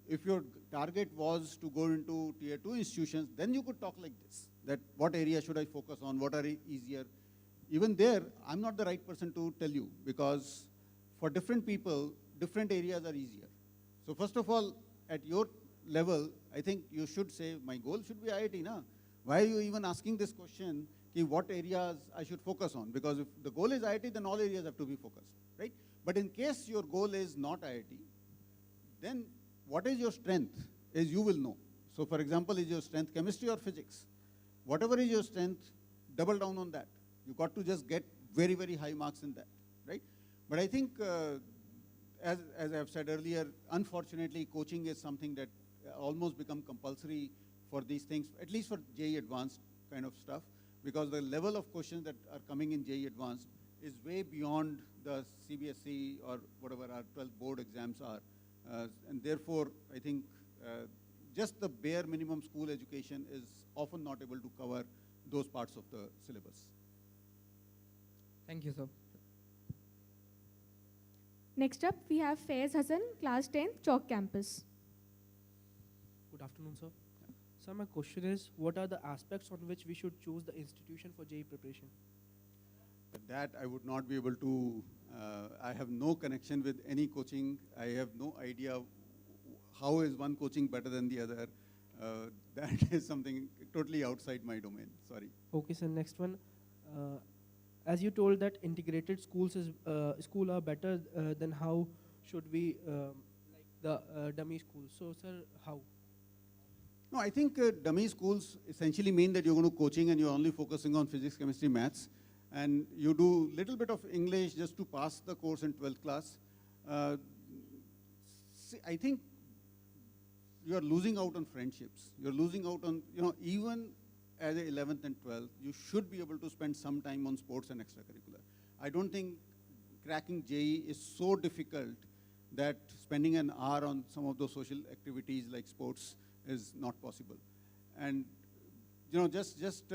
If your target was to go into tier 2 institutions, then you could talk like this, that what area should I focus on, what are easier. Even there, I'm not the right person to tell you because for different people, different areas are easier. So first of all, at your level, I think you should say, my goal should be IIT, na? Why are you even asking this question, ki what areas I should focus on? Because if the goal is IIT, then all areas have to be focused, right? But in case your goal is not IIT, then what is your strength is you will know. So for example, is your strength chemistry or physics? Whatever is your strength, double down on that. You got to just get very, very high marks in that, right? But I think, as I've said earlier, unfortunately, coaching is something that almost become compulsory for these things, at least for JEE Advanced kind of stuff, because the level of questions that are coming in JEE Advanced is way beyond the CBSE or whatever our 12th board exams are. And therefore, I think just the bare minimum school education is often not able to cover those parts of the syllabus. Thank you, sir. Next up, we have Faiz Hassan, Class 10th, Chalk Campus. Good afternoon, sir. Sir, my question is, what are the aspects on which we should choose the institution for JEE preparation? That I would not be able to, I have no connection with any coaching. I have no idea how is one coaching better than the other. That is something totally outside my domain, sorry. Okay, sir, next one. As you told that integrated schools are better, then how should we like the dummy schools? So, sir, how? No, I think dummy schools essentially mean that you're going to coaching and you're only focusing on physics, chemistry, maths, and you do little bit of English just to pass the course in 12th class. See, I think you are losing out on friendships. You're losing out on, even as a 11th and 12th, you should be able to spend some time on sports and extracurricular. I don't think cracking JEE is so difficult that spending an hour on some of those social activities like sports is not possible. And just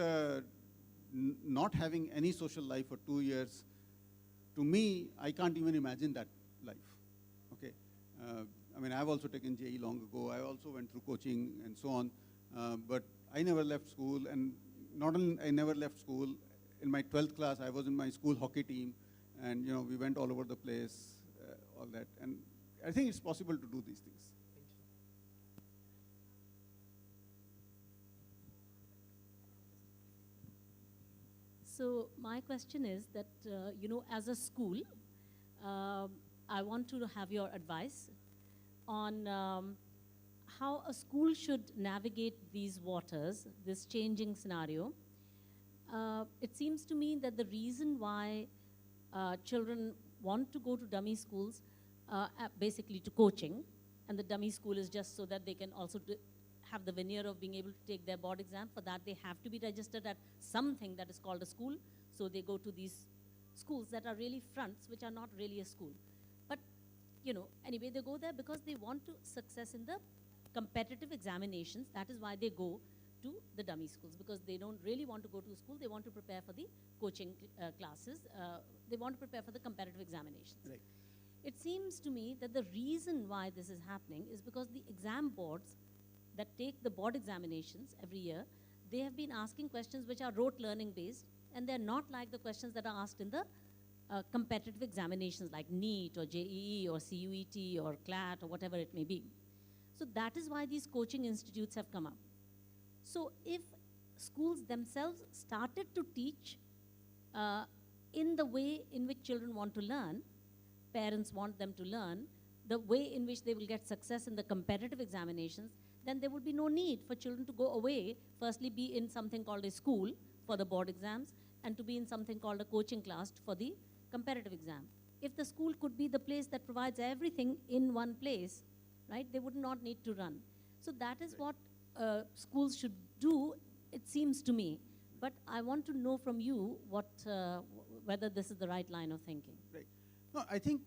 not having any social life for 2 years, to me, I can't even imagine that life. Okay, I mean, I've also taken JEE long ago. I also went through coaching and so on, but I never left school. And not only I never left school, in my 12th class, I was in my school hockey team, and we went all over the place, all that. And I think it's possible to do these things. So my question is that, as a school, I want to have your advice on how a school should navigate these waters, this changing scenario. It seems to me that the reason why children want to go to dummy schools, basically to coaching, and the dummy school is just so that they can also have the veneer of being able to take their board exam. For that, they have to be registered at something that is called a school. So they go to these schools that are really fronts, which are not really a school. But, anyway, they go there because they want to success in the competitive examinations. That is why they go to the dummy schools, because they don't really want to go to a school. They want to prepare for the coaching classes. They want to prepare for the competitive examinations. Right. It seems to me that the reason why this is happening is because the exam boards that take the board examinations every year, they have been asking questions which are rote learning based, and they're not like the questions that are asked in the competitive examinations like NEET or JEE or CUET or CLAT or whatever it may be. So that is why these coaching institutes have come up. So if schools themselves started to teach in the way in which children want to learn, parents want them to learn, the way in which they will get success in the competitive examinations, then there would be no need for children to go away, firstly be in something called a school for the board exams, and to be in something called a coaching class for the competitive exam. If the school could be the place that provides everything in one place, right, they would not need to run. So that is what schools should do, it seems to me. But I want to know from you whether this is the right line of thinking. Right. No, I think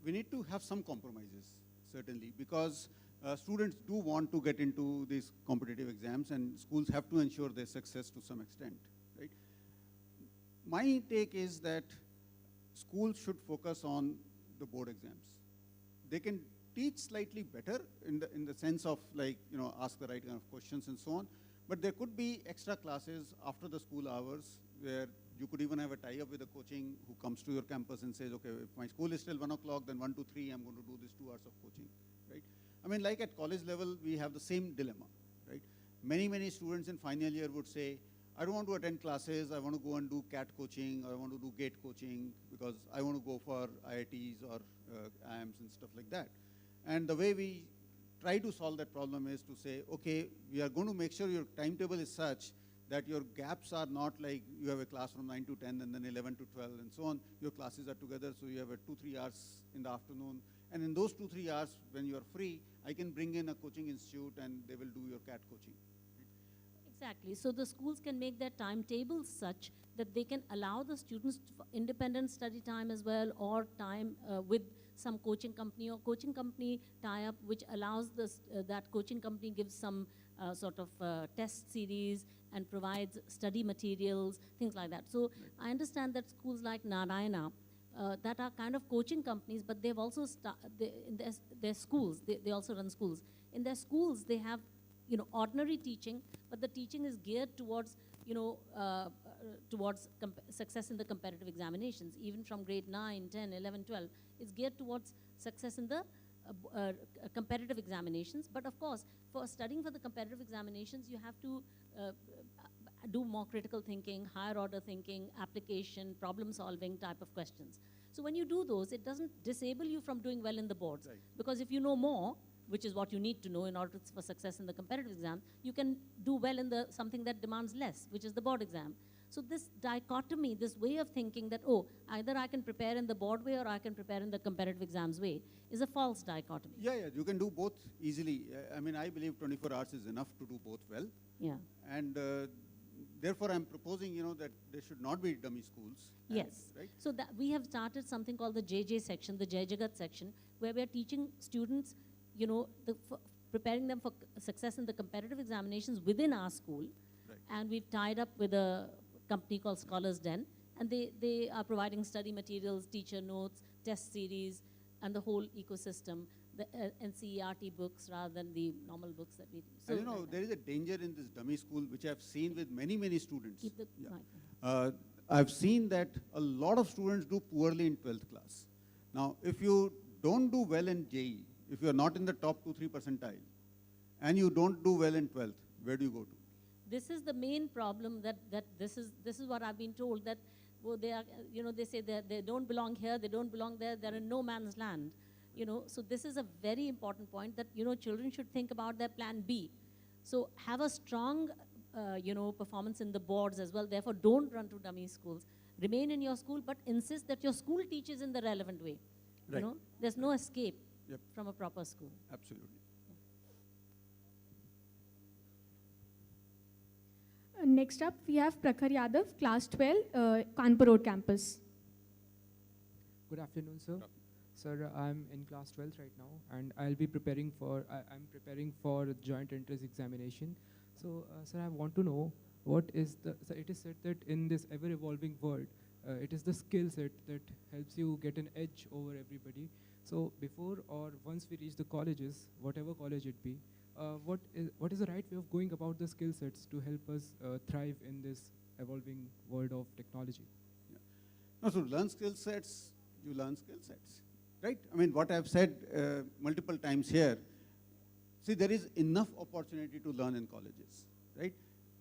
we need to have some compromises, certainly, because students do want to get into these competitive exams, and schools have to ensure their success to some extent, right? My take is that schools should focus on the board exams. They can teach slightly better in the sense of ask the right kind of questions and so on, but there could be extra classes after the school hours where you could even have a tie-up with a coaching who comes to your campus and says, okay, if my school is till 1 o'clock, then 1 to 3, I'm going to do this 2 hours of coaching, right? I I mean, like at college level, we have the same dilemma, right? Many students in final year would say, I don't want to attend classes, I want to go and do CAT coaching, or I want to do GATE coaching, because I want to go for IITs or IIMs and stuff like that. And the way we try to solve that problem is to say, okay, we are going to make sure your timetable is such that your gaps are not like you have a class from 9 to 10 and then 11 to 12 and so on. Your classes are together, so you have a 2-3 hours in the afternoon. And in those 2-3 hours, when you are free, I can bring in a coaching institute and they will do your CAT coaching. Exactly. So the schools can make their timetables such that they can allow the students for independent study time as well, or time with some coaching company or coaching company tie-up, which allows this, that coaching company gives some sort of test series and provides study materials, things like that. So I understand that schools like Narayana that are kind of coaching companies, but they've also in their schools, they also run schools. In their schools, they have ordinary teaching, but the teaching is geared towards, success in the competitive examinations, even from grade 9, 10, 11, 12. It's geared towards success in the competitive examinations. But of course, for studying for the competitive examinations, you have to do more critical thinking, higher order thinking, application, problem solving type of questions. So when you do those, it doesn't disable you from doing well in the boards. Right. Because if you know more, which is what you need to know in order for success in the competitive exam, you can do well in the something that demands less, which is the board exam. So this dichotomy, this way of thinking that, oh, either I can prepare in the board way or I can prepare in the competitive exams way, is a false dichotomy. Yeah, you can do both easily. I mean, I believe 24 hours is enough to do both well. Yeah. And therefore, I'm proposing, that there should not be dummy schools. Yes. Right? So that we have started something called the JJ section, the Jai Jagat section, where we are teaching students preparing them for success in the competitive examinations within our school. Right. And we've tied up with a company called Scholars Den, and they are providing study materials, teacher notes, test series, and the whole ecosystem, the NCERT books rather than the normal books that we do. So there is a danger in this dummy school, which I've seen with many students. Keep the mic. I've seen that a lot of students do poorly in 12th class. Now, if you don't do well in JEE, if you're not in the top 2-3 percentile, and you don't do well in 12th, where do you go to? This is the main problem that this is what I've been told, that they are, they say they don't belong here, they don't belong there, they're in no man's land. So this is a very important point that, children should think about their plan B. So have a strong, performance in the boards as well. Therefore, don't run to dummy schools. Remain in your school, but insist that your school teaches in the relevant way. Right. There's no escape from a proper school. Absolutely. Next up, we have Prakhar Yadav, class 12, Kanpur Road campus. Good afternoon, sir. Sir, I'm in class 12 right now, and I'll be preparing for, I'm preparing for joint entrance examination. So, sir, I want to know what is so it is said that in this ever-evolving world, it is the skill set that helps you get an edge over everybody. So before or once we reach the colleges, whatever college it be, what is the right way of going about the skill sets to help us thrive in this evolving world of technology? Yeah. No, so learn skill sets, you learn skill sets, right? I mean, what I've said multiple times here, see, there is enough opportunity to learn in colleges, right?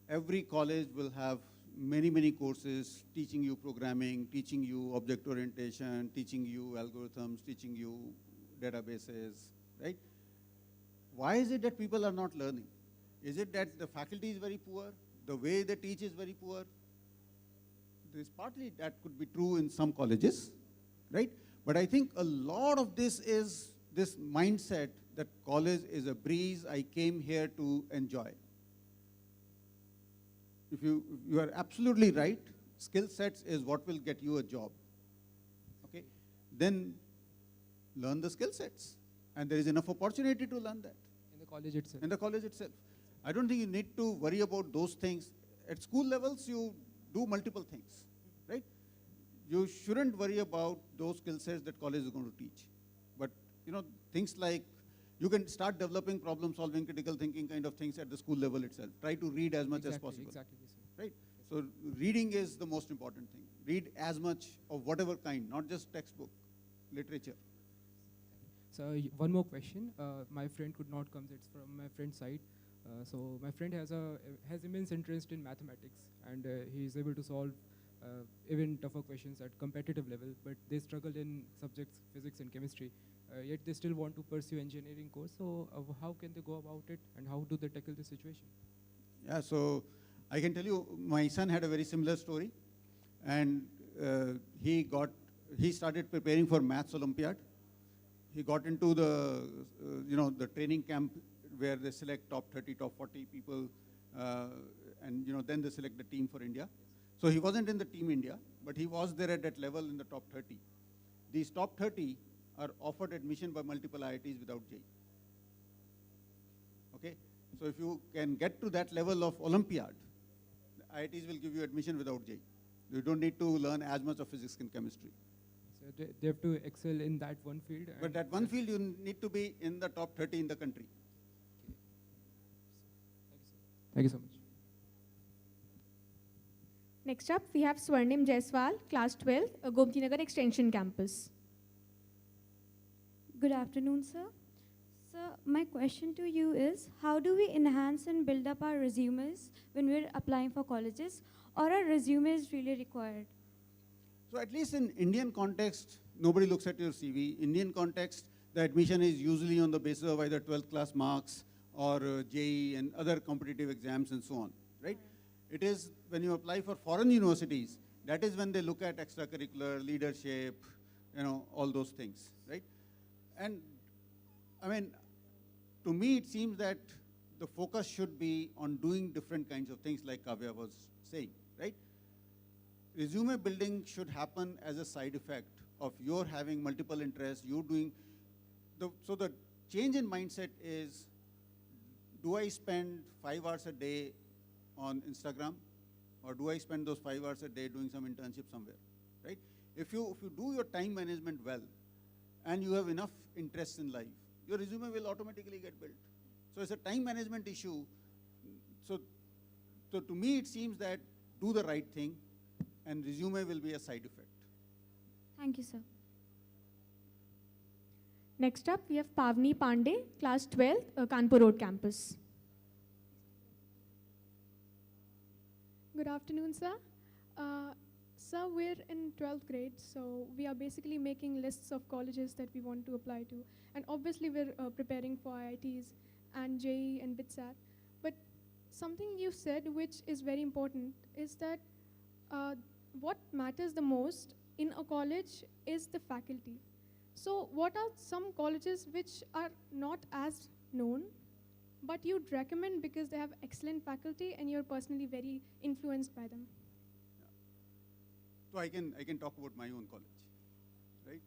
Every college will have many courses teaching you programming, teaching you object orientation, teaching you algorithms, teaching you databases, right? Why is it that people are not learning? Is it that the faculty is very poor? The way they teach is very poor? There's partly that could be true in some colleges, right? But I think a lot of this is this mindset that college is a breeze, I came here to enjoy. If you are absolutely right, skill sets is what will get you a job, okay? Then learn the skill sets, and there is enough opportunity to learn that. In the college itself? In the college itself. I don't think you need to worry about those things. At school levels, you do multiple things, right? You shouldn't worry about those skill sets that college is going to teach. But, things like you can start developing problem-solving, critical thinking kind of things at the school level itself. Try to read as much as possible. Exactly, sir. Right? So reading is the most important thing. Read as much of whatever kind, not just textbook, literature. So one more question. My friend could not come. It's from my friend's side. So my friend has immense interest in mathematics, and he is able to solve even tougher questions at competitive level. But they struggle in subjects physics and chemistry. Yet they still want to pursue engineering course. So how can they go about it, and how do they tackle the situation? Yeah, so I can tell you, my son had a very similar story, and he started preparing for Maths Olympiad. He got into the the training camp where they select top 30, top 40 people, and then they select the team for India. So he wasn't in the team India, but he was there at that level in the top 30. These top 30 are offered admission by multiple IITs without JEE. Okay, so if you can get to that level of Olympiad, the IITs will give you admission without JEE. You don't need to learn as much of physics and chemistry. So they have to excel in that one field. But that one field, you need to be in the top 30 in the country. Thank you so much. Next up, we have Swarnim Jaiswal, Class 12, Gomti Nagar Extension Campus. Good afternoon, sir. Sir, my question to you is, how do we enhance and build up our resumes when we're applying for colleges, or are resumes really required? So at least in Indian context, nobody looks at your CV. Indian context, the admission is usually on the basis of either 12th class marks or JEE and other competitive exams and so on, right? It is when you apply for foreign universities, that is when they look at extracurricular, leadership, all those things, right? And I mean, to me, it seems that the focus should be on doing different kinds of things like Kavya was saying, right? Resume building should happen as a side effect of your having multiple interests, you doing, so the change in mindset is, do I spend 5 hours a day on Instagram, or do I spend those 5 hours a day doing some internship somewhere, right? If you do your time management well, and you have enough interests in life, your resume will automatically get built. So it's a time management issue. So to me, it seems that do the right thing, and resume will be a side effect. Thank you, sir. Next up, we have Pavni Pandey, Class 12, Kanpur Road Campus. Good afternoon, sir. Sir, we're in 12th grade, so we are basically making lists of colleges that we want to apply to. And obviously, we're preparing for IITs and JEE and BITSAT. But something you said, which is very important, is that what matters the most in a college is the faculty. So what are some colleges which are not as known, but you'd recommend because they have excellent faculty and you're personally very influenced by them? So I can talk about my own college, right?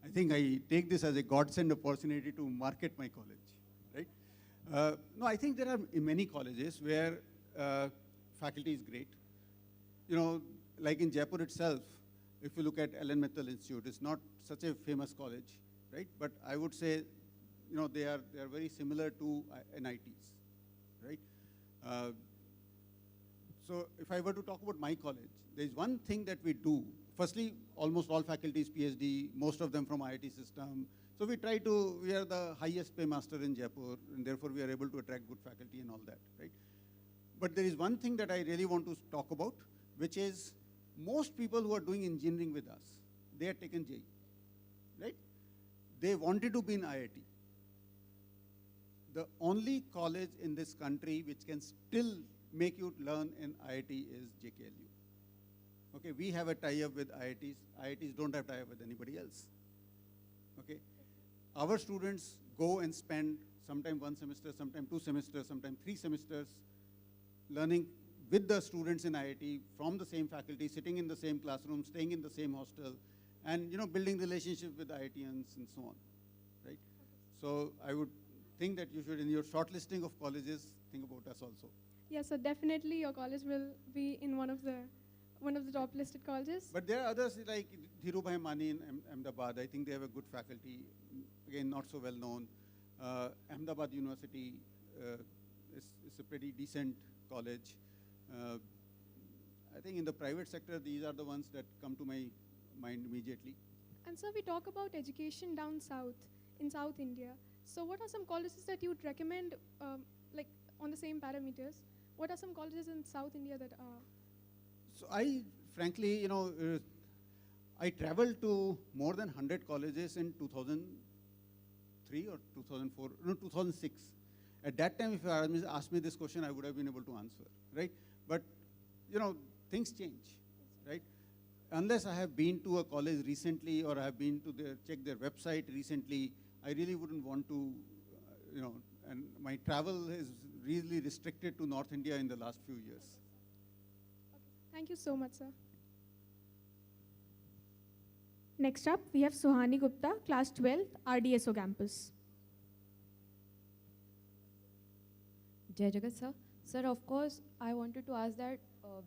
I think I take this as a godsend opportunity to market my college, right? No, I think there are many colleges where faculty is great. Like in Jaipur itself, if you look at Ellen Mittal Institute, it's not such a famous college, right? But I would say, they are very similar to NITs, right? So if I were to talk about my college, there is one thing that we do. Firstly, almost all faculty is PhD, most of them from IIT system. So we are the highest paymaster in Jaipur, and therefore we are able to attract good faculty and all that, right? But there is one thing that I really want to talk about, which is most people who are doing engineering with us, they are taken JEE, right? They wanted to be in IIT. The only college in this country which can still make you learn in IIT is JKLU. Okay, we have a tie-up with IITs. IITs don't have tie-up with anybody else. Okay, our students go and spend sometime 1 semester, sometime 2 semesters, sometime 3 semesters learning with the students in IIT from the same faculty, sitting in the same classroom, staying in the same hostel, and building relationships with IITians and so on, right? So I would think that you should, in your shortlisting of colleges, think about us also. Yes, so definitely your college will be in one of the top listed colleges. But there are others like Dhirubhai Mani in Ahmedabad. I think they have a good faculty, again, not so well known. Ahmedabad University is a pretty decent college. I think in the private sector, these are the ones that come to my mind immediately. And so we talk about education down south. in South India. So what are some colleges that you would recommend, like on the same parameters? What are some colleges in South India that are? So I, frankly, I traveled to more than 100 colleges in 2003 or 2004, no, 2006. At that time, if you asked me this question, I would have been able to answer, right? But, things change, right? Unless I have been to a college recently or I have been to check their website recently, I really wouldn't want to, and my travel is really restricted to North India in the last few years. Thank you so much, sir. Next up, we have Suhani Gupta, Class 12, RDSO Campus. Jai Jagat sir. Sir, of course, I wanted to ask that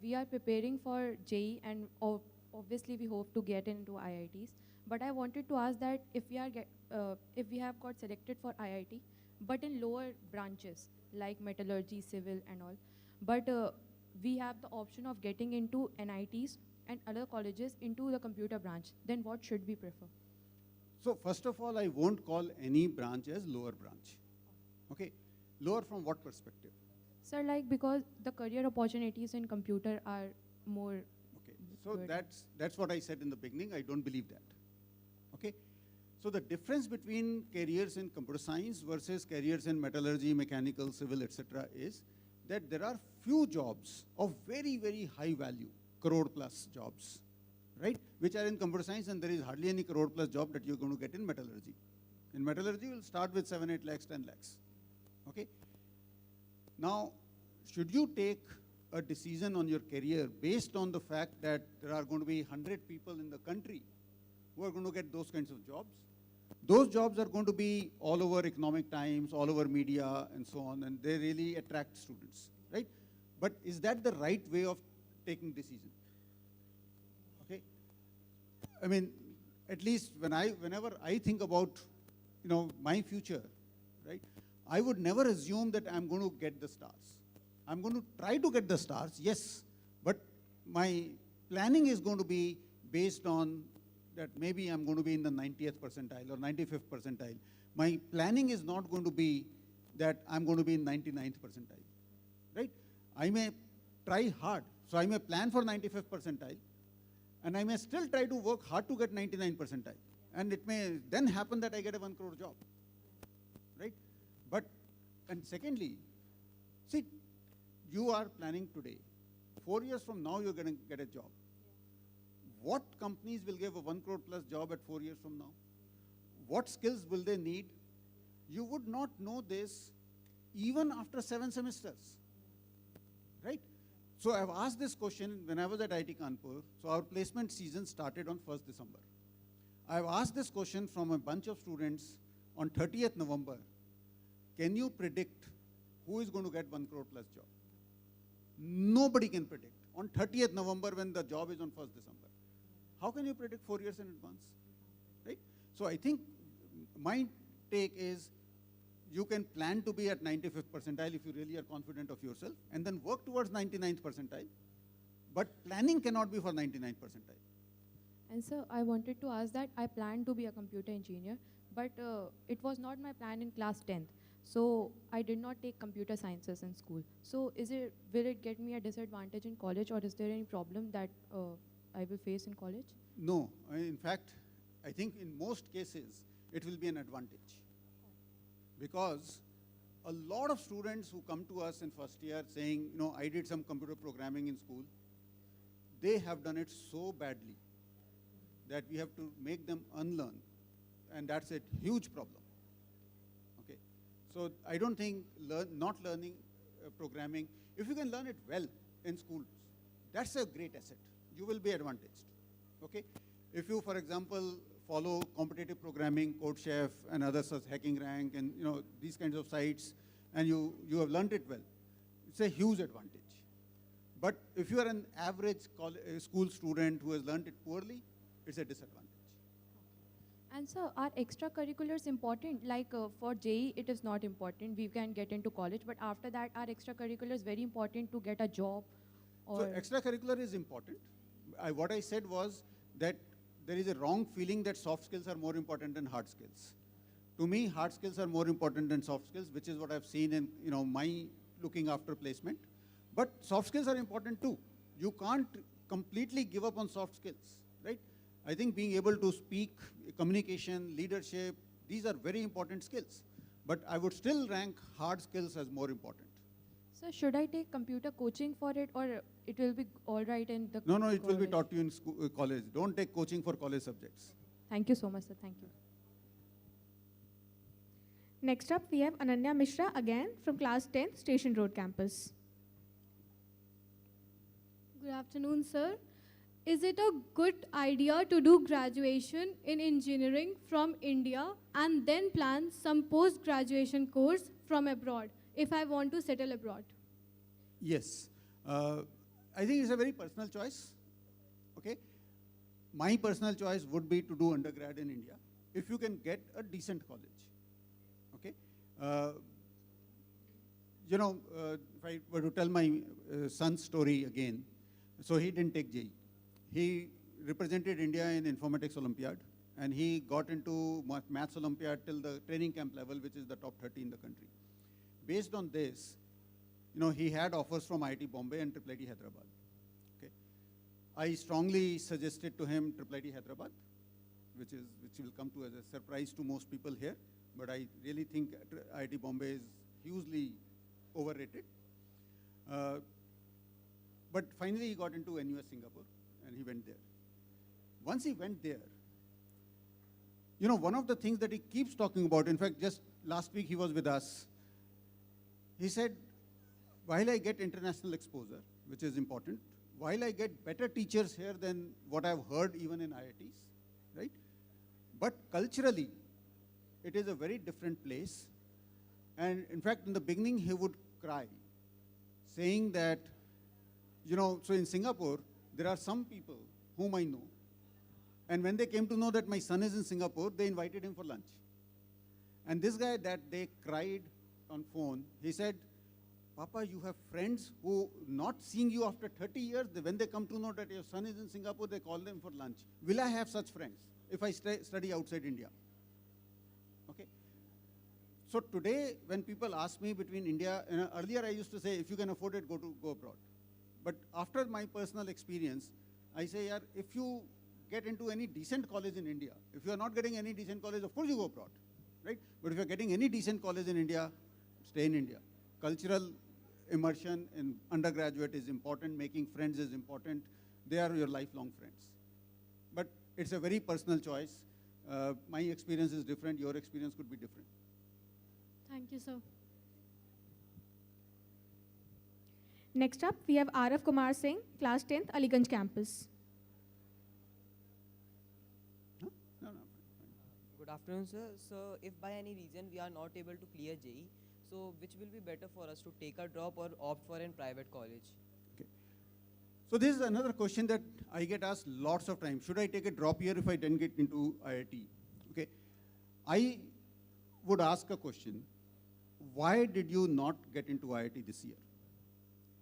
we are preparing for JEE and obviously we hope to get into IITs. But I wanted to ask that if we have got selected for IIT, but in lower branches like metallurgy, civil and all, but we have the option of getting into NITs and other colleges into the computer branch, then what should we prefer? So first of all, I won't call any branch as lower branch. Okay, lower from what perspective? Sir, like because the career opportunities in computer are more. Okay, so that's what I said in the beginning. I don't believe that. Okay, so the difference between careers in computer science versus careers in metallurgy, mechanical, civil, etc., is that there are few jobs of very, very high value, crore plus jobs, right, which are in computer science, and there is hardly any crore plus job that you're going to get in metallurgy. In metallurgy, you'll start with 7, 8 lakhs, 10 lakhs. Okay. Now, should you take a decision on your career based on the fact that there are going to be 100 people in the country who are going to get those kinds of jobs? Those jobs are going to be all over Economic Times, all over media, and so on, and they really attract students, right? But is that the right way of taking decision? Okay. I mean, at least whenever I think about, my future, right? I would never assume that I'm going to get the stars. I'm going to try to get the stars, yes, but my planning is going to be based on that maybe I'm going to be in the 90th percentile or 95th percentile. My planning is not going to be that I'm going to be in 99th percentile, right? I may try hard. So I may plan for 95th percentile, and I may still try to work hard to get 99th percentile. And it may then happen that I get a 1 crore job, right? And secondly, see, you are planning today. 4 years from now, you're going to get a job. What companies will give a 1 crore plus job at 4 years from now? What skills will they need? You would not know this even after 7 semesters, right? So I've asked this question when I was at IIT Kanpur. So our placement season started on 1st December. I've asked this question from a bunch of students on 30th November. Can you predict who is going to get 1 crore plus job? Nobody can predict. On 30th November when the job is on 1st December. How can you predict 4 years in advance, right? So I think my take is you can plan to be at 95th percentile if you really are confident of yourself and then work towards 99th percentile, but planning cannot be for 99th percentile. And sir, I wanted to ask that I planned to be a computer engineer, but it was not my plan in class 10th. So I did not take computer sciences in school. So will it get me a disadvantage in college, or is there any problem that I will face in college? No, in fact, I think in most cases, it will be an advantage. Because a lot of students who come to us in first year saying, I did some computer programming in school, they have done it so badly that we have to make them unlearn. And that's a huge problem. Okay. So I don't think not learning programming, if you can learn it well in schools, that's a great asset. You will be advantaged. Okay. If you, for example, follow competitive programming, CodeChef and others such Hacking Rank and these kinds of sites, and you have learned it well, it's a huge advantage. But if you are an average school student who has learned it poorly, it's a disadvantage. And sir, are extracurriculars important? Like for JEE, it is not important. We can get into college, but after that, are extracurriculars very important to get a job? Or So extracurricular is important. What I said was that there is a wrong feeling that soft skills are more important than hard skills. To me, hard skills are more important than soft skills, which is what I've seen in my looking after placement. But soft skills are important too. You can't completely give up on soft skills, right? I think being able to speak, communication, leadership, these are very important skills. But I would still rank hard skills as more important. So should I take computer coaching for it, or it will be all right in the No, it will be college? taught to you in school, college. Don't take coaching for college subjects. Thank you so much, sir. Thank you. Next up, we have Ananya Mishra again from class 10, Station Road campus. Good afternoon, sir. Is it a good idea to do graduation in engineering from India and then plan some post-graduation course from abroad if I want to settle abroad? Yes. I think it's a very personal choice. Okay. My personal choice would be to do undergrad in India if you can get a decent college. Okay. If I were to tell my son's story again, so he didn't take JEE. He represented India in Informatics Olympiad, and he got into Maths Olympiad till the training camp level, which is the top 30 in the country. Based on this, he had offers from IIT Bombay and IIIT Hyderabad. Okay. I strongly suggested to him IIIT Hyderabad, which will come to as a surprise to most people here, but I really think IIT Bombay is hugely overrated. But finally he got into NUS Singapore, and he went there. Once he went there, one of the things that he keeps talking about, in fact, just last week he was with us, he said, while I get international exposure, which is important, while I get better teachers here than what I've heard even in IITs, right? But culturally, it is a very different place. And in fact, in the beginning, he would cry, saying that, so in Singapore, there are some people whom I know. And when they came to know that my son is in Singapore, they invited him for lunch. And this guy that day cried on phone, he said, Papa, you have friends who not seeing you after 30 years, when they come to know that your son is in Singapore, they call them for lunch. Will I have such friends if I study outside India? Okay. So today, when people ask me between India, earlier I used to say, if you can afford it, go abroad. But after my personal experience, I say, yaar, if you get into any decent college in India, if you are not getting any decent college, of course you go abroad, right? But if you are getting any decent college in India, stay in India. Cultural immersion in undergraduate is important, making friends is important. They are your lifelong friends. But it's a very personal choice. My experience is different, your experience could be different. Thank you, sir. Next up, we have Araf Kumar Singh, class 10th, Aliganj campus. Good afternoon, sir. So, if by any reason we are not able to clear JEE, so which will be better for us, to take a drop or opt for a private college? Okay. So this is another question that I get asked lots of times. Should I take a drop year if I didn't get into IIT? Okay. I would ask a question. Why did you not get into IIT this year?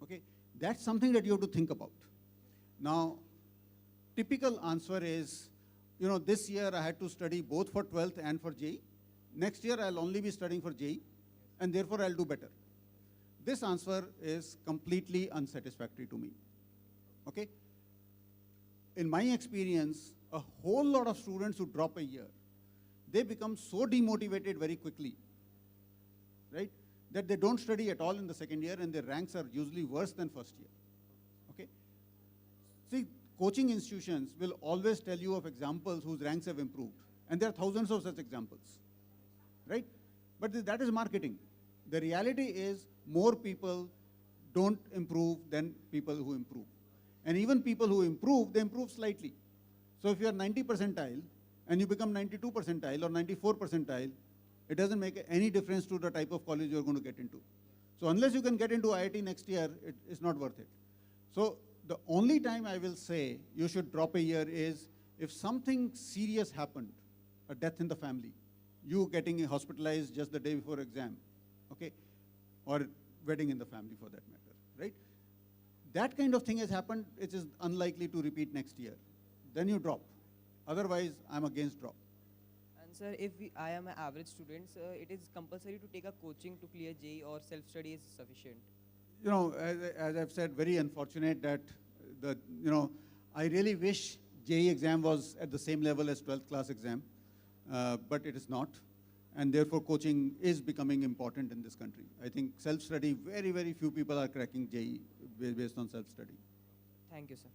Okay. That's something that you have to think about. Now, typical answer is, this year I had to study both for 12th and for JEE. Next year I'll only be studying for JEE, and therefore I'll do better. This answer is completely unsatisfactory to me. Okay? In my experience, a whole lot of students who drop a year, they become so demotivated very quickly, right, that they don't study at all in the second year, and their ranks are usually worse than first year. Okay? See, coaching institutions will always tell you of examples whose ranks have improved, and there are thousands of such examples, right? But that is marketing. The reality is more people don't improve than people who improve. And even people who improve, they improve slightly. So if you are 90 percentile and you become 92 percentile or 94 percentile, it doesn't make any difference to the type of college you're going to get into. So unless you can get into IIT next year, it's not worth it. So the only time I will say you should drop a year is if something serious happened, a death in the family, you getting hospitalized just the day before exam, okay, or wedding in the family for that matter, right? That kind of thing has happened, it is unlikely to repeat next year. Then you drop. Otherwise, I'm against drop. And Sir, if I am an average student, it is compulsory to take a coaching to clear JEE or self-study is sufficient? You know, as I've said, very unfortunate that I really wish JEE exam was at the same level as 12th class exam, but it is not. And therefore, coaching is becoming important in this country. I think self-study, very, very few people are cracking JEE based on self-study. Thank you, sir.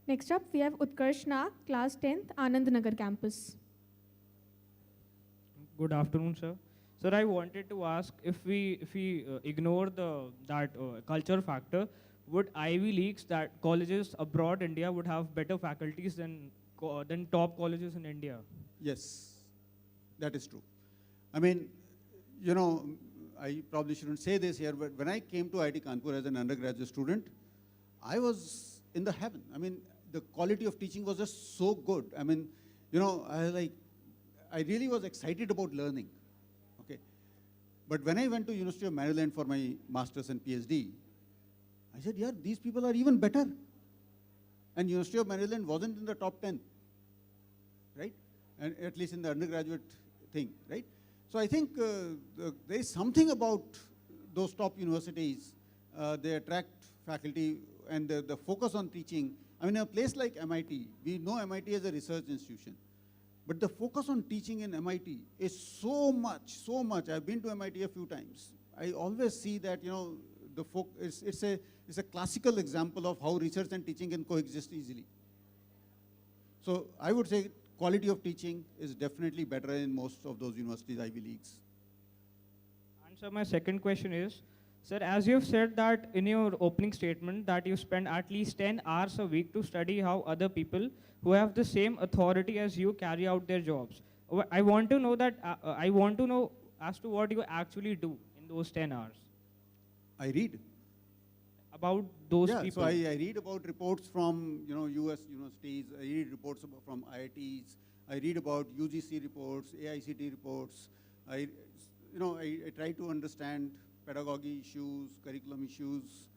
Next up, we have Utkarsh Nag, class 10th, Anand Nagar campus. Good afternoon, sir. Sir, I wanted to ask if we ignore that culture factor, would Ivy Leagues, that colleges abroad India would have better faculties than top colleges in India? Yes, that is true. I mean, you know, I probably shouldn't say this here, but when I came to IIT Kanpur as an undergraduate student, I was in the heaven. I mean, the quality of teaching was just so good. I mean, you know, I really was excited about learning. Okay, but when I went to University of Maryland for my master's and PhD, I said, yeah, these people are even better. And University of Maryland wasn't in the top 10, right? And at least in the undergraduate thing, right? So I think there is something about those top universities. They attract faculty and the focus on teaching. I mean, a place like MIT, we know MIT as a research institution, but the focus on teaching in MIT is so much. I've been to MIT a few times. I always see that, you know, it's a classical example of how research and teaching can coexist easily. So I would say quality of teaching is definitely better in most of those universities, Ivy Leagues. And so my second question is, sir, as you've said that in your opening statement that you spend at least 10 hours a week to study how other people who have the same authority as you carry out their jobs. I want to know as to what you actually do in those 10 hours. I read. About those people. So I read about reports from, you know, US universities. I read reports from IITs. I read about UGC reports, AICT reports. I try to understand pedagogy issues, curriculum issues.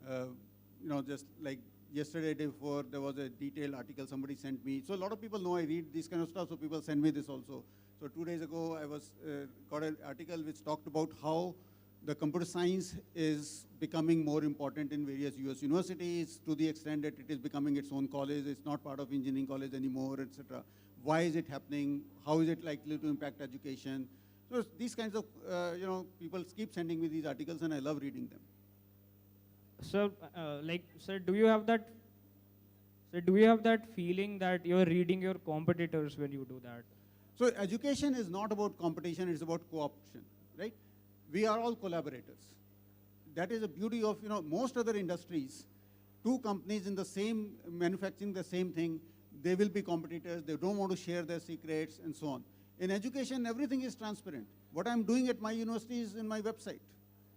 You know, just like yesterday, day before, there was a detailed article somebody sent me. So a lot of people know I read this kind of stuff, so people send me this also. So 2 days ago, I got an article which talked about how the computer science is becoming more important in various US universities to the extent that it is becoming its own college. It's not part of engineering college anymore, etc. Why is it happening? How is it likely to impact education? So these kinds of, people keep sending me these articles and I love reading them. So, sir, do you have that feeling that you're reading your competitors when you do that? So education is not about competition, it's about co-option, right? We are all collaborators. That is the beauty of, most other industries. Two companies in the same, manufacturing the same thing, they will be competitors, they don't want to share their secrets and so on. In education, everything is transparent. What I'm doing at my university is in my website.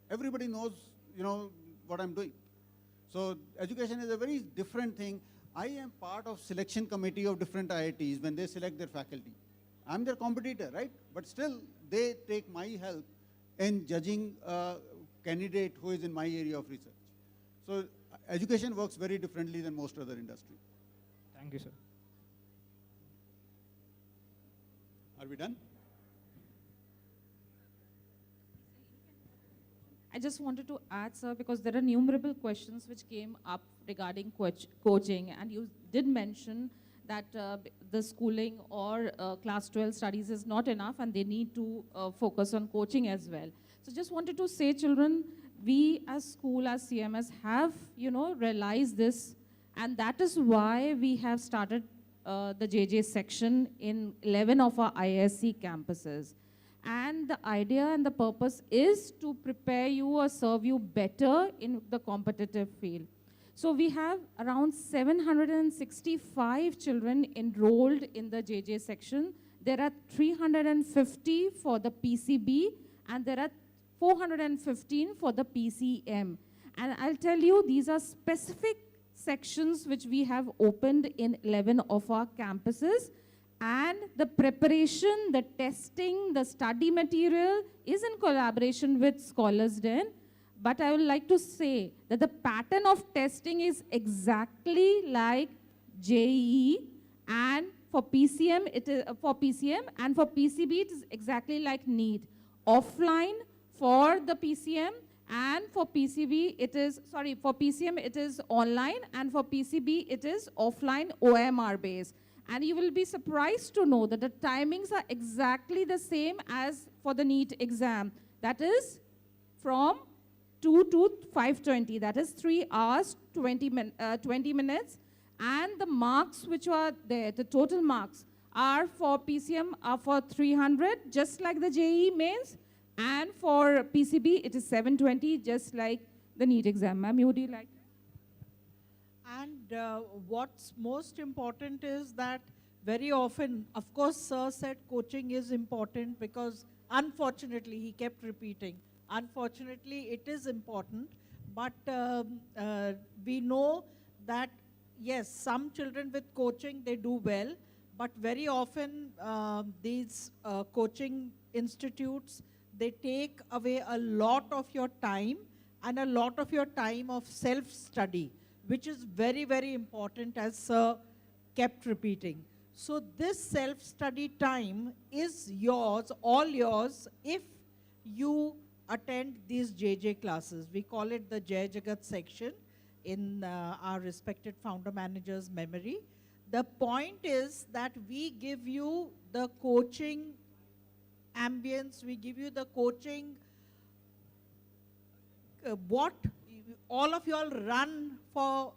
Everybody knows, what I'm doing. So education is a very different thing. I am part of selection committee of different IITs when they select their faculty. I'm their competitor, right? But still, they take my help in judging a candidate who is in my area of research. So education works very differently than most other industries. Thank you, sir. Are we done? I just wanted to add, sir, because there are numerable questions which came up regarding coaching, and you did mention that the schooling or class 12 studies is not enough and they need to focus on coaching as well. So just wanted to say, children, we as school, as CMS have, realized this, and that is why we have started the JJ section in 11 of our ISC campuses. And the idea and the purpose is to prepare you or serve you better in the competitive field. So we have around 765 children enrolled in the JJ section. There are 350 for the PCB, and there are 415 for the PCM. And I'll tell you, these are specific sections which we have opened in 11 of our campuses. And the preparation, the testing, the study material is in collaboration with Scholars Den. But I would like to say that the pattern of testing is exactly like JEE, And for PCM, it is for PCM, and for PCB, it is exactly like NEET. Offline for the PCM, and for PCB, it is, sorry, for PCM, it is online, and for PCB, it is offline OMR based. And you will be surprised to know that the timings are exactly the same as for the NEET exam. That is from 2 to 5:20. That is 3 hours, 20 minutes. And the marks which are there, the total marks, are for PCM are for 300, just like the JEE mains. And for PCB, it is 720, just like the NEET exam. Ma'am, would you like? And what's most important is that very often, of course, Sir said coaching is important because unfortunately, he kept repeating, unfortunately, it is important. But we know that, yes, some children with coaching, they do well. But very often, these coaching institutes, they take away a lot of your time and a lot of your time of self-study, which is very, very important, as Sir kept repeating. So this self-study time is yours, all yours, if you attend these JJ classes. We call it the Jai Jagat section in our respected founder manager's memory. The point is that we give you the coaching ambience, we give you the coaching, what all of you all run for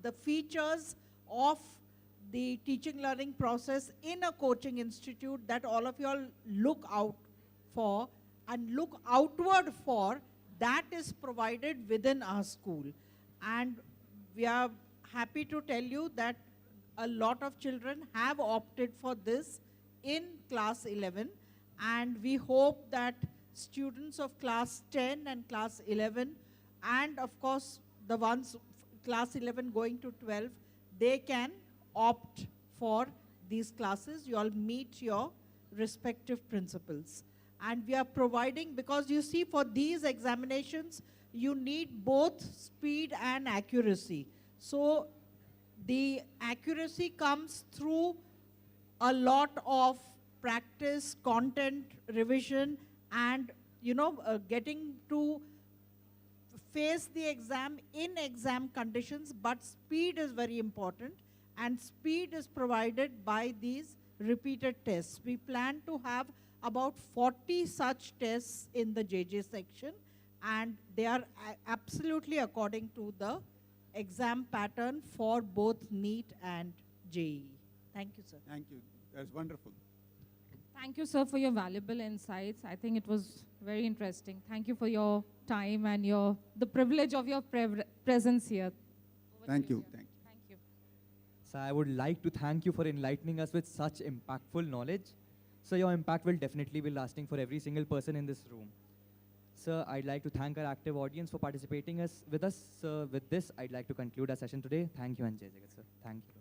the features of the teaching learning process in a coaching institute that all of you all look out for and look outward for, that is provided within our school. And we are happy to tell you that a lot of children have opted for this in class 11, and we hope that students of class 10 and class 11, and of course the ones class 11 going to 12, they can opt for these classes. You all meet your respective principals. And we are providing, because you see for these examinations, you need both speed and accuracy. So the accuracy comes through a lot of practice, content revision, and getting to face the exam in exam conditions, but speed is very important, and speed is provided by these repeated tests. We plan to have about 40 such tests in the JJ section, and they are absolutely according to the exam pattern for both NEET and JEE. Thank you, sir. Thank you. That's wonderful. Thank you, sir, for your valuable insights. I think it was very interesting. Thank you for your time and the privilege of your presence here. Thank you. Thank you. Thank you. So I would like to thank you for enlightening us with such impactful knowledge. So your impact will definitely be lasting for every single person in this room. Sir, I'd like to thank our active audience for participating with us. So with this, I'd like to conclude our session today. Thank you, and Jai Jagat, sir. Thank you.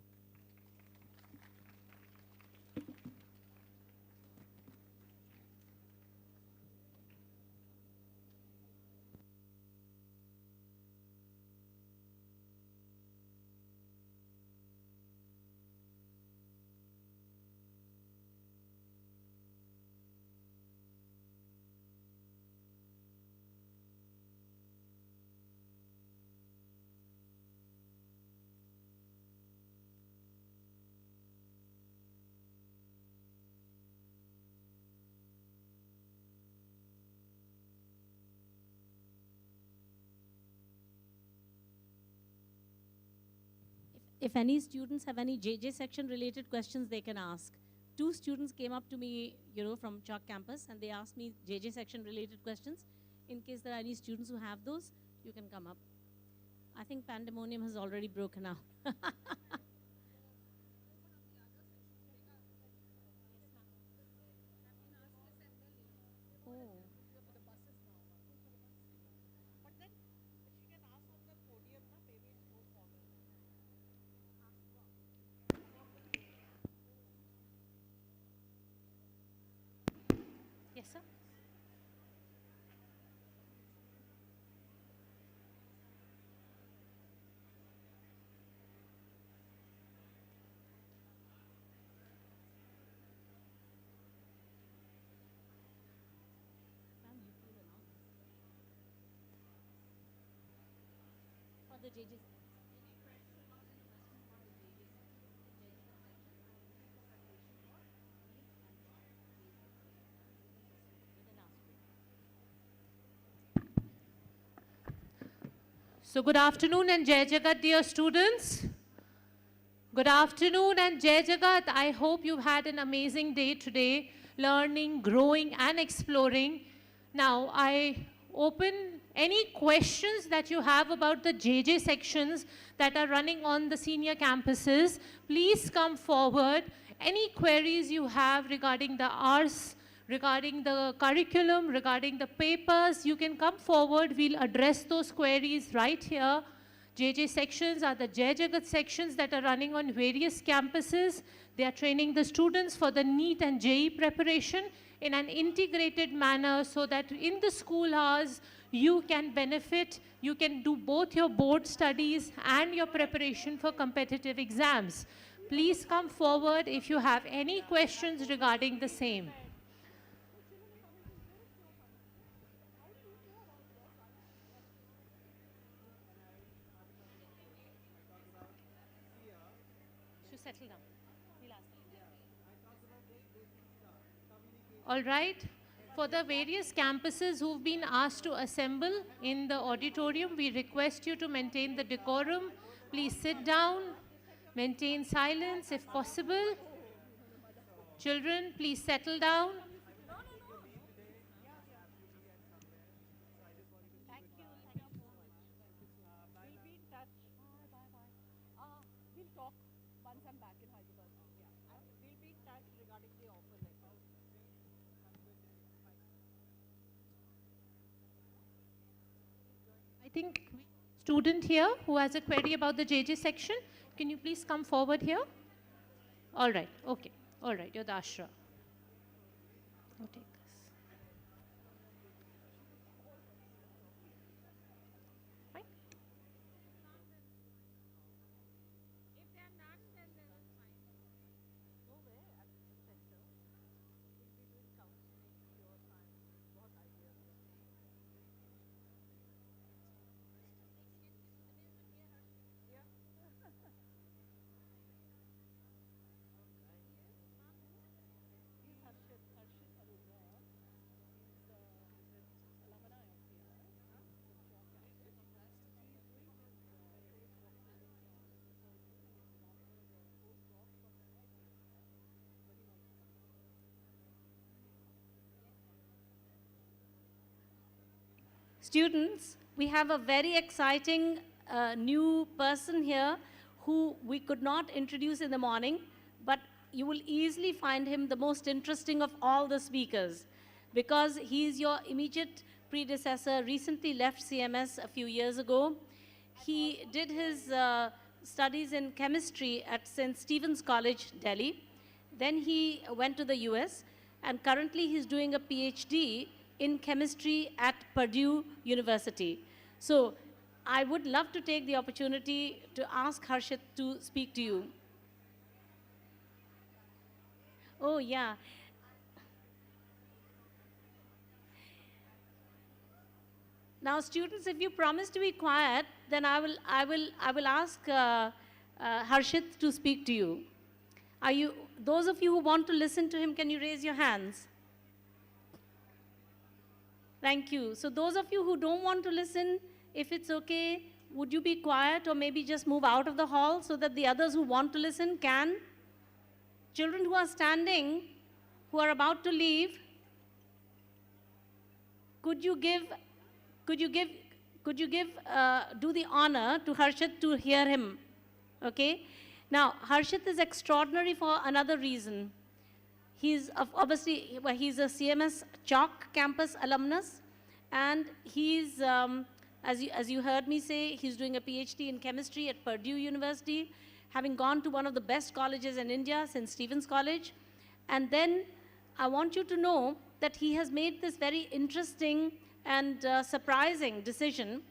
If any students have any JJ section related questions, they can ask. 2 students came up to me, from Chalk campus, and they asked me JJ section related questions. In case there are any students who have those, you can come up. I think pandemonium has already broken out. Oh. Yes, sir. the JJs. So good afternoon and Jai Jagat, dear students. Good afternoon and Jai Jagat. I hope you've had an amazing day today, learning, growing and exploring. Now I open any questions that you have about the JJ sections that are running on the senior campuses. Please come forward. Any queries you have regarding the hours, regarding the curriculum, regarding the papers, you can come forward. We'll address those queries right here. JJ sections are the Jai Jagat sections that are running on various campuses. They are training the students for the NEET and JEE preparation in an integrated manner so that in the school hours, you can benefit, you can do both your board studies and your preparation for competitive exams. Please come forward if you have any questions regarding the same. Settle down. We'll ask them. All right. For the various campuses who've been asked to assemble in the auditorium, we request you to maintain the decorum. Please sit down, maintain silence if possible. Children, please settle down. I think student here who has a query about the JJ section, can you please come forward here? All right, okay. All right, you're the Ashra. I'll take this. Fine. Students, we have a very exciting new person here who we could not introduce in the morning, but you will easily find him the most interesting of all the speakers because he's your immediate predecessor, recently left CMS a few years ago. He did his studies in chemistry at St. Stephen's College, Delhi. Then he went to the US, and currently he's doing a PhD in chemistry at Purdue University. So I would love to take the opportunity to ask Harshit to speak to you. Oh, yeah. Now, students, if you promise to be quiet, then I will ask Harshit to speak to you. Those of you who want to listen to him, can you raise your hands? Thank you. So those of you who don't want to listen, if it's okay, would you be quiet or maybe just move out of the hall so that the others who want to listen can? Children who are standing, who are about to leave, do the honor to Harshit to hear him, okay? Now, Harshit is extraordinary for another reason. He's obviously, he's a CMS Chalk campus alumnus, and he's, as you heard me say, he's doing a PhD in chemistry at Purdue University, having gone to one of the best colleges in India, St. Stephen's College. And then I want you to know that he has made this very interesting and surprising decision.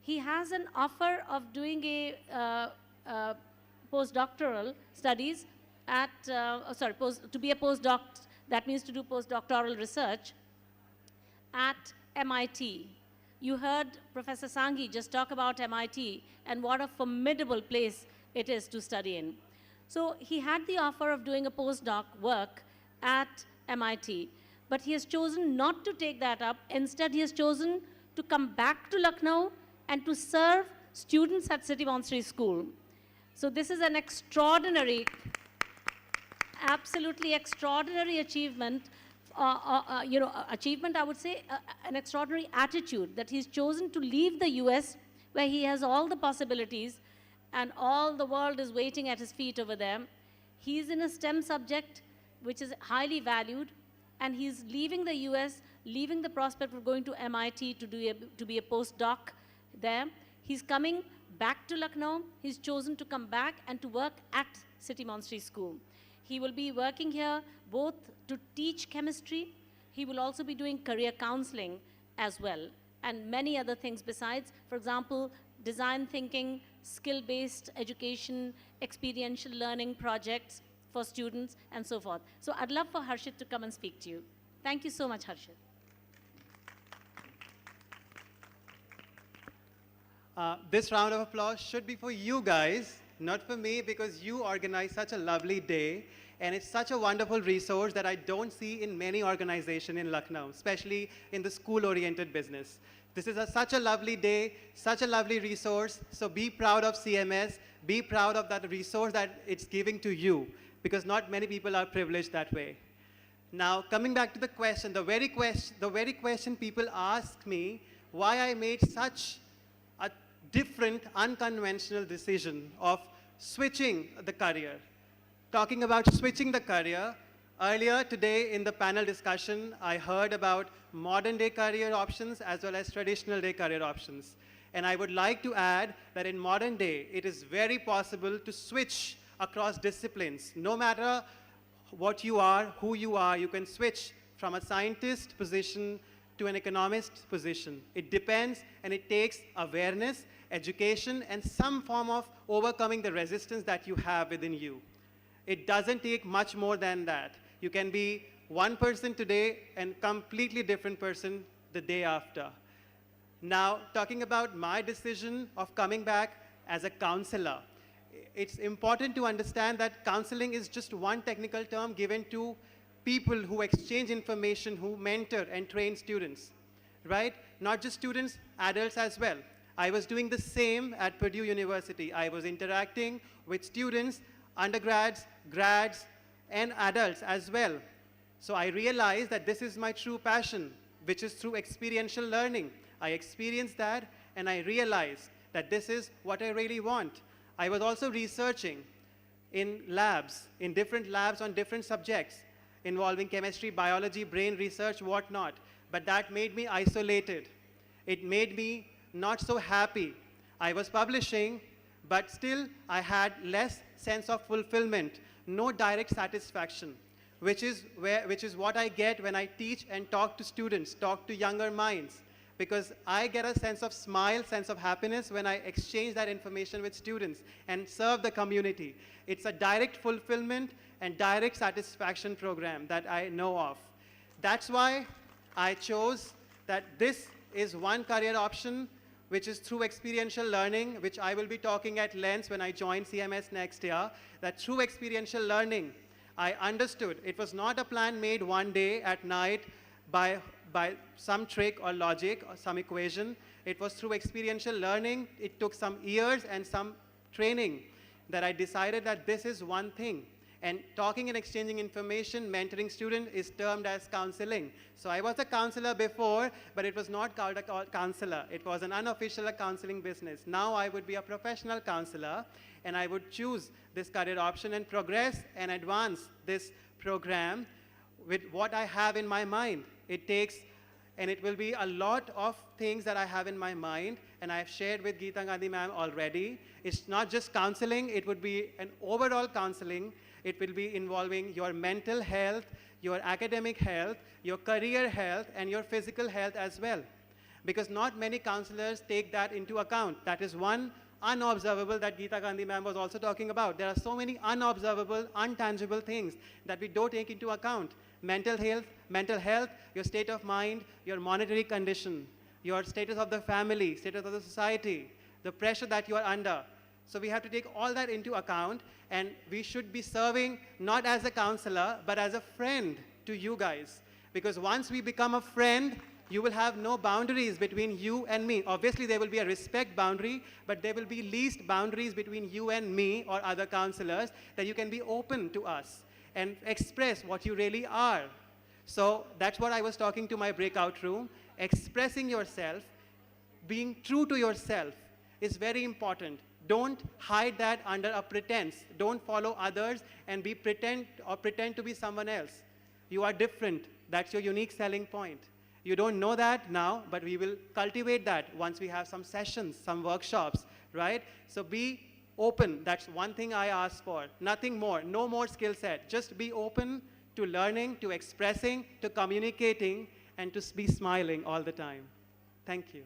He has an offer of doing a postdoctoral studies at, to be a postdoc, that means to do postdoctoral research at MIT. You heard Professor Sanghi just talk about MIT and what a formidable place it is to study in. So he had the offer of doing a postdoc work at MIT, but he has chosen not to take that up. Instead, he has chosen to come back to Lucknow and to serve students at City Montessori School. So this is an extraordinary, absolutely extraordinary achievement, achievement, I would say, an extraordinary attitude that he's chosen to leave the US, where he has all the possibilities and all the world is waiting at his feet over there. He's in a STEM subject, which is highly valued, and he's leaving the US, leaving the prospect of going to MIT to be a postdoc there. He's coming back to Lucknow. He's chosen to come back and to work at City Montessori School. He will be working here both to teach chemistry. He will also be doing career counseling as well, and many other things besides. For example, design thinking, skill-based education, experiential learning projects for students, and so forth. So I'd love for Harshit to come and speak to you. Thank you so much, Harshit. This round of applause should be for you guys, not for me, because you organize such a lovely day, and it's such a wonderful resource that I don't see in many organizations in Lucknow, especially in the school-oriented business. This is such a lovely day, such a lovely resource, so be proud of CMS, be proud of that resource that it's giving to you, because not many people are privileged that way. Now, coming back to the question, the very question people ask me, why I made such a different, unconventional decision of switching the career. Talking about switching the career, earlier today in the panel discussion, I heard about modern day career options as well as traditional day career options. And I would like to add that in modern day, it is very possible to switch across disciplines. No matter what you are, who you can switch from a scientist position to an economist position. It depends, and it takes awareness, education, and some form of overcoming the resistance that you have within you. It doesn't take much more than that. You can be one person today and completely different person the day after. Now, talking about my decision of coming back as a counselor, it's important to understand that counseling is just one technical term given to people who exchange information, who mentor and train students, right? Not just students, adults as well. I was doing the same at Purdue University. I was interacting with students, undergrads, grads, and adults as well. So I realized that this is my true passion, which is through experiential learning. I experienced that, and I realized that this is what I really want. I was also researching in labs, in different labs on different subjects, involving chemistry, biology, brain research, whatnot. But that made me isolated. It made me not so happy. I was publishing, but still I had less sense of fulfillment, no direct satisfaction, which is what I get when I teach and talk to students, talk to younger minds, because I get a sense of smile, sense of happiness when I exchange that information with students and serve the community. It's a direct fulfillment and direct satisfaction program that I know of. That's why I chose that this is one career option, which is through experiential learning, which I will be talking at length when I join CMS next year, that through experiential learning, I understood it was not a plan made one day at night by some trick or logic or some equation. It was through experiential learning. It took some years and some training that I decided that this is one thing. And talking and exchanging information, mentoring students is termed as counseling. So I was a counselor before, but it was not called a counselor. It was an unofficial counseling business. Now I would be a professional counselor, and I would choose this career option and progress and advance this program with what I have in my mind. It takes, and it will be a lot of things that I have in my mind, and I have shared with Geeta Gandhi ma'am already. It's not just counseling, it would be an overall counseling. It will be involving your mental health, your academic health, your career health, and your physical health as well. Because not many counselors take that into account. That is one unobservable that Geeta Gandhi ma'am was also talking about. There are so many unobservable, untangible things that we don't take into account. Mental health, your state of mind, your monetary condition, your status of the family, status of the society, the pressure that you are under. So we have to take all that into account, and we should be serving not as a counselor, but as a friend to you guys. Because once we become a friend, you will have no boundaries between you and me. Obviously, there will be a respect boundary, but there will be least boundaries between you and me or other counselors, that you can be open to us and express what you really are. So that's what I was talking to my breakout room. Expressing yourself, being true to yourself is very important. Don't hide that under a pretense. Don't follow others and pretend to be someone else. You are different. That's your unique selling point. You don't know that now, but we will cultivate that once we have some sessions, some workshops, right? So be open. That's one thing I ask for. Nothing more. No more skill set. Just be open to learning, to expressing, to communicating, and to be smiling all the time. Thank you.